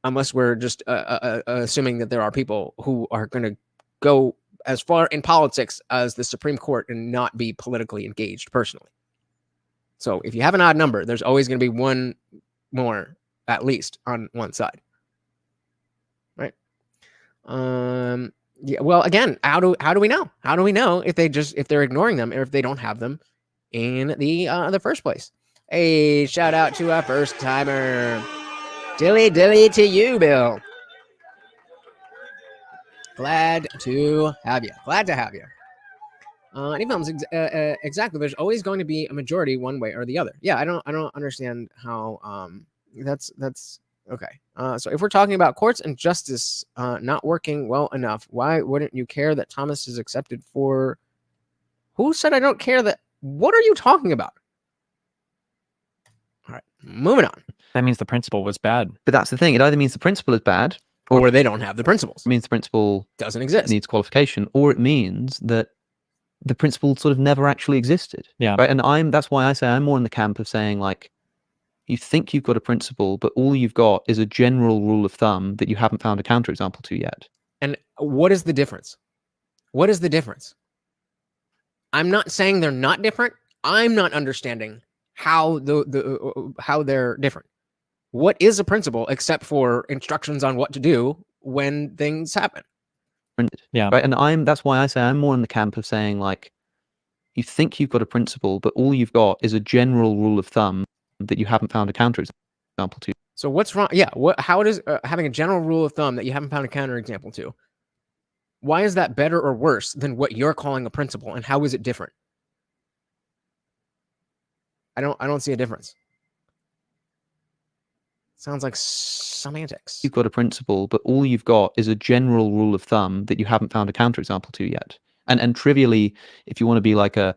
Unless we're just assuming that there are people who are going to go as far in politics as the Supreme Court and not be politically engaged personally. So if you have an odd number, there's always going to be one more, at least, on one side. Right? Yeah. Well, again, how do we know? How do we know if they're ignoring them or if they don't have them in the first place? Hey, shout out to a first timer. Dilly to you, Bill. Glad to have you. Exactly. There's always going to be a majority one way or the other. Yeah, I don't understand how that's okay. So if we're talking about courts and justice not working well enough, why wouldn't you care that Thomas is accepted for? Who said I don't care that? What are you talking about? All right, moving on. That means the principle was bad. But that's the thing. It either means the principle is bad, or they don't have the principles. It means the principle doesn't exist, needs qualification, or it means that the principle sort of never actually existed. Yeah. Right. And that's why I say I'm more in the camp of saying, like, you think you've got a principle, but all you've got is a general rule of thumb that you haven't found a counterexample to yet. And what is the difference? What is the difference? I'm not saying they're not different. I'm not understanding how how they're different. What is a principle except for instructions on what to do when things happen? Yeah. Right. And that's why I say I'm more in the camp of saying, like, you think you've got a principle, but all you've got is a general rule of thumb that you haven't found a counterexample to. So what's wrong? Yeah. How does having a general rule of thumb that you haven't found a counterexample to? Why is that better or worse than what you're calling a principle? And how is it different? I don't see a difference. Sounds like semantics. You've got a principle, but all you've got is a general rule of thumb that you haven't found a counterexample to yet. And trivially, if you want to be like a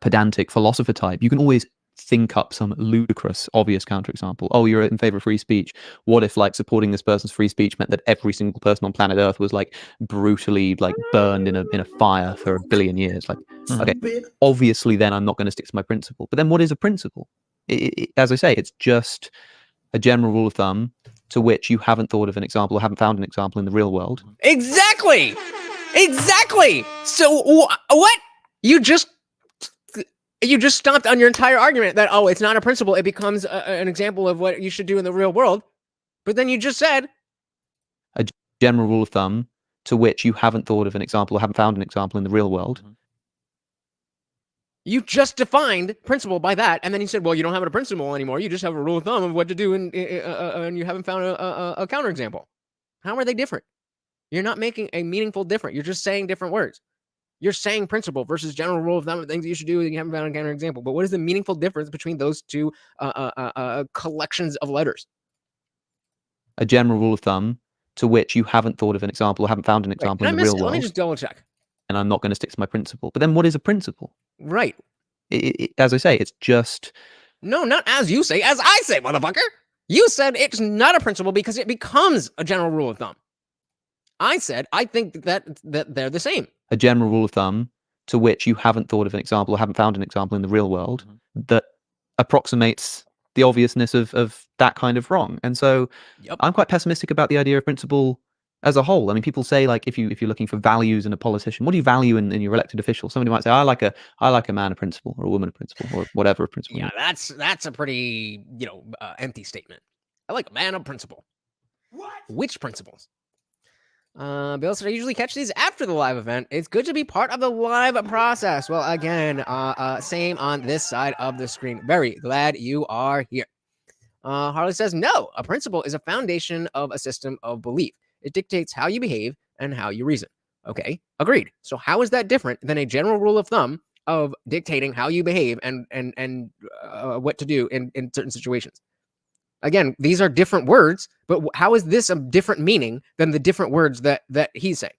pedantic philosopher type, you can always think up some ludicrous, obvious counterexample. Oh, you're in favor of free speech. What if, like, supporting this person's free speech meant that every single person on planet Earth was, like, brutally, like, burned in a fire for 1 billion years? Like, okay, obviously then I'm not going to stick to my principle. But then what is a principle? As I say, it's just a general rule of thumb to which you haven't thought of an example or haven't found an example in the real world. Exactly. So what? You just stomped on your entire argument that, oh, it's not a principle. It becomes an example of what you should do in the real world. But then you just said a general rule of thumb to which you haven't thought of an example or haven't found an example in the real world. You just defined principle by that, and then you said, well, you don't have a principle anymore. You just have a rule of thumb of what to do, and you haven't found a counterexample. How are they different? You're not making a meaningful difference. You're just saying different words. You're saying principle versus general rule of thumb of things you should do, and you haven't found a counterexample. But what is the meaningful difference between those two collections of letters? A general rule of thumb to which you haven't thought of an example or haven't found an example in the real world. Let me just double check. And I'm not going to stick to my principle. But then what is a principle? Right. As I say, it's just... No, not as you say, as I say, motherfucker. You said it's not a principle because it becomes a general rule of thumb. I said I think that they're the same. A general rule of thumb to which you haven't thought of an example or haven't found an example in the real world that approximates the obviousness of that kind of wrong. And so I'm quite pessimistic about the idea of principle as a whole. I mean, people say, like, if you're looking for values in a politician, what do you value in your elected official? Somebody might say, I like a man of principle, or a woman of principle, or whatever of principle. Yeah, that's a pretty empty statement. I like a man of principle. What? Which principles? Bill said I usually catch these after the live event. It's good to be part of the live process. Well, again, same on this side of the screen. Very glad you are here. Harley says, no, a principle is a foundation of a system of belief. It dictates how you behave and how you reason. Okay, agreed. So how is that different than a general rule of thumb of dictating how you behave and what to do in certain situations? Again, these are different words, but how is this a different meaning than the different words that he's saying?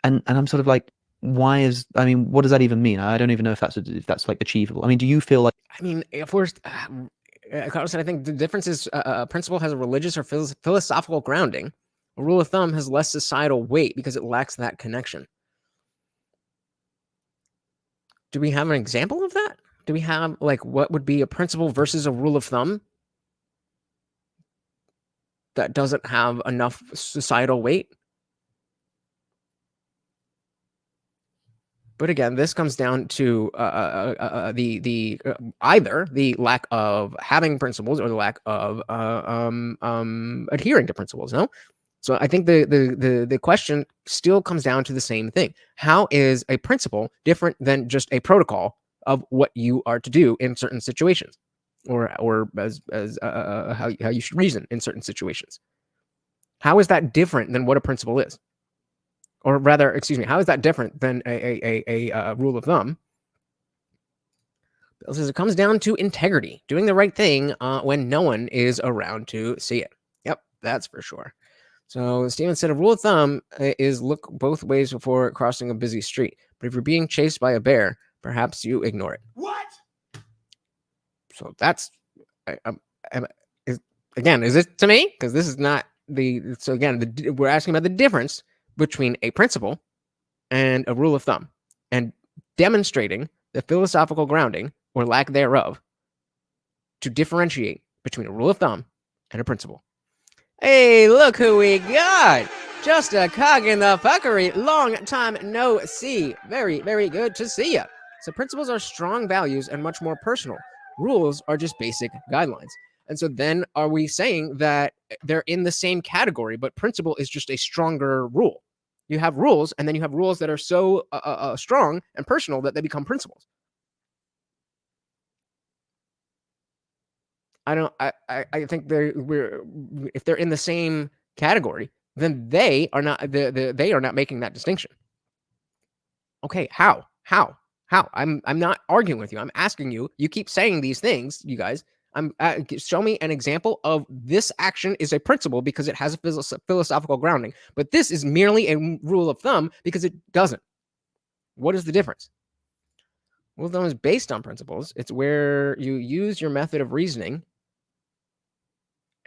and I'm sort of like, why is, I mean, what does that even mean? I don't even know if that's like achievable. I mean, do you feel like, I mean, if we're Carlos said, I think the difference is a principle has a religious or philosophical grounding. A rule of thumb has less societal weight because it lacks that connection. Do we have an example of that? Do we have, like, what would be a principle versus a rule of thumb that doesn't have enough societal weight? But again, this comes down to either the lack of having principles or the lack of adhering to principles. No, so I think the question still comes down to the same thing: how is a principle different than just a protocol of what you are to do in certain situations, or as how you should reason in certain situations? How is that different than what a principle is? Or rather, excuse me, how is that different than a rule of thumb? Bill says it comes down to integrity, doing the right thing when no one is around to see it. Yep, that's for sure. So Stephen said a rule of thumb is look both ways before crossing a busy street. But if you're being chased by a bear, perhaps you ignore it. What? So that's, again, is it to me? Because this is not so again, we're asking about the difference between a principle and a rule of thumb, and demonstrating the philosophical grounding or lack thereof to differentiate between a rule of thumb and a principle. Hey, look who we got! Just a cog in the fuckery. Long time no see. Very, very good to see ya. So principles are strong values and much more personal. Rules are just basic guidelines. And so then are we saying that they're in the same category, but principle is just a stronger rule? You have rules, and then you have rules that are so strong and personal that they become principles. I think if they're in the same category, then they are not they are not making that distinction. Okay, how? I'm not arguing with you. I'm asking you. You keep saying these things, you guys. Show me an example of this action is a principle because it has a philosophical grounding, but this is merely a rule of thumb because it doesn't. What is the difference? Rule of thumb is based on principles. It's where you use your method of reasoning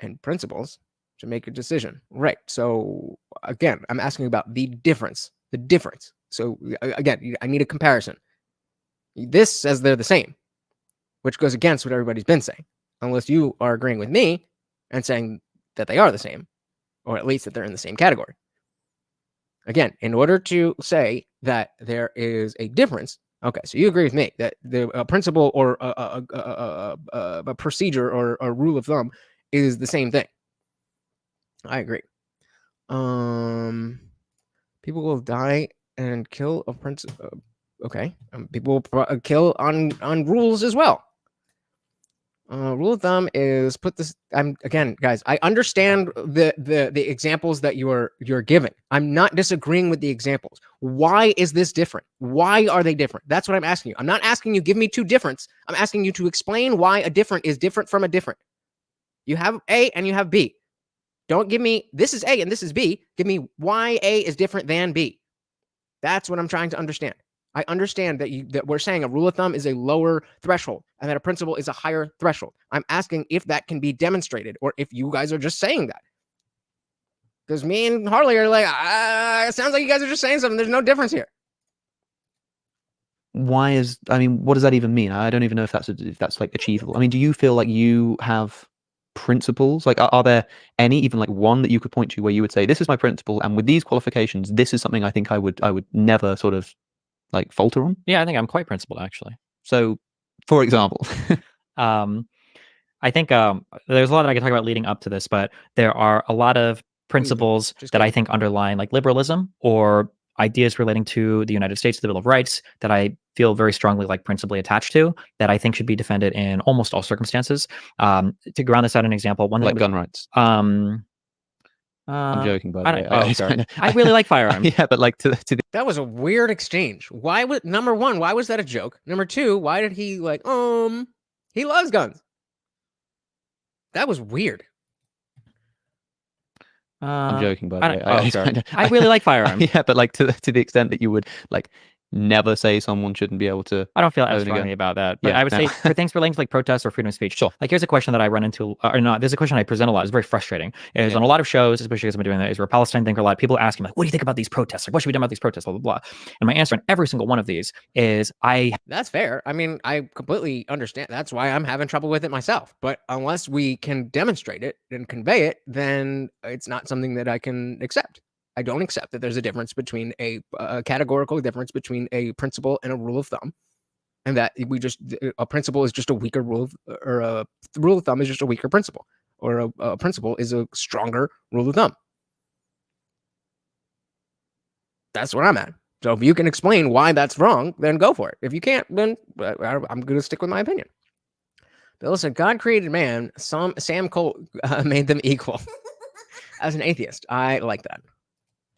and principles to make a decision. Right. So again, I'm asking about the difference. The difference. So again, I need a comparison. This says they're the same, which goes against what everybody's been saying. Unless you are agreeing with me and saying that they are the same, or at least that they're in the same category. Again, in order to say that there is a difference, okay, so you agree with me that the principle or a procedure or a rule of thumb is the same thing. I agree. People will die and kill a principle. Okay, people will kill on rules as well. Rule of thumb is put this. Again, guys. I understand the examples that you're giving. I'm not disagreeing with the examples. Why is this different? Why are they different? That's what I'm asking you. I'm not asking you give me two difference. I'm asking you to explain why a different is different from a different. You have A and you have B. Don't give me this is A and this is B. Give me why A is different than B. That's what I'm trying to understand. I understand that we're saying a rule of thumb is a lower threshold and that a principle is a higher threshold. I'm asking if that can be demonstrated or if you guys are just saying that. Because me and Harley are like, it sounds like you guys are just saying something. There's no difference here. Why is, I mean, what does that even mean? I don't even know if that's like achievable. I mean, do you feel like you have principles? Like, are there any, even like one that you could point to where you would say, this is my principle, and with these qualifications, this is something I think I would never sort of like falter on? Yeah, I think I'm quite principled, actually. So, for example, I think there's a lot that I can talk about leading up to this, but there are a lot of principles that I think underline like liberalism or ideas relating to the United States, the Bill of Rights, that I feel very strongly like principally attached to, that I think should be defended in almost all circumstances. To ground this out, an example, one like that gun rights. I'm joking, by the way. Oh, sorry. I really like firearms. Yeah, but like to the That was a weird exchange. Why would number one? Why was that a joke? Number two, why did he like? He loves guns. That was weird. I'm joking, by the I way. don't- oh, sure. I really like firearms. Yeah, but like to the extent that you would like never say someone shouldn't be able to. I don't feel as own a gun. strongly about that, but Yeah, I would no. say for things relating to like protests or freedom of speech. Sure. Like here's a question that I run into, or not. There's a question I present a lot. It's very frustrating. Is Yeah. on a lot of shows, especially because I've been doing the Israel Palestine thing for a lot. People ask me like, "What do you think about these protests? Like, what should be done about these protests?" Blah blah blah. And my answer on every single one of these is, That's fair. I mean, I completely understand. That's why I'm having trouble with it myself. But unless we can demonstrate it and convey it, then it's not something that I can accept. I don't accept that there's a difference between a categorical difference between a principle and a rule of thumb, and that a principle is just a weaker rule or a rule of thumb is just a weaker principle, or a principle is a stronger rule of thumb. That's where I'm at. So if you can explain why that's wrong, then go for it. If you can't, then I'm going to stick with my opinion. Bill said, God created man. Sam Cole made them equal. As an atheist, I like that.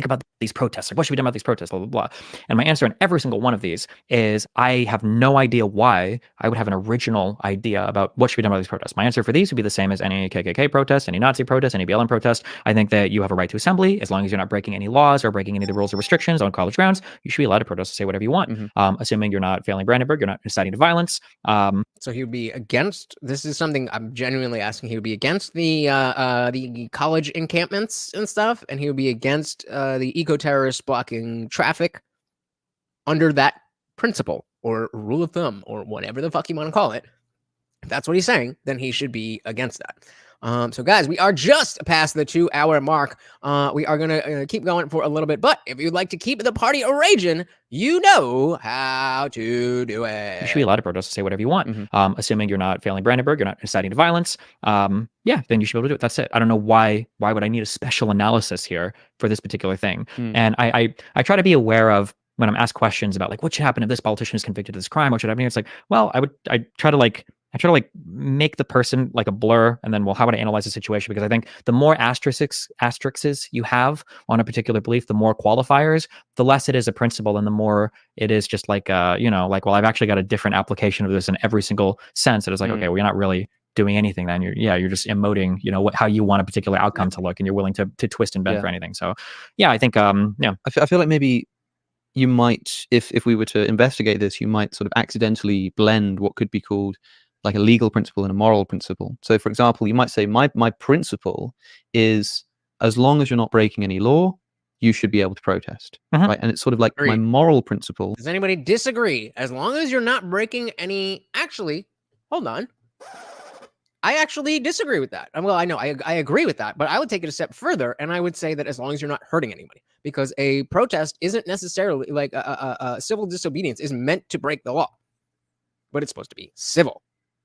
think about these protests. Like, what should be done about these protests? Blah, blah, blah. And my answer on every single one of these is I have no idea why I would have an original idea about what should be done about these protests. My answer for these would be the same as any KKK protest, any Nazi protest, any BLM protest. I think that you have a right to assembly as long as you're not breaking any laws or breaking any of the rules or restrictions on college grounds. You should be allowed to protest and say whatever you want, assuming you're not failing Brandenburg, you're not inciting to violence. So he would be against. This is something I'm genuinely asking. He would be against the college encampments and stuff, and he would be against the eco-terrorists blocking traffic under that principle or rule of thumb or whatever the fuck you want to call it. If that's what he's saying, then he should be against that. So guys, we are just past the 2-hour mark. We are going to keep going for a little bit, but if you'd like to keep the party a-raging, you know how to do it. You should be allowed to protest and say whatever you want, assuming you're not failing Brandenburg, you're not inciting to violence. Yeah, then you should be able to do it. That's it. I don't know why would I need a special analysis here for this particular thing? And I try to be aware of when I'm asked questions about like what should happen if this politician is convicted of this crime, what should happen? It's like, well, I try to make the person like a blur, and then, well, how would I analyze the situation? Because I think the more asterisks you have on a particular belief, the more qualifiers, the less it is a principle, and the more it is just like, well, I've actually got a different application of this in every single sense. It is like, okay, well, you're not really doing anything then. You're just emoting, how you want a particular outcome to look, and you're willing to twist and bend for anything. So, yeah, I think, I feel like maybe you might, if we were to investigate this, you might sort of accidentally blend what could be called like a legal principle and a moral principle. So, for example, you might say my principle is as long as you're not breaking any law, you should be able to protest, right? And it's sort of like my moral principle. Does anybody disagree? As long as you're not breaking any... Actually, hold on. I actually disagree with that. Well, I know I agree with that, but I would take it a step further, and I would say that as long as you're not hurting anybody, because a protest isn't necessarily like civil disobedience is meant to break the law, but it's supposed to be civil.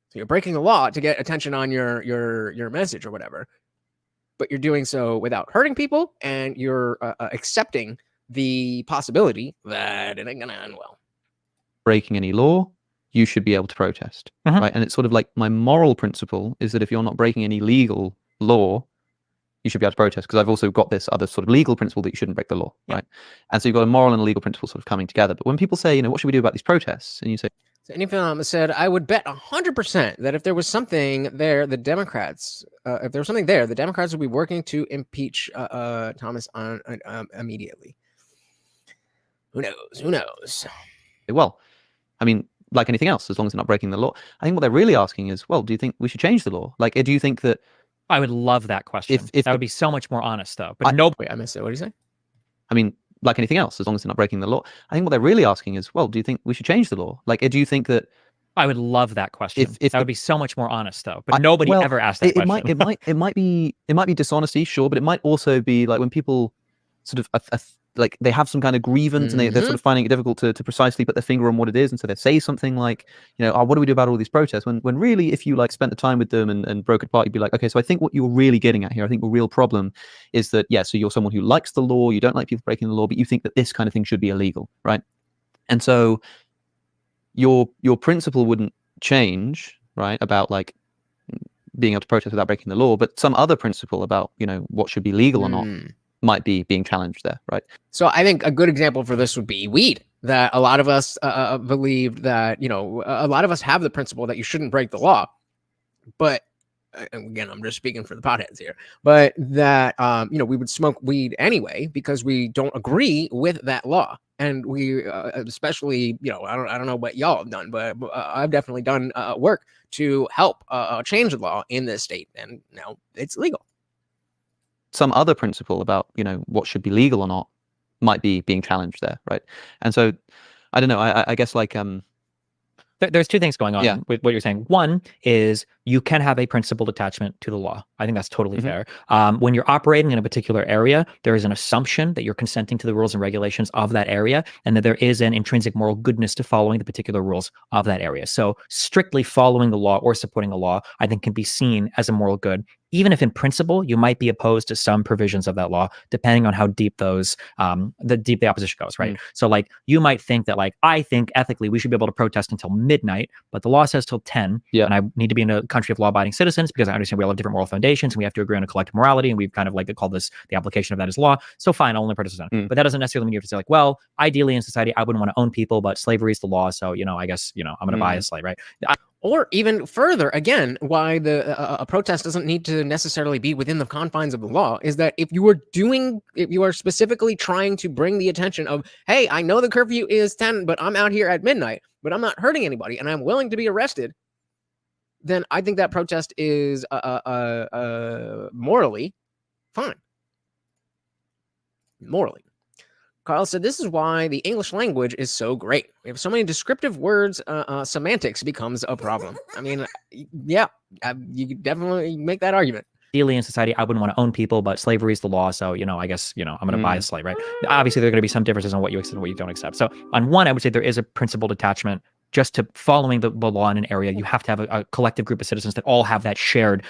So you're breaking the law to get attention on your message or whatever, but you're doing so without hurting people, and you're accepting the possibility that it ain't gonna end well. Breaking any law, you should be able to protest, right? And it's sort of like my moral principle is that if you're not breaking any legal law, you should be able to protest, because I've also got this other sort of legal principle that you shouldn't break the law, right? And so you've got a moral and a legal principle sort of coming together. But when people say, what should we do about these protests? And you say, so Anyfilm said, I would bet 100% that if there was something there, the Democrats would be working to impeach Thomas on immediately. Who knows? Well, I mean, like anything else, as long as they're not breaking the law. I think what they're really asking is, well, do you think we should change the law? Like, do you think that... I would love that question. That would be so much more honest, though. But Wait, I missed it. What did you say? I mean, like anything else, as long as they're not breaking the law. I think what they're really asking is, well, do you think we should change the law? Like, do you think that... I would love that question. That would be so much more honest, though. But nobody ever asked that question. It might be dishonesty, sure, but it might also be like when people sort of like they have some kind of grievance and they're sort of finding it difficult to precisely put their finger on what it is, and so they say something like, what do we do about all these protests? When really, if you like spent the time with them and broke it apart, you'd be like, okay, so I think what you're really getting at here, I think the real problem is that, so you're someone who likes the law, you don't like people breaking the law, but you think that this kind of thing should be illegal, right? And so your principle wouldn't change, right, about like being able to protest without breaking the law, but some other principle about what should be legal or not might be being challenged there, right? So I think a good example for this would be weed. That a lot of us believe that a lot of us have the principle that you shouldn't break the law, but and again, I'm just speaking for the potheads here, but that, we would smoke weed anyway because we don't agree with that law. And we, especially, I don't know what y'all have done, but I've definitely done work to help change the law in this state. And now it's legal. Some other principle about, what should be legal or not might be being challenged there, right? And so, I don't know, I guess like, there's two things going on Yeah. with what you're saying. One is you can have a principled attachment to the law. I think that's totally fair. When you're operating in a particular area, there is an assumption that you're consenting to the rules and regulations of that area, and that there is an intrinsic moral goodness to following the particular rules of that area. So strictly following the law or supporting a law, I think, can be seen as a moral good, even if in principle you might be opposed to some provisions of that law, depending on how deep the opposition goes, right? So like you might think that, like, I think ethically we should be able to protest until midnight, but the law says till 10, and I need to be in a country of law-abiding citizens because I understand we all have different moral foundations and we have to agree on a collective morality, and we've kind of like to call this the application of that as law. So fine, I'll only protest on. But that doesn't necessarily mean you have to say like, well, ideally in society I wouldn't want to own people, but slavery is the law, so I guess I'm going to buy a slave, right? Or even further, again, why a protest doesn't need to necessarily be within the confines of the law is that if you are specifically trying to bring the attention of, hey, I know the curfew is 10, but I'm out here at midnight, but I'm not hurting anybody and I'm willing to be arrested, then I think that protest is morally fine. Morally. Carl said, this is why the English language is so great. We have so many descriptive words, semantics becomes a problem. I mean, yeah, you could definitely make that argument. Ideally in society, I wouldn't want to own people, but slavery is the law. So, I guess, I'm going to buy a slave, right? Obviously, there are going to be some differences on what you accept and what you don't accept. So on one, I would say there is a principled attachment just to following the law in an area. You have to have a collective group of citizens that all have that shared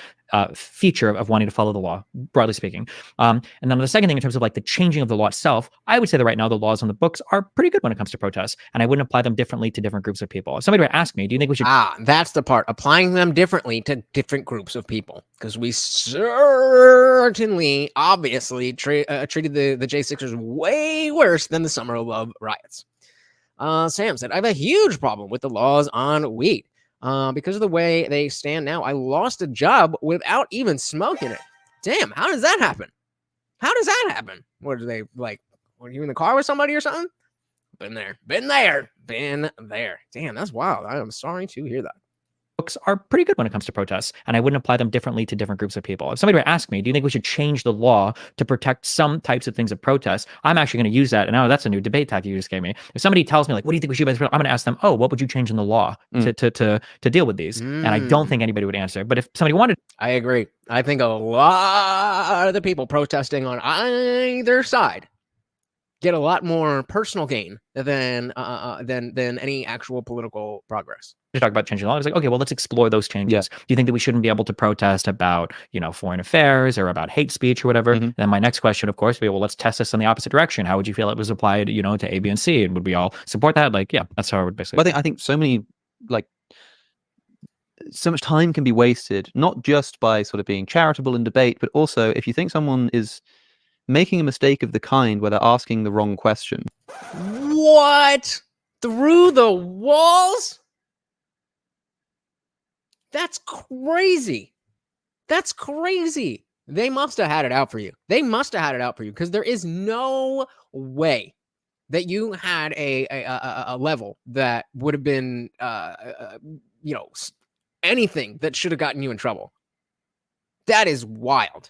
feature of wanting to follow the law, broadly speaking. And then the second thing, in terms of like the changing of the law itself, I would say that right now the laws on the books are pretty good when it comes to protests, and I wouldn't apply them differently to different groups of people. If somebody would ask me, do you think we should... That's the part, applying them differently to different groups of people, because we certainly, obviously, treated the J6ers way worse than the Summer of Love riots. Sam said, I have a huge problem with the laws on weed. Because of the way they stand now, I lost a job without even smoking it. Damn, how does that happen? How does that happen? What are they like? Were you in the car with somebody or something? Been there. Damn, that's wild. I am sorry to hear that. Books are pretty good when it comes to protests, and I wouldn't apply them differently to different groups of people. If somebody would ask me, do you think we should change the law to protect some types of things of protest? I'm actually going to use that. And now that's a new debate tactic you just gave me. If somebody tells me, like, what do you think we should do? I'm going to ask them, what would you change in the law to deal with these? And I don't think anybody would answer. But if somebody wanted... I agree. I think a lot of the people protesting on either side get a lot more personal gain than any actual political progress. To talk about changing the law, it's like, okay, well, let's explore those changes. Do you think that we shouldn't be able to protest about, foreign affairs or about hate speech or whatever? Then my next question, of course, would be, well, let's test this in the opposite direction. How would you feel it was applied, to A, B, and C? And would we all support that? Like, yeah, that's how I would basically... Well, I think so much time can be wasted, not just by sort of being charitable in debate, but also if you think someone is making a mistake of the kind where they're asking the wrong question. What? Through the walls? That's crazy. That's crazy. They must have had it out for you. Because there is no way that you had a level that would have been, anything that should have gotten you in trouble. That is wild.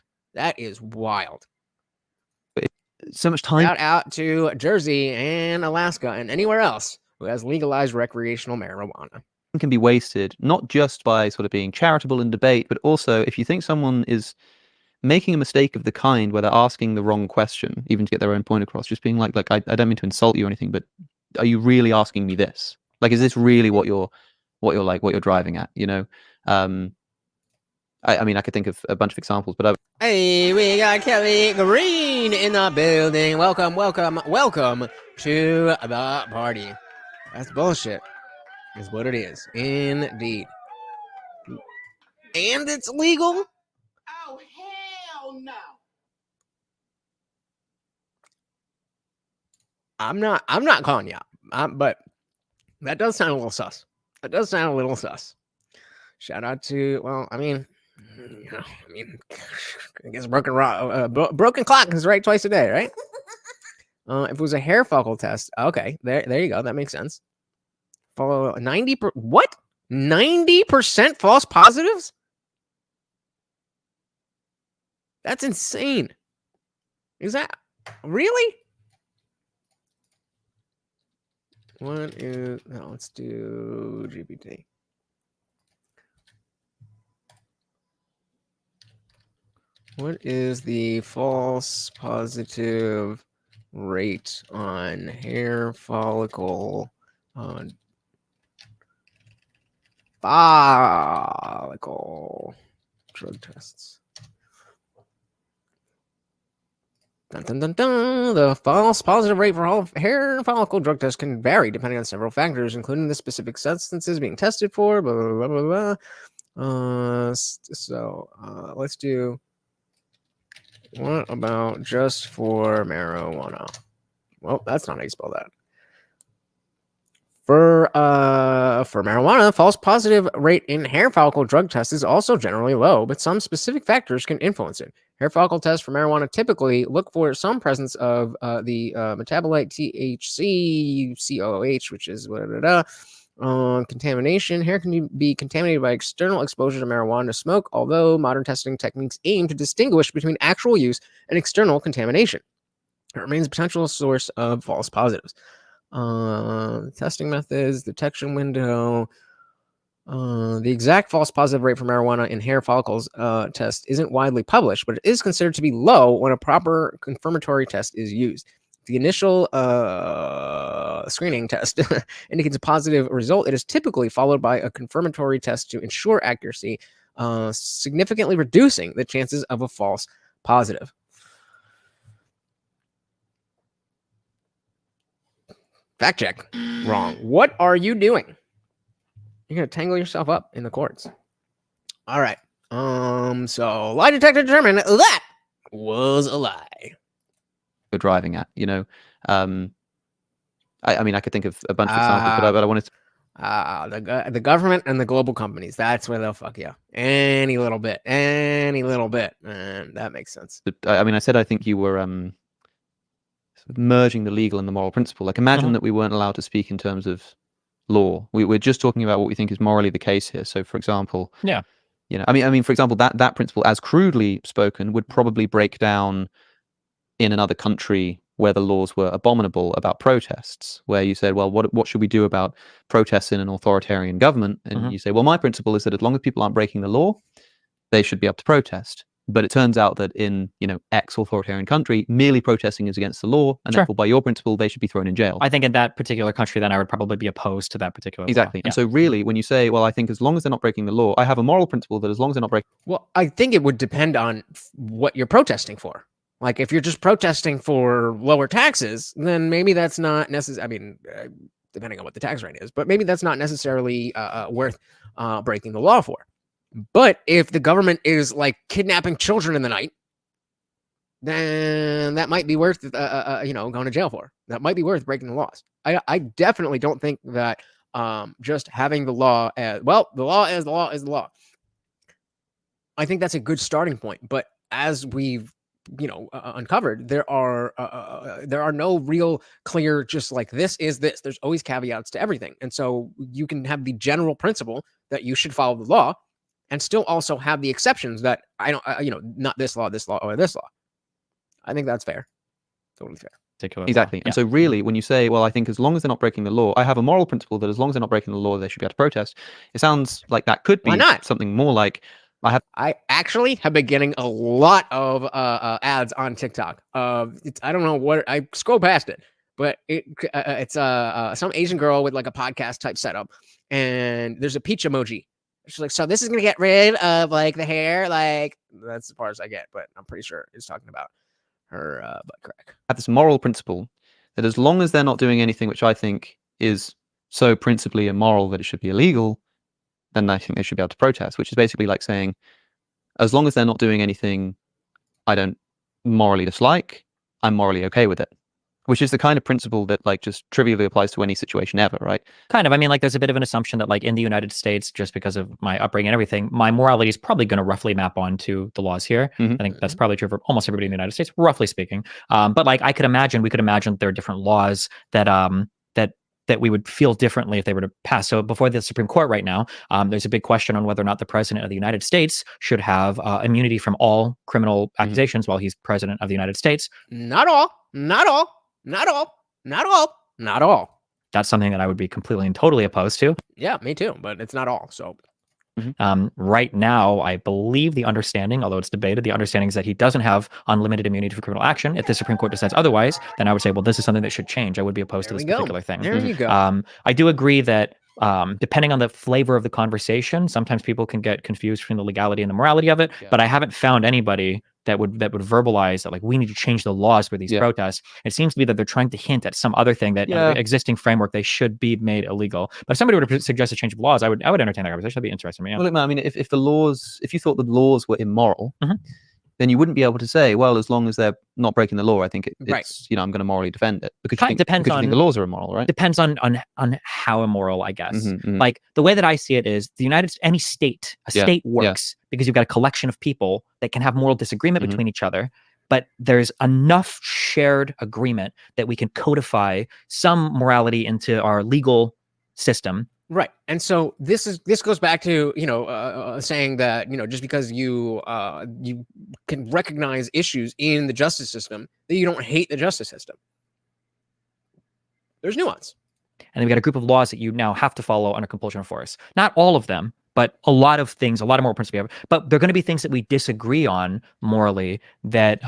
So much time. Shout out to Jersey and Alaska and anywhere else who has legalized recreational marijuana. Can be wasted, not just by sort of being charitable in debate, but also if you think someone is making a mistake of the kind where they're asking the wrong question, even to get their own point across, just being like I don't mean to insult you or anything, but are you really asking me this? Like, is this really what you're driving at? I mean, I could think of a bunch of examples, but Hey, we got Kelly Green in the building. Welcome to the party. That's bullshit, is what it is. Indeed. And it's legal? Oh, hell no. I'm not calling you out, but that does sound a little sus. Shout out to, well, I mean, I mean, I guess broken clock is right twice a day, right? If it was a hair follicle test, okay, there you go. That makes sense. Follow 90 what? 90% false positives? That's insane. Is that really? What is? No, let's do GPT. What is the false positive rate on hair follicle drug tests? Dun, dun, dun, dun. The false positive rate for all hair follicle drug tests can vary depending on several factors, including the specific substances being tested for. Blah blah blah blah blah. Let's do. What about just for marijuana? Well, that's not how you spell that. For marijuana, false positive rate in hair follicle drug tests is also generally low, but some specific factors can influence it. Hair follicle tests for marijuana typically look for some presence of the metabolite THC, COOH, which is contamination. Hair can be contaminated by external exposure to marijuana smoke, although modern testing techniques aim to distinguish between actual use and external contamination. It remains a potential source of false positives. Testing methods, detection window. The exact false positive rate for marijuana in hair follicles test isn't widely published, but it is considered to be low when a proper confirmatory test is used. The initial screening test indicates a positive result. It is typically followed by a confirmatory test to ensure accuracy, significantly reducing the chances of a false positive. Fact check. Wrong. What are you doing? You're going to tangle yourself up in the courts. All right. So lie detector determined that was a lie. You're driving at, I mean, I could think of a bunch of examples, but I wanted to. The government and the global companies. That's where they'll fuck you. Any little bit. And that makes sense. I mean, I said I think you were merging the legal and the moral principle. Like, imagine that we weren't allowed to speak in terms of law. We're just talking about what we think is morally the case here. So, for example, I mean, for example, that principle, as crudely spoken, would probably break down in another country where the laws were abominable about protests, where you said, well, what should we do about protests in an authoritarian government? And you say, well, my principle is that as long as people aren't breaking the law, they should be able to protest. But it turns out that in, X authoritarian country, merely protesting is against the law, and therefore, by your principle, they should be thrown in jail. I think in that particular country, then I would probably be opposed to that particular Exactly. law. And so really, when you say, well, I think as long as they're not breaking the law, I have a moral principle that as long as they're not breaking... Well, I think it would depend on what you're protesting for. Like, if you're just protesting for lower taxes, then maybe that's not necessary. I mean, depending on what the tax rate is, but maybe that's not necessarily worth breaking the law for. But if the government is like kidnapping children in the night, then that might be worth, going to jail for. That might be worth breaking the laws. I definitely don't think that just having the law as, well, the law is the law is the law. I think that's a good starting point. But as we've, uncovered, there are no real clear, just like this is this. There's always caveats to everything. And so you can have the general principle that you should follow the law, and still also have the exceptions that not this law, or this law. I think that's fair. Totally fair. Exactly. And so really, when you say, well, I think as long as they're not breaking the law, I have a moral principle that as long as they're not breaking the law, they should be able to protest. It sounds like that could be something more like, I actually have been getting a lot of ads on TikTok. I don't know what, I scroll past it, but it's some Asian girl with like a podcast type setup, and there's a peach emoji. She's like, so this is gonna get rid of like the hair, like that's as far as I get, but I'm pretty sure it's talking about her butt crack. I have this moral principle that as long as they're not doing anything which I think is so principally immoral that it should be illegal, then I think they should be able to protest, which is basically like saying, as long as they're not doing anything I don't morally dislike, I'm morally okay with it. Which is the kind of principle that like just trivially applies to any situation ever, right? Kind of. I mean, like, there's a bit of an assumption that, like, in the United States, just because of my upbringing and everything, my morality is probably going to roughly map onto the laws here. Mhm. I think that's probably true for almost everybody in the United States, roughly speaking. But like, we could imagine that there are different laws that that we would feel differently if they were to pass. So before the Supreme Court right now, there's a big question on whether or not the president of the United States should have immunity from all criminal accusations while he's president of the United States. Not all. Not all. Not all. Not all. Not all. That's something that I would be completely and totally opposed to. Yeah, me too. But it's not all. So right now, I believe the understanding, although it's debated, the understanding is that he doesn't have unlimited immunity for criminal action. If the Supreme Court decides otherwise, then I would say, well, this is something that should change. I would be opposed to this particular thing. There you go. I do agree that depending on the flavor of the conversation, sometimes people can get confused between the legality and the morality of it. Yeah. But I haven't found anybody that would verbalize that, like, we need to change the laws for these protests. It seems to be that they're trying to hint at some other thing that in the existing framework they should be made illegal. But if somebody were to suggest a change of laws, I would entertain that conversation. That'd be interesting to me. Yeah. Well, look, man, I mean, if you thought the laws were immoral, then you wouldn't be able to say, well, as long as they're not breaking the law, I think it's I'm going to morally defend it, because you think the laws are immoral, right? Depends on how immoral, I guess. Like, the way that I see it is any state works because you've got a collection of people that can have moral disagreement between each other, but there's enough shared agreement that we can codify some morality into our legal system. Right. And so this goes back to, saying that, just because you can recognize issues in the justice system, that you don't hate the justice system. There's nuance. And then we got a group of laws that you now have to follow under compulsion of force. Not all of them, but a lot of things, a lot of moral principles we have. But there are going to be things that we disagree on morally that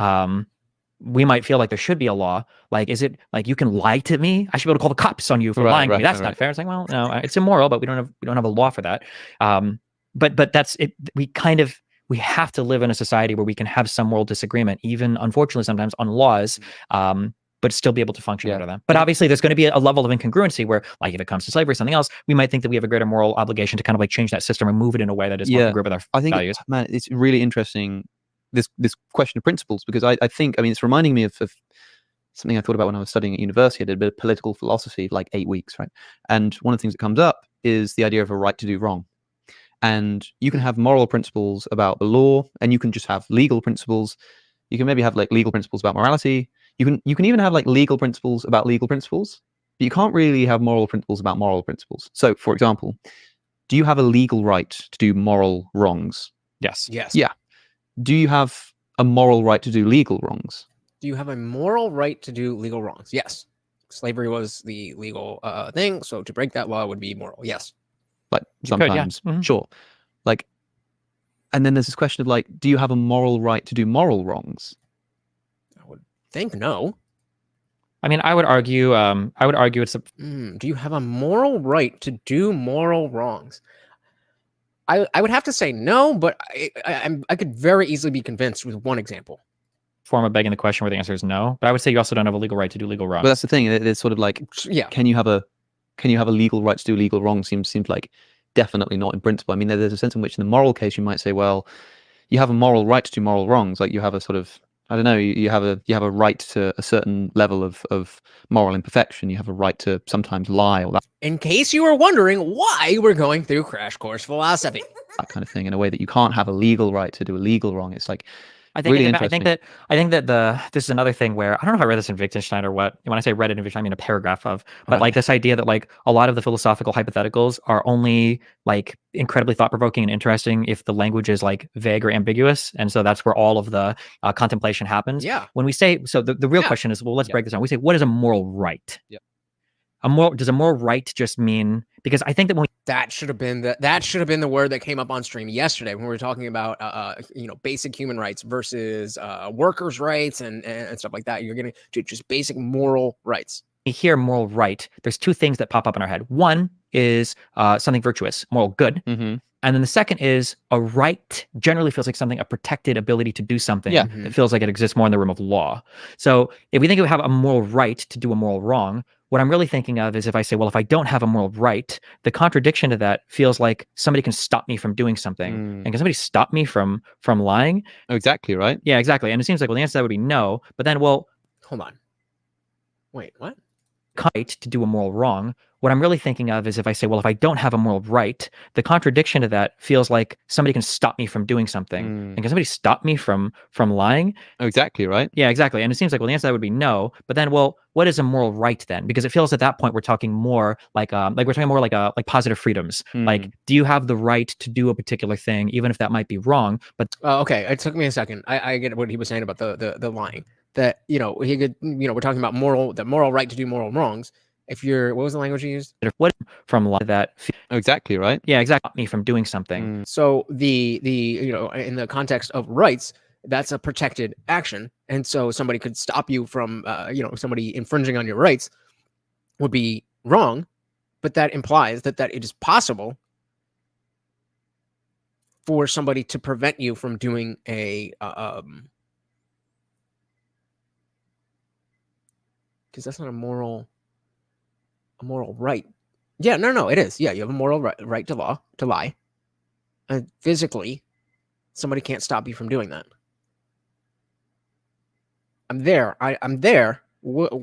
we might feel like there should be a law. Like, is it like you can lie to me? I should be able to call the cops on you for lying to me. That's not fair. It's like, well, no, it's immoral, but we don't have a law for that. But that's it. We have to live in a society where we can have some moral disagreement, even unfortunately sometimes on laws, but still be able to function under them. But obviously there's going to be a level of incongruency where, like, if it comes to slavery or something else, we might think that we have a greater moral obligation to kind of like change that system and move it in a way that is more congruent with our values. Man, it's really interesting, this question of principles, because I think it's reminding me of something I thought about when I was studying at university. I did a bit of political philosophy for like 8 weeks, right? And one of the things that comes up is the idea of a right to do wrong. And you can have moral principles about the law, and you can just have legal principles. You can maybe have like legal principles about morality. You can even have like legal principles about legal principles, but you can't really have moral principles about moral principles. So, for example, do you have a legal right to do moral wrongs? Yes. Yeah. Do you have a moral right to do legal wrongs? Do you have a moral right to do legal wrongs? Yes. Slavery was the legal thing, so to break that law would be moral. Yes. Like, sometimes, sure. Like, and then there's this question of like, do you have a moral right to do moral wrongs? I would think no. I mean, I would argue it's a... do you have a moral right to do moral wrongs? I would have to say no, but I could very easily be convinced with one example. Form of begging the question where the answer is no. But I would say you also don't have a legal right to do legal wrongs. But that's the thing. It's sort of like, can you have a legal right to do legal wrong? Seems like definitely not in principle. I mean, there's a sense in which in the moral case you might say, well, you have a moral right to do moral wrongs. Like, you have a sort of, I don't know, you have a right to a certain level of moral imperfection. You have a right to sometimes lie, or that. In case you were wondering why we're going through Crash Course Philosophy. That kind of thing, in a way that you can't have a legal right to do a legal wrong. It's like, I think that this is another thing where, I don't know if I read this in Wittgenstein or what. When I say read it in Wittgenstein, I mean a paragraph of, but like this idea that like a lot of the philosophical hypotheticals are only like incredibly thought-provoking and interesting if the language is like vague or ambiguous, and so that's where all of the contemplation happens. Yeah. When we say, so the real question is, well, let's break this down. We say, what is a moral right? Yeah. Does a moral right just mean, because I think that when that should have been the word that came up on stream yesterday when we were talking about basic human rights versus workers' rights and stuff like that. You're getting to just basic moral rights. we hear moral right, there's two things that pop up in our head. One is something virtuous, moral good. Mm-hmm. And then the second is a right generally feels like something, a protected ability to do something. Yeah. It feels like it exists more in the realm of law. So if we think we have a moral right to do a moral wrong, what I'm really thinking of is if I say, well, if I don't have a moral right, the contradiction to that feels like somebody can stop me from doing something. And can somebody stop me from lying? Oh, exactly, right? Yeah, exactly. And it seems like, well, the answer to that would be no. But then, well, hold on. Wait, what? Right to do a moral wrong. What I'm really thinking of is if I say, well, if I don't have a moral right, the contradiction to that feels like somebody can stop me from doing something. And can somebody stop me from lying? Oh, exactly, right? Yeah, exactly. And it seems like, well, the answer to that would be no. But then, well, what is a moral right then? Because it feels at that point we're talking more like we're talking more like positive freedoms. Like, do you have the right to do a particular thing, even if that might be wrong? But Okay, it took me a second. I get what he was saying about the lying. That he could we're talking about the moral right to do moral wrongs. If you're what was the language you used? what from that? Oh, exactly, right? Yeah, exactly. Me from doing something. So the in the context of rights, that's a protected action, and so somebody could stop you from somebody infringing on your rights would be wrong, but that implies that it is possible for somebody to prevent you from doing a because that's not a moral right. Yeah, no, it is. Yeah, you have a moral right to lie. And physically, somebody can't stop you from doing that. I'm there. I'm there.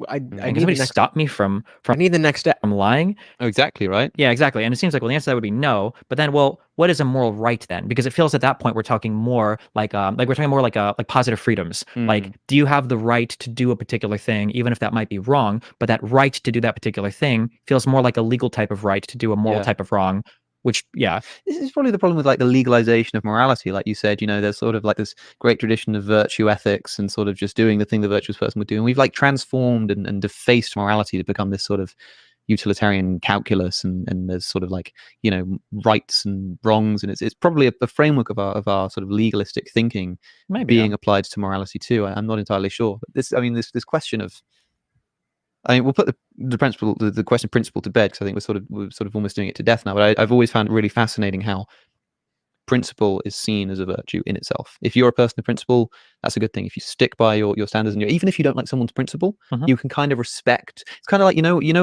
I need somebody stop me from I need the next step. from lying. Oh, exactly, right? Yeah, exactly. And it seems like, well, the answer to that would be no. But then, well, what is a moral right then? Because it feels at that point we're talking more like we're talking more like positive freedoms. Like, do you have the right to do a particular thing, even if that might be wrong? But that right to do that particular thing feels more like a legal type of right to do a moral type of wrong. Which, yeah, this is probably the problem with like the legalization of morality. Like you said, there's sort of like this great tradition of virtue ethics and sort of just doing the thing the virtuous person would do. And we've like transformed and defaced morality to become this sort of utilitarian calculus. And there's sort of like, rights and wrongs. And it's probably a framework of our sort of legalistic thinking being applied to morality too. I'm not entirely sure. But this question of, we'll put the principle, the question principle to bed, because I think we're sort of almost doing it to death now. But I've always found it really fascinating how principle is seen as a virtue in itself. If you're a person of principle, that's a good thing. If you stick by your standards, and even if you don't like someone's principle, you can kind of respect. It's kind of like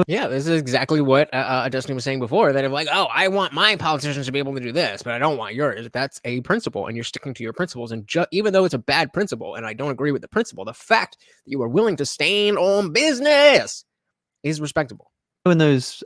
Yeah, this is exactly what Dustin was saying before. That if like, oh, I want my politicians to be able to do this, but I don't want yours. That's a principle, and you're sticking to your principles. And even though it's a bad principle, and I don't agree with the principle, the fact that you are willing to stand on business is respectable. In those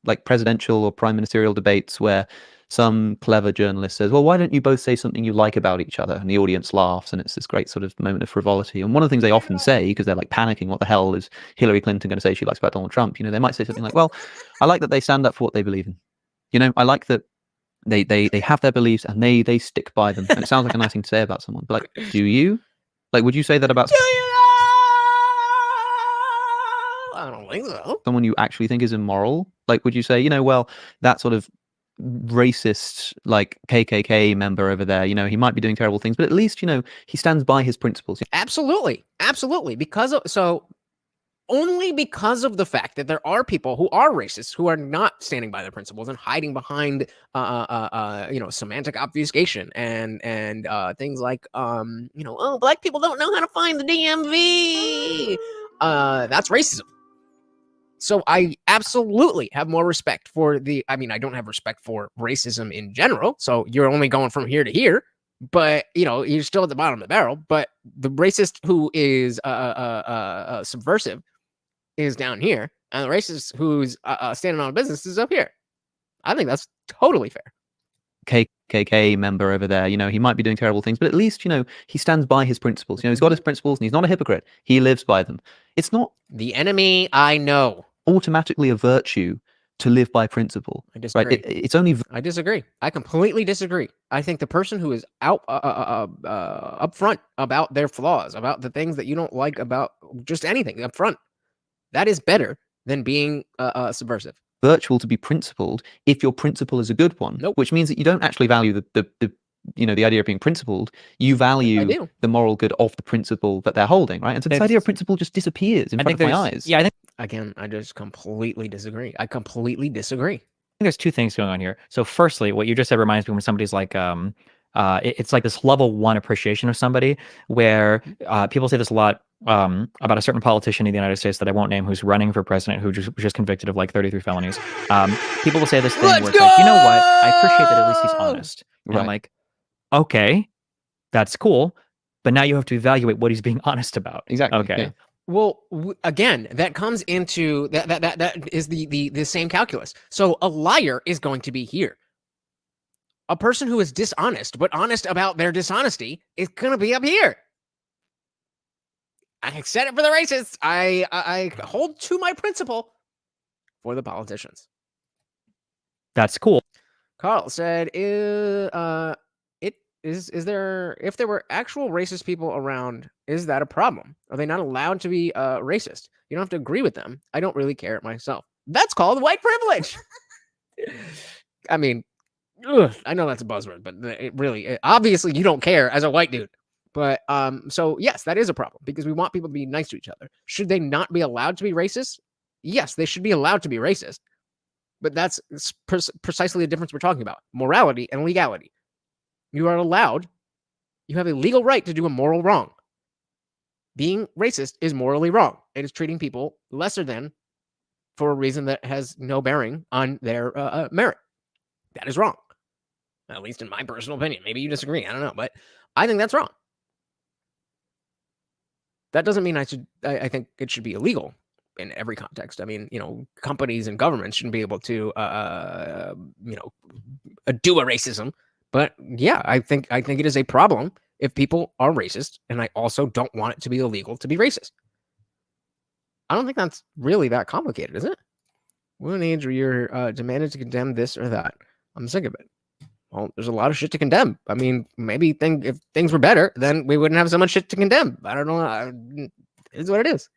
like presidential or prime ministerial debates where some clever journalist says, well, why don't you both say something you like about each other? And the audience laughs, and it's this great sort of moment of frivolity. And one of the things they often say, because they're like panicking, what the hell is Hillary Clinton going to say she likes about Donald Trump? They might say something like, well, I like that they stand up for what they believe in. I like that they have their beliefs and they stick by them. And it sounds like a nice thing to say about someone, but like, do you? Like, would you say that about I don't think so. someone you actually think is immoral? Like, would you say, well, that sort of racist like KKK member over there, he might be doing terrible things, but at least he stands by his principles? Absolutely, only because of the fact that there are people who are racist who are not standing by their principles and hiding behind semantic obfuscation and things like oh, black people don't know how to find the DMV. That's racism. So I absolutely have more respect for I don't have respect for racism in general. So you're only going from here to here, but you're still at the bottom of the barrel. But the racist who is subversive is down here, and the racist who's standing on business is up here. I think that's totally fair. KKK member over there, he might be doing terrible things, but at least, he stands by his principles. He's got his principles and he's not a hypocrite. He lives by them. It's not the enemy I know automatically a virtue to live by principle. I disagree. Right? It's only. I disagree. I completely disagree. I think the person who is upfront about their flaws, about the things that you don't like about just anything upfront, that is better than being subversive. Virtual to be principled if your principle is a good one. Nope. Which means that you don't actually value the idea of being principled. You value the moral good of the principle that they're holding, right? And so this idea of principle just disappears in front of my eyes. Yeah, I think again, I just completely disagree. I completely disagree. I think there's two things going on here. So firstly, what you just said reminds me when somebody's like it's like this level 1 appreciation of somebody where people say this a lot about a certain politician in the United States that I won't name, who's running for president, who was just convicted of like 33 felonies. People will say this thing where it's like, you know what? I appreciate that at least he's honest. And Right. I'm like, okay, that's cool, but now you have to evaluate what he's being honest about. Exactly. Okay. Yeah. Well, again, that comes into that is the same calculus. So a liar is going to be here. A person who is dishonest but honest about their dishonesty is going to be up here. I said it for the racists. I hold to my principle for the politicians. That's cool. Carl said, if there were actual racist people around, is that a problem? Are they not allowed to be racist? You don't have to agree with them. I don't really care myself. That's called white privilege. I mean, I know that's a buzzword, but obviously you don't care as a white dude. But so yes, that is a problem because we want people to be nice to each other. Should they not be allowed to be racist? Yes, they should be allowed to be racist. But that's precisely the difference we're talking about: morality and legality. You are allowed, you have a legal right to do a moral wrong. Being racist is morally wrong. It is treating people lesser than for a reason that has no bearing on their merit. That is wrong. At least in my personal opinion. Maybe you disagree. I don't know. But I think that's wrong. That doesn't mean I think it should be illegal in every context. I mean, companies and governments shouldn't be able to, do a racism. But yeah, I think it is a problem if people are racist, and I also don't want it to be illegal to be racist. I don't think that's really that complicated, is it? What an age where you're demanded to condemn this or that. I'm sick of it. Well, there's a lot of shit to condemn. I mean, maybe if things were better, then we wouldn't have so much shit to condemn. I don't know. It is what it is.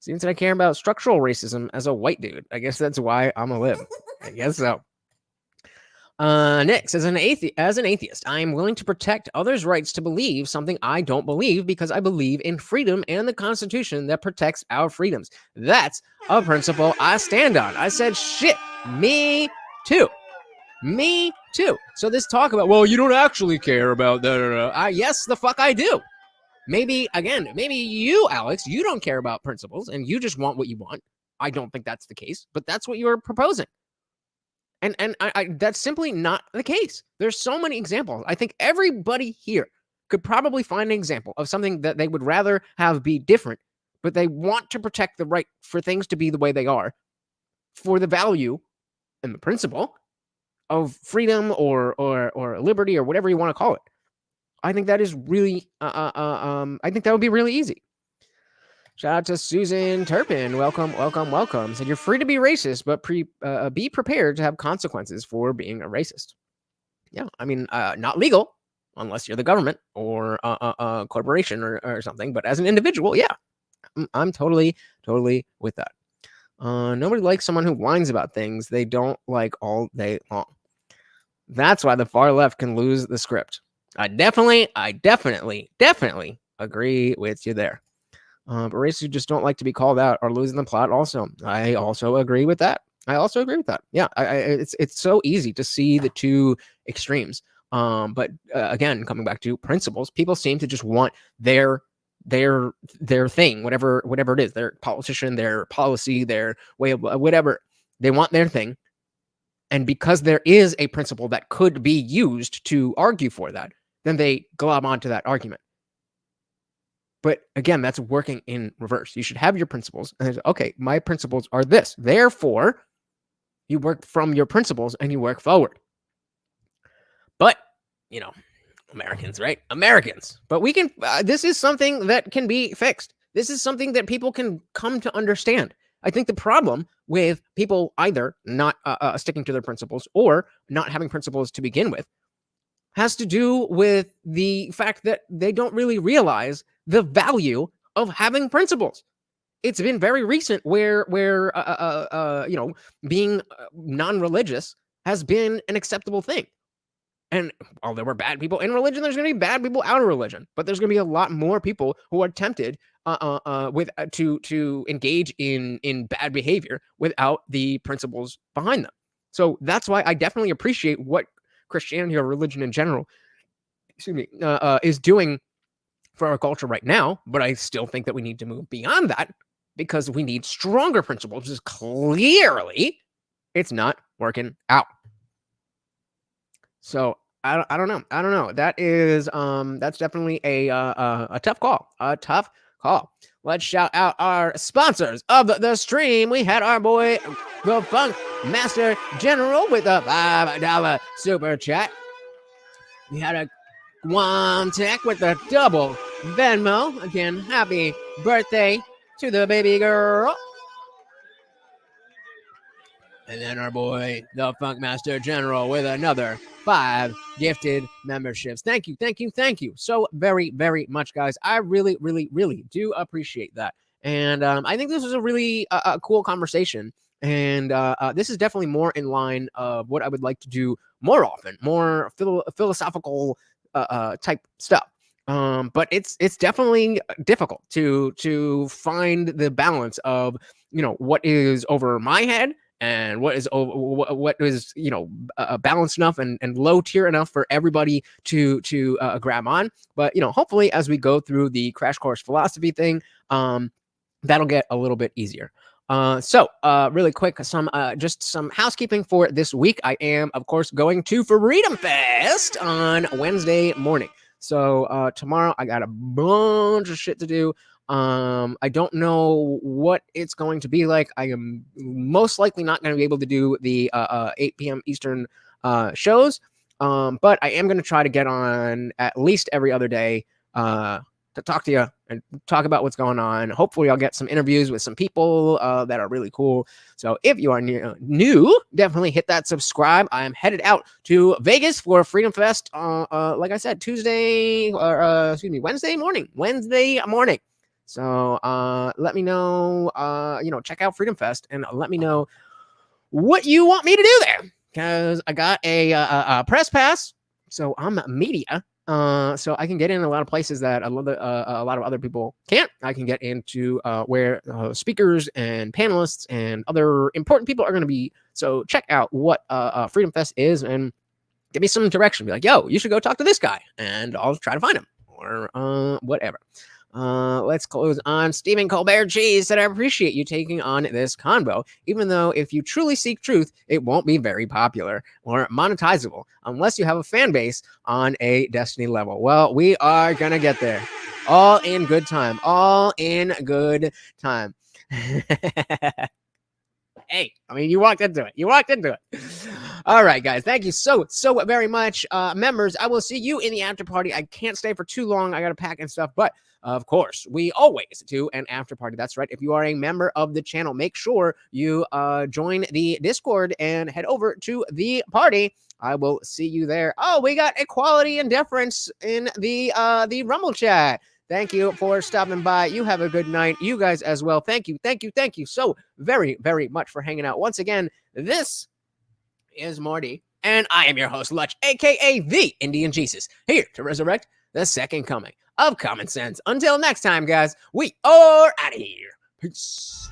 Seems that I care about structural racism as a white dude. I guess that's why I'm a lib. I guess so. Nick says, as an atheist, I am willing to protect others' rights to believe something I don't believe because I believe in freedom and the Constitution that protects our freedoms. That's a principle I stand on. I said, shit, me too. Me too. So this talk about, well, you don't actually care about that. Yes, the fuck I do. Maybe you, Alex, you don't care about principles and you just want what you want. I don't think that's the case, but that's what you're proposing. And that's simply not the case. There's so many examples. I think everybody here could probably find an example of something that they would rather have be different, but they want to protect the right for things to be the way they are for the value and the principle of freedom or liberty or whatever you want to call it. I think that is really, I think that would be really easy. Shout out to Susan Turpin. Welcome. Said, you're free to be racist, but be prepared to have consequences for being a racist. Yeah, I mean, not legal unless you're the government or a corporation or something. But as an individual, yeah, I'm totally with that. Nobody likes someone who whines about things they don't like all day long. That's why the far left can lose the script. I definitely agree with you there. But racists who just don't like to be called out are losing the plot also. I also agree with that. Yeah, it's so easy to see the two extremes. But again, coming back to principles, people seem to just want their thing, whatever it is, their politician, their policy, their way of whatever. They want their thing. And because there is a principle that could be used to argue for that, then they glob onto that argument. But again, that's working in reverse. You should have your principles. And okay, my principles are this. Therefore, you work from your principles and you work forward. But, Americans, right? Americans. But we can, this is something that can be fixed. This is something that people can come to understand. I think the problem with people either not sticking to their principles or not having principles to begin with has to do with the fact that they don't really realize the value of having principles. It's been very recent where being non-religious has been an acceptable thing. And while there were bad people in religion, there's going to be bad people out of religion. But there's going to be a lot more people who are tempted to engage in bad behavior without the principles behind them. So that's why I definitely appreciate what Christianity or religion in general, is doing for our culture right now. But I still think that we need to move beyond that because we need stronger principles. Because clearly, it's not working out. So I don't know. That is that's definitely a tough call. let's shout out our sponsors of the stream. We had our boy, the Funk Master General, with a $5 super chat. We had a Guam Tech with a double Venmo. Again, happy birthday to the baby girl. And then our boy, the Funk Master General, with another 5 gifted memberships. Thank you, thank you, thank you so very, very much, guys. I really, really, really do appreciate that. And I think this was a really cool conversation. And this is definitely more in line of what I would like to do more often, more philosophical type stuff. But it's definitely difficult to find the balance of, you know, what is over my head and what is you know, balanced enough and low tier enough for everybody to grab on. But, you know, hopefully as we go through the crash course philosophy thing, that'll get a little bit easier. So really quick, just some housekeeping for this week. I am, of course, going to Freedom Fest on Wednesday morning. So tomorrow I got a bunch of shit to do. I don't know what it's going to be like. I am most likely not going to be able to do the 8 p.m. Eastern shows. But I am going to try to get on at least every other day to talk to you and talk about what's going on. Hopefully I'll get some interviews with some people that are really cool. So if you are new, definitely hit that subscribe. I am headed out to Vegas for Freedom Fest. Like I said, Wednesday morning. So let me know, you know, check out Freedom Fest and let me know what you want me to do there, because I got a press pass. So I'm media. So I can get in a lot of places that a lot of other people can't. I can get into where speakers and panelists and other important people are going to be. So check out what Freedom Fest is and give me some direction. Be like, yo, you should go talk to this guy, and I'll try to find him or whatever. Let's close on Stephen Colbert Cheese said, I appreciate you taking on this convo, even though if you truly seek truth, it won't be very popular or monetizable unless you have a fan base on a Destiny level. Well, we are gonna get there. All in good time. All in good time. Hey, I mean, you walked into it. All right, guys. Thank you so very much. Members, I will see you in the after party. I can't stay for too long. I got to pack and stuff, but of course, we always do an after party. That's right. If you are a member of the channel, make sure you join the Discord and head over to the party. I will see you there. Oh, we got equality and deference in the Rumble chat. Thank you for stopping by. You have a good night. You guys as well. Thank you so very, very much for hanging out. Once again, this is Morty, and I am your host, Lutch, aka the Indian Jesus, here to resurrect the second coming of common sense. Until next time, guys, we are out of here. Peace.